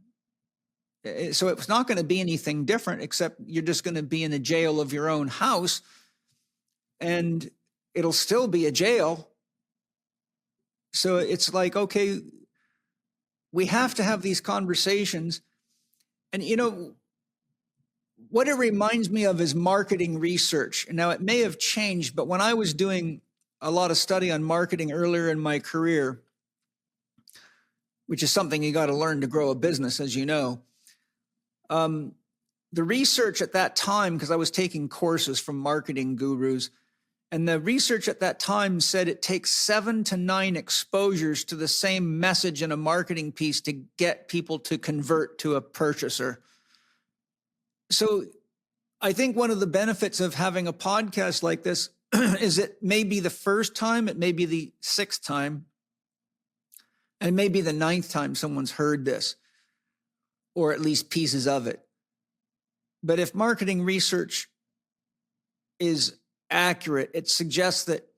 S1: So it's not going to be anything different, except you're just going to be in a jail of your own house, and it'll still be a jail. So it's like, okay, we have to have these conversations. And, what it reminds me of is marketing research. Now, it may have changed, but when I was doing a lot of study on marketing earlier in my career, which is something you got to learn to grow a business, as you know, the research at that time, because I was taking courses from marketing gurus, And the research at that time said it takes 7 to 9 exposures to the same message in a marketing piece to get people to convert to a purchaser. So I think one of the benefits of having a podcast like this is it may be the first time, it may be the 6th time, and maybe the 9th time someone's heard this, or at least pieces of it. But if marketing research is accurate, it suggests that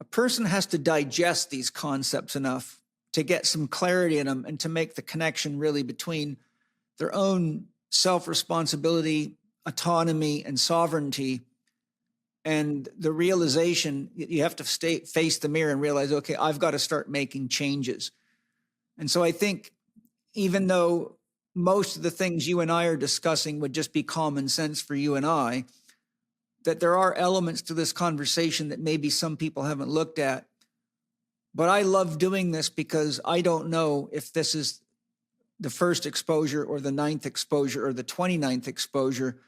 S1: a person has to digest these concepts enough to get some clarity in them and to make the connection really between their own self-responsibility, autonomy, and sovereignty, and the realization you have to face the mirror and realize, okay, I've got to start making changes. And so I think even though most of the things you and I are discussing would just be common sense for you and I, that there are elements to this conversation that maybe some people haven't looked at. But I love doing this because I don't know if this is the first exposure or the 9th exposure or the 29th exposure,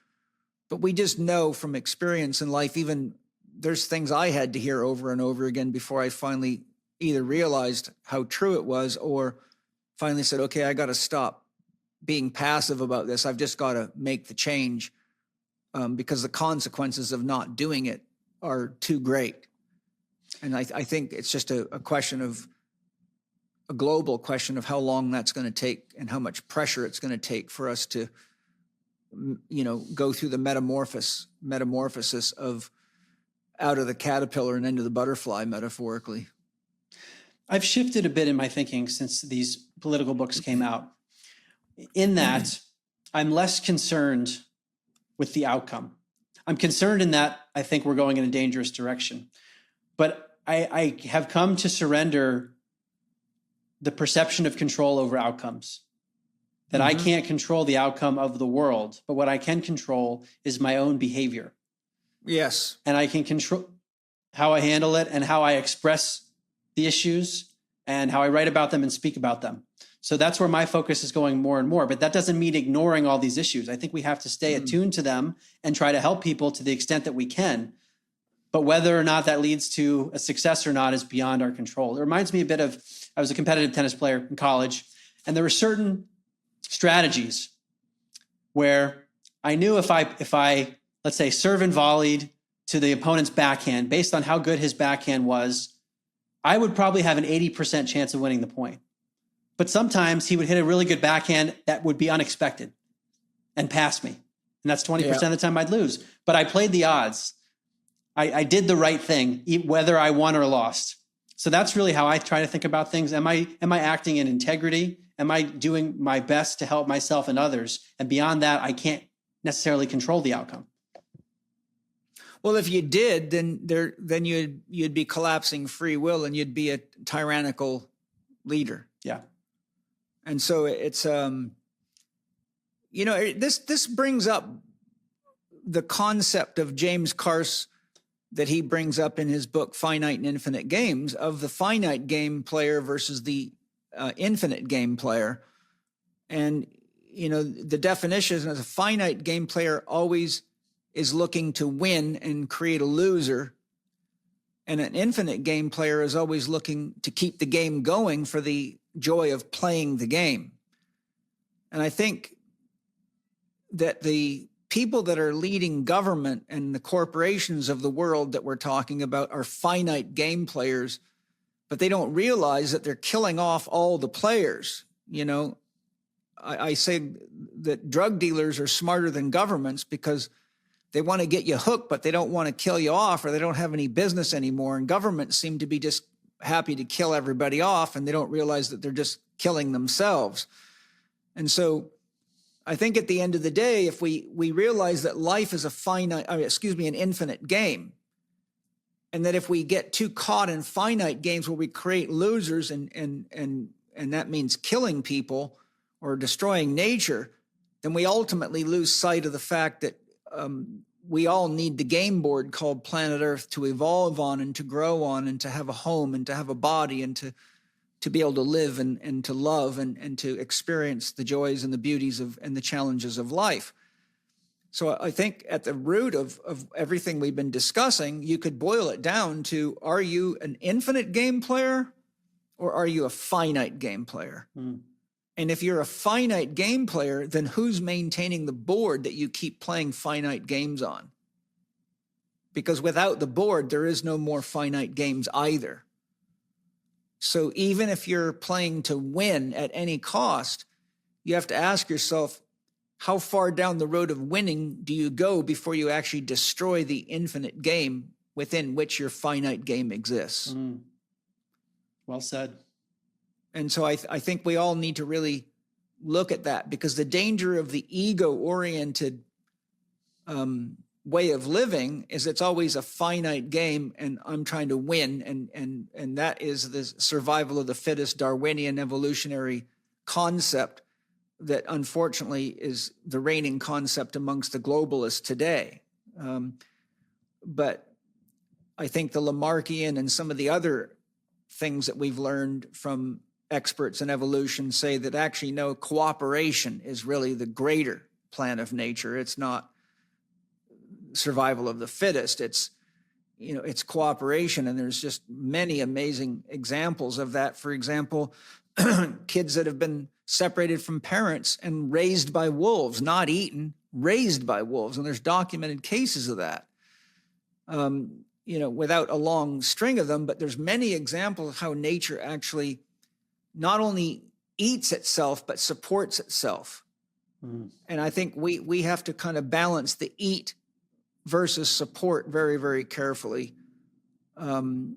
S1: but we just know from experience in life, even there's things I had to hear over and over again before I finally either realized how true it was or finally said, okay, I got to stop being passive about this. I've just got to make the change because the consequences of not doing it are too great. And I think it's just a question of a global question of how long that's going to take and how much pressure it's going to take for us to, go through the metamorphosis of out of the caterpillar and into the butterfly, metaphorically.
S2: I've shifted a bit in my thinking since these political books came out, in that I'm less concerned with the outcome. I'm concerned in that I think we're going in a dangerous direction. But I have come to surrender the perception of control over outcomes, that I can't control the outcome of the world, but what I can control is my own behavior.
S1: Yes.
S2: And I can control how I handle it and how I express the issues and how I write about them and speak about them. So that's where my focus is going more and more. But that doesn't mean ignoring all these issues. I think we have to stay attuned to them and try to help people to the extent that we can. But whether or not that leads to a success or not is beyond our control. It reminds me a bit of, I was a competitive tennis player in college, and there were certain strategies where I knew if I let's say, serve and volleyed to the opponent's backhand, based on how good his backhand was, I would probably have an 80% chance of winning the point. But sometimes he would hit a really good backhand that would be unexpected and pass me. And that's 20% of the time I'd lose. But I played the odds. I did the right thing, whether I won or lost. So that's really how I try to think about things. Am I acting in integrity? Am I doing my best to help myself and others? And beyond that, I can't necessarily control the outcome.
S1: Well, if you did, then you'd be collapsing free will and you'd be a tyrannical leader.
S2: Yeah.
S1: And so it's this brings up the concept of James Carse that he brings up in his book Finite and Infinite Games, of the finite game player versus the infinite game player. And the definition is, a finite game player always is looking to win and create a loser, and an infinite game player is always looking to keep the game going for the joy of playing the game. And I think that the people that are leading government and the corporations of the world that we're talking about are finite game players, but they don't realize that they're killing off all the players. I say that drug dealers are smarter than governments because they want to get you hooked, but they don't want to kill you off, or they don't have any business anymore. And governments seem to be just happy to kill everybody off, and they don't realize that they're just killing themselves. And so I think at the end of the day, if we realize that life is an infinite game, and that if we get too caught in finite games where we create losers and that means killing people or destroying nature, then we ultimately lose sight of the fact that we all need the game board called planet Earth to evolve on and to grow on and to have a home and to have a body and to be able to live and to love and to experience the joys and the beauties of and the challenges of life. So I think at the root of everything we've been discussing, you could boil it down to, are you an infinite game player or are you a finite game player? And if you're a finite game player, then who's maintaining the board that you keep playing finite games on? Because without the board, there is no more finite games either. So even if you're playing to win at any cost, you have to ask yourself, how far down the road of winning do you go before you actually destroy the infinite game within which your finite game exists?
S2: Well said.
S1: And so I think we all need to really look at that, because the danger of the ego-oriented way of living is it's always a finite game and I'm trying to win. And that is the survival of the fittest Darwinian evolutionary concept that unfortunately is the reigning concept amongst the globalists today. But I think the Lamarckian and some of the other things that we've learned from experts in evolution say that actually no, cooperation is really the greater plan of nature. It's not survival of the fittest. It's, it's cooperation. And there's just many amazing examples of that. For example, kids that have been separated from parents and raised by wolves, not eaten, raised by wolves. And there's documented cases of that. Without a long string of them, but there's many examples of how nature actually not only eats itself, but supports itself. And I think we have to kind of balance the eat versus support very, very carefully. Or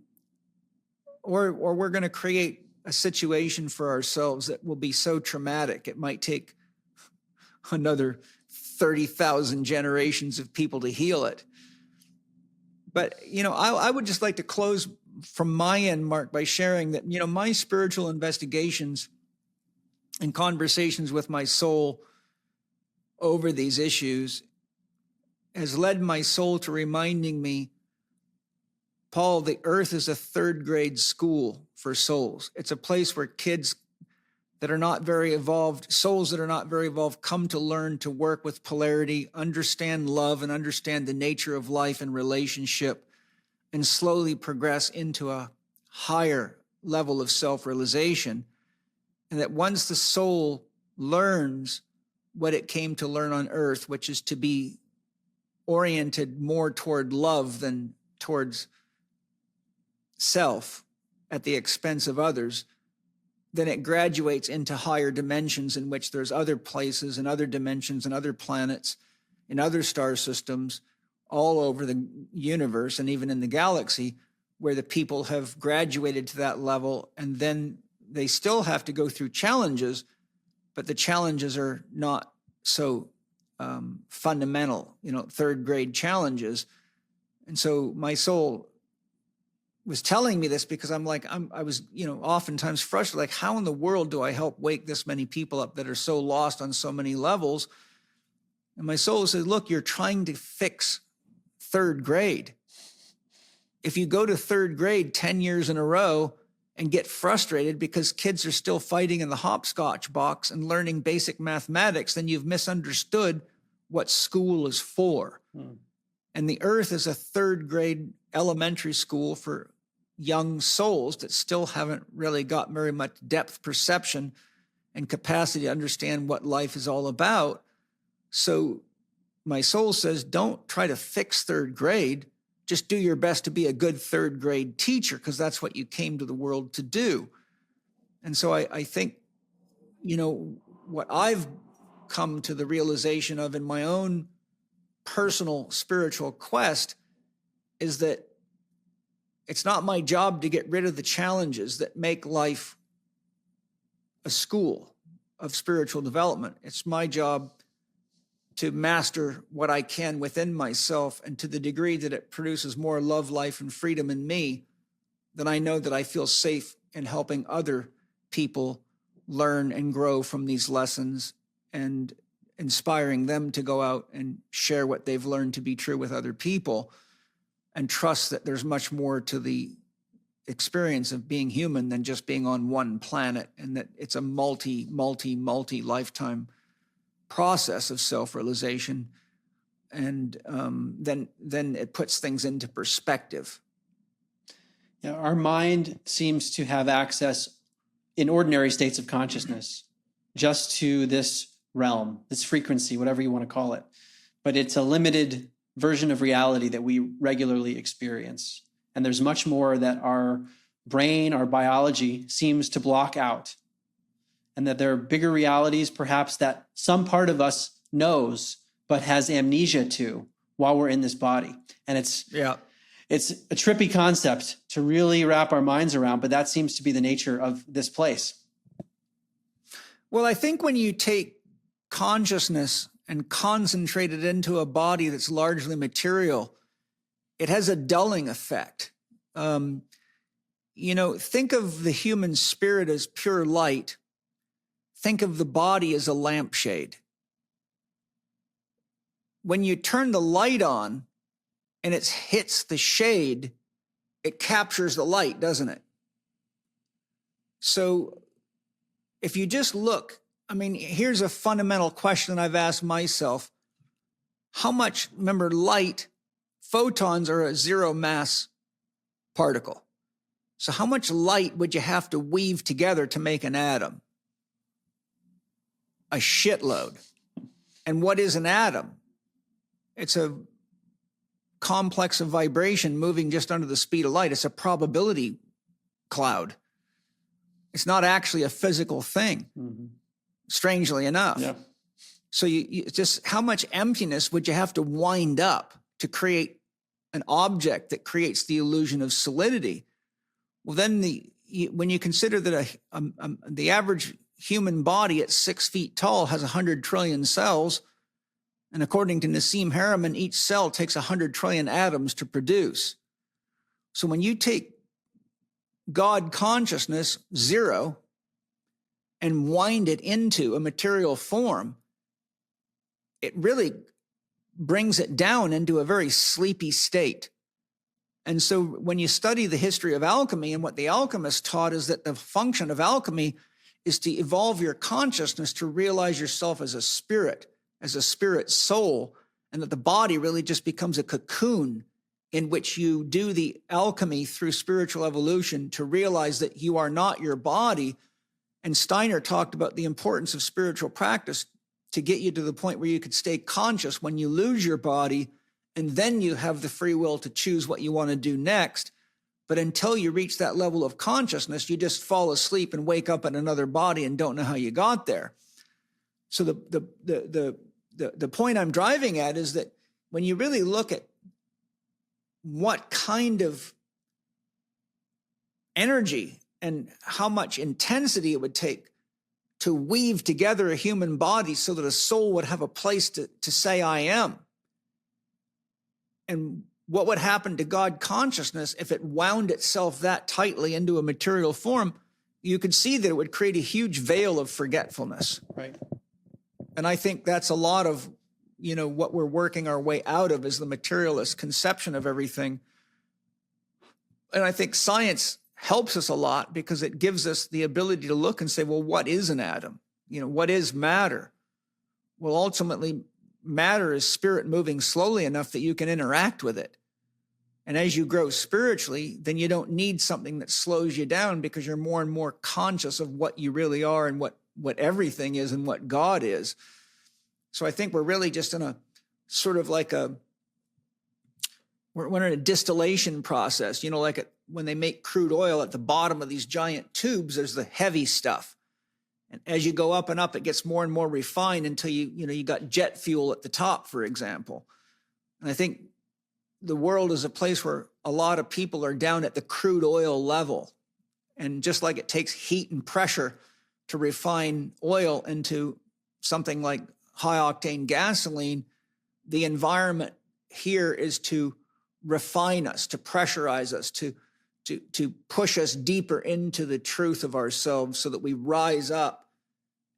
S1: we're going to create a situation for ourselves that will be so traumatic. It might take another 30,000 generations of people to heal it. But, I would just like to close from my end, Mark, by sharing that, my spiritual investigations and conversations with my soul over these issues has led my soul to reminding me, Paul, the earth is a third grade school for souls. It's a place where kids that are not very evolved, souls that are not very evolved, come to learn to work with polarity, understand love, and understand the nature of life and relationship, and slowly progress into a higher level of self-realization. And that once the soul learns what it came to learn on earth, which is to be oriented more toward love than towards self at the expense of others, then it graduates into higher dimensions in which there's other places and other dimensions and other planets and other star systems all over the universe and even in the galaxy, where the people have graduated to that level. And then they still have to go through challenges, but the challenges are not so fundamental, third grade challenges. And so my soul was telling me this because I was, oftentimes frustrated, like, how in the world do I help wake this many people up that are so lost on so many levels? And my soul said, look, you're trying to fix third grade. If you go to third grade 10 years in a row and get frustrated because kids are still fighting in the hopscotch box and learning basic mathematics, then you've misunderstood what school is for. And the earth is a third grade elementary school for young souls that still haven't really got very much depth perception and capacity to understand what life is all about. So my soul says, don't try to fix third grade. Just do your best to be a good third grade teacher, because that's what you came to the world to do. And so I think, what I've come to the realization of in my own personal spiritual quest is that it's not my job to get rid of the challenges that make life a school of spiritual development. It's my job to master what I can within myself, and to the degree that it produces more love, life, and freedom in me, then I know that I feel safe in helping other people learn and grow from these lessons and inspiring them to go out and share what they've learned to be true with other people, and trust that there's much more to the experience of being human than just being on one planet, and that it's a multi lifetime process of self-realization. and then it puts things into perspective.
S2: Yeah, our mind seems to have access in ordinary states of consciousness just to this realm, this frequency, whatever you want to call it. But it's a limited version of reality that we regularly experience. And there's much more that our brain, our biology seems to block out. And that there are bigger realities, perhaps, that some part of us knows, but has amnesia to while we're in this body. And it's a trippy concept to really wrap our minds around, but that seems to be the nature of this place.
S1: Well, I think when you take consciousness and concentrate it into a body that's largely material, it has a dulling effect. Think of the human spirit as pure light. Think of the body as a lampshade. When you turn the light on and it hits the shade, it captures the light, doesn't it? So if you just look, here's a fundamental question I've asked myself. How much, remember, light, photons are a zero mass particle. So how much light would you have to weave together to make an atom? A shitload. And what is an atom? It's a complex of vibration moving just under the speed of light. It's a probability cloud. It's not actually a physical thing, strangely enough. Yeah. So you just, how much emptiness would you have to wind up to create an object that creates the illusion of solidity? Well, then when you consider that the average human body at 6 feet tall has 100 trillion cells, and according to Nassim Haramein, each cell takes 100 trillion atoms to produce. So when you take God consciousness, zero, and wind it into a material form, it really brings it down into a very sleepy state. And so when you study the history of alchemy, and what the alchemists taught is that the function of alchemy is to evolve your consciousness to realize yourself as a spirit soul, and that the body really just becomes a cocoon in which you do the alchemy through spiritual evolution to realize that you are not your body. And Steiner talked about the importance of spiritual practice to get you to the point where you could stay conscious when you lose your body, and then you have the free will to choose what you want to do next. But until you reach that level of consciousness, you just fall asleep and wake up in another body and don't know how you got there. So the point I'm driving at is that when you really look at what kind of energy and how much intensity it would take to weave together a human body so that a soul would have a place to say, I am. And what would happen to God consciousness if it wound itself that tightly into a material form, you could see that it would create a huge veil of forgetfulness.
S2: Right.
S1: And I think that's a lot of, what we're working our way out of is the materialist conception of everything. And I think science helps us a lot because it gives us the ability to look and say, well, what is an atom? What is matter? Well, ultimately, matter is spirit moving slowly enough that you can interact with it. And as you grow spiritually, then you don't need something that slows you down because you're more and more conscious of what you really are and what everything is and what God is. So I think we're really just in a sort of like we're in a distillation process, when they make crude oil at the bottom of these giant tubes, there's the heavy stuff. And as you go up and up, it gets more and more refined until you got jet fuel at the top, for example. And I think the world is a place where a lot of people are down at the crude oil level. And just like it takes heat and pressure to refine oil into something like high octane gasoline, the environment here is to refine us, to pressurize us, to push us deeper into the truth of ourselves so that we rise up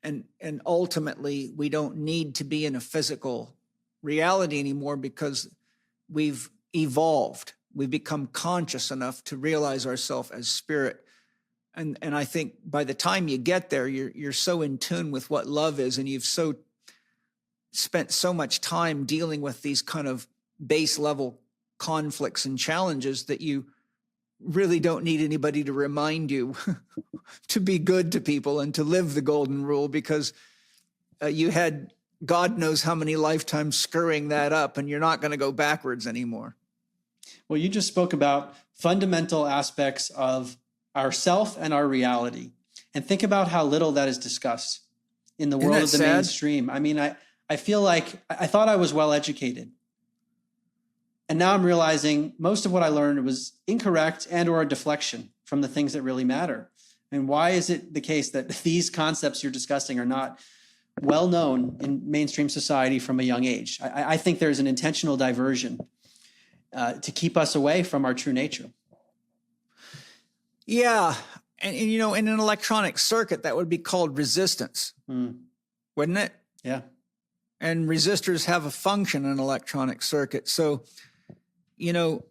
S1: and ultimately we don't need to be in a physical reality anymore because we've evolved. We've become conscious enough to realize ourselves as spirit. And I think by the time you get there, you're so in tune with what love is, and you've so spent so much time dealing with these kind of base level conflicts and challenges that you really don't need anybody to remind you to be good to people and to live the golden rule, because you had God knows how many lifetimes screwing that up, and you're not going to go backwards anymore.
S2: Well, you just spoke about fundamental aspects of ourself and our reality. And think about how little that is discussed in the world of the mainstream. I mean, I feel like I thought I was well educated. And now I'm realizing most of what I learned was incorrect and or a deflection from the things that really matter. And why is it the case that these concepts you're discussing are not well known in mainstream society from a young age? I think there's an intentional diversion to keep us away from our true nature.
S1: Yeah. And you know, in an electronic circuit, that would be called resistance, wouldn't it?
S2: Yeah.
S1: And resistors have a function in an electronic circuit. So, you know,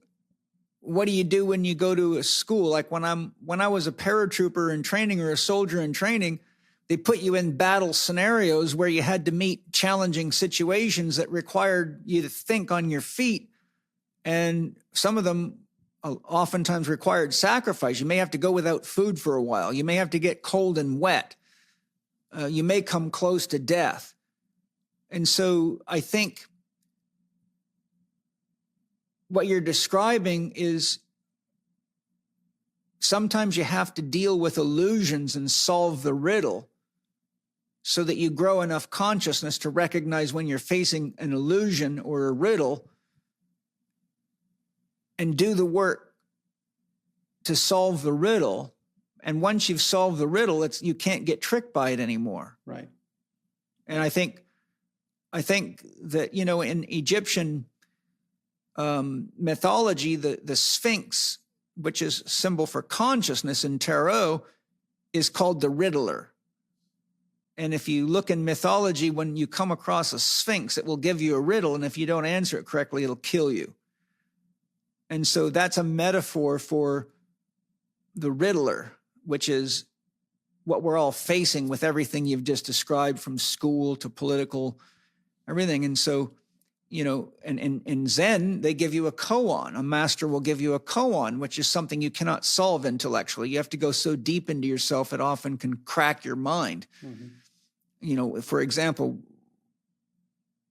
S1: what do you do when you go to a school? Like when I was a paratrooper in training or a soldier in training, they put you in battle scenarios where you had to meet challenging situations that required you to think on your feet. And some of them oftentimes required sacrifice. You may have to go without food for a while. You may have to get cold and wet. You may come close to death. And so I think what you're describing is sometimes you have to deal with illusions and solve the riddle so that you grow enough consciousness to recognize when you're facing an illusion or a riddle and do the work to solve the riddle. And once you've solved the riddle, you can't get tricked by it anymore.
S2: Right.
S1: And I think that, you know, in Egyptian mythology, the Sphinx, which is symbol for consciousness in tarot, is called the Riddler. And if you look in mythology, when you come across a Sphinx, it will give you a riddle. And if you don't answer it correctly, it'll kill you. And so that's a metaphor for the Riddler, which is what we're all facing with everything you've just described, from school to political, everything. And so, you know, in Zen, they give you a koan. A master will give you a koan, which is something you cannot solve intellectually. You have to go so deep into yourself, it often can crack your mind. Mm-hmm. You know, for example,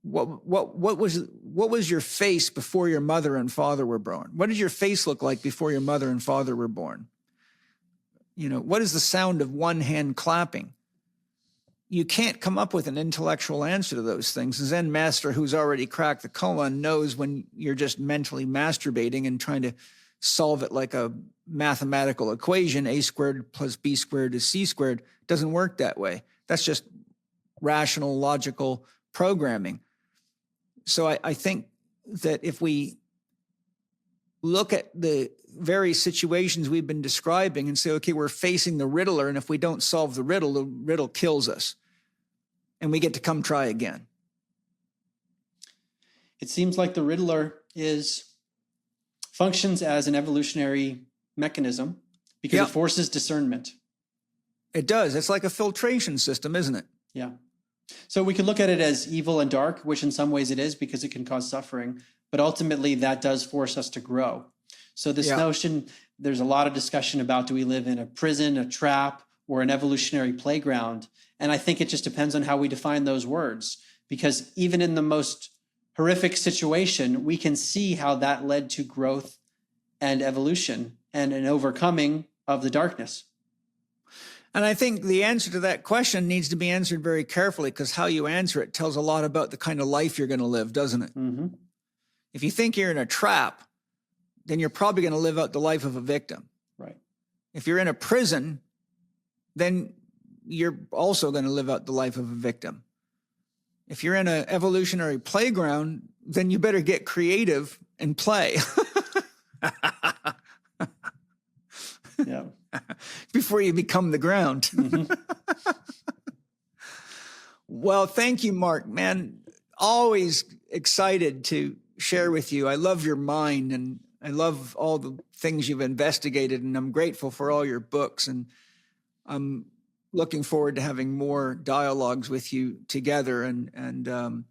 S1: what was your face before your mother and father were born? What did your face look like before your mother and father were born? You know, what is the sound of one hand clapping? You can't come up with an intellectual answer to those things. A Zen master who's already cracked the koan knows when you're just mentally masturbating and trying to solve it like a mathematical equation, a squared plus b squared is c squared. It doesn't work that way. That's just rational, logical programming. So I think that if we look at the very situations we've been describing and say, okay, we're facing the Riddler, and if we don't solve the riddle kills us, and we get to come try again.
S2: It seems like the Riddler functions as an evolutionary mechanism because it forces discernment.
S1: It does. It's like a filtration system, isn't it?
S2: Yeah. So we could look at it as evil and dark, which in some ways it is because it can cause suffering, but ultimately that does force us to grow. So this notion, there's a lot of discussion about, do we live in a prison, a trap, or an evolutionary playground? And I think it just depends on how we define those words, because even in the most horrific situation, we can see how that led to growth and evolution and an overcoming of the darkness.
S1: And I think the answer to that question needs to be answered very carefully, because how you answer it tells a lot about the kind of life you're going to live, doesn't it?
S2: Mm-hmm.
S1: If you think you're in a trap, then you're probably going to live out the life of a victim.
S2: Right.
S1: If you're in a prison, then you're also going to live out the life of a victim. If you're in an evolutionary playground, then you better get creative and play.
S2: Yeah.
S1: Before you become the ground.
S2: Mm-hmm.
S1: Well, thank you, Mark. Man, always excited to share with you. I love your mind, and I love all the things you've investigated, and I'm grateful for all your books. And I'm looking forward to having more dialogues with you together. And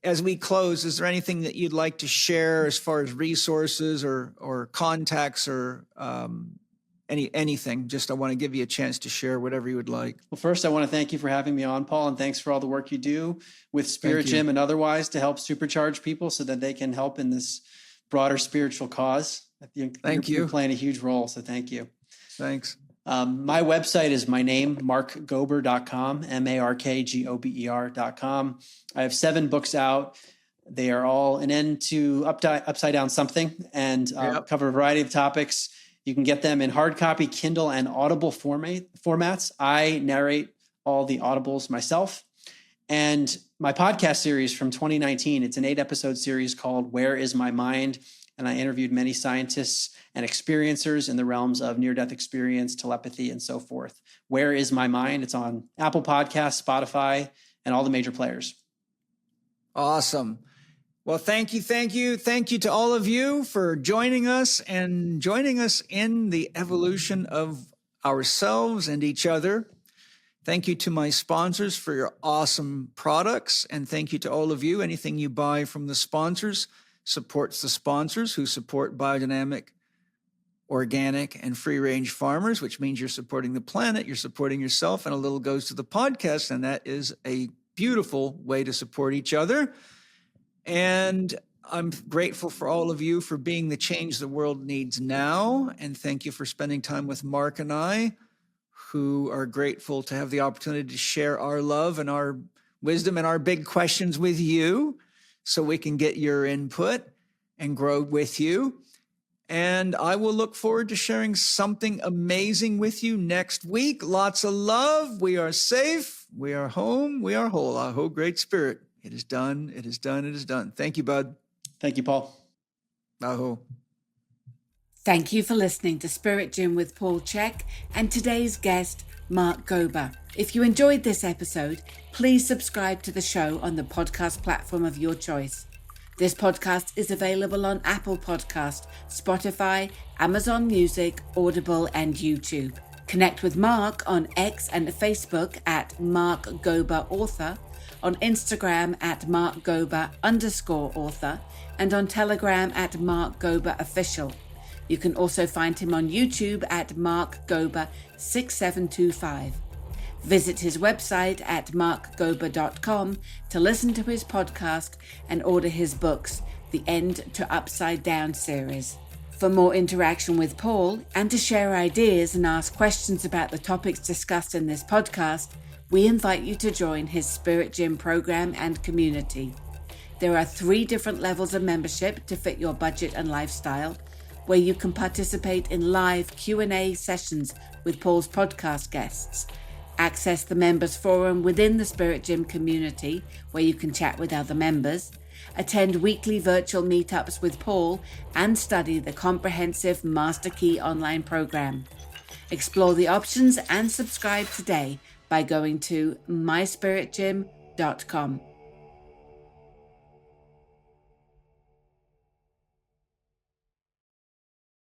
S1: as we close, is there anything that you'd like to share as far as resources or contacts or anything? Just I want to give you a chance to share whatever you would like.
S2: Well, first, I want to thank you for having me on, Paul, and thanks for all the work you do with Spirit Gym and otherwise to help supercharge people so that they can help in this broader spiritual cause.
S1: Thank you.
S2: You're playing a huge role, so thank you.
S1: Thanks.
S2: My website is my name, markgober.com, markgober.com. I have 7 books out. They are all an end to upside down something and cover a variety of topics. You can get them in hard copy, Kindle, and Audible formats. I narrate all the audibles myself. And my podcast series from 2019, it's an 8-episode series called Where Is My Mind? And I interviewed many scientists and experiencers in the realms of near-death experience, telepathy, and so forth. Where Is My Mind? It's on Apple Podcasts, Spotify, and all the major players.
S1: Awesome. Well, thank you. Thank you to all of you for joining us and joining us in the evolution of ourselves and each other. Thank you to my sponsors for your awesome products. And thank you to all of you. Anything you buy from the sponsors supports the sponsors who support biodynamic, organic, and free-range farmers, which means you're supporting the planet, you're supporting yourself, and a little goes to the podcast. And that is a beautiful way to support each other. And I'm grateful for all of you for being the change the world needs now. And thank you for spending time with Mark and I, who are grateful to have the opportunity to share our love and our wisdom and our big questions with you so we can get your input and grow with you. And I will look forward to sharing something amazing with you next week. Lots of love. We are safe. We are home. We are whole. Aho, Great Spirit. It is done. It is done. It is done. Thank you, bud.
S2: Thank you, Paul.
S1: Aho.
S5: Thank you for listening to Spirit Gym with Paul Chek and today's guest, Mark Gober. If you enjoyed this episode, please subscribe to the show on the podcast platform of your choice. This podcast is available on Apple Podcast, Spotify, Amazon Music, Audible, and YouTube. Connect with Mark on X and Facebook at Mark Gober Author, on Instagram at MarkGober_author, and on Telegram at Mark Gober Official. You can also find him on YouTube at Mark Gober 6725. Visit his website at markgober.com to listen to his podcast and order his books, The End to Upside Down series. For more interaction with Paul and to share ideas and ask questions about the topics discussed in this podcast, we invite you to join his Spirit Gym program and community. There are 3 different levels of membership to fit your budget and lifestyle, where you can participate in live Q&A sessions with Paul's podcast guests, access the members forum within the Spirit Gym community, where you can chat with other members, attend weekly virtual meetups with Paul, and study the comprehensive Master Key online program. Explore the options and subscribe today by going to myspiritgym.com.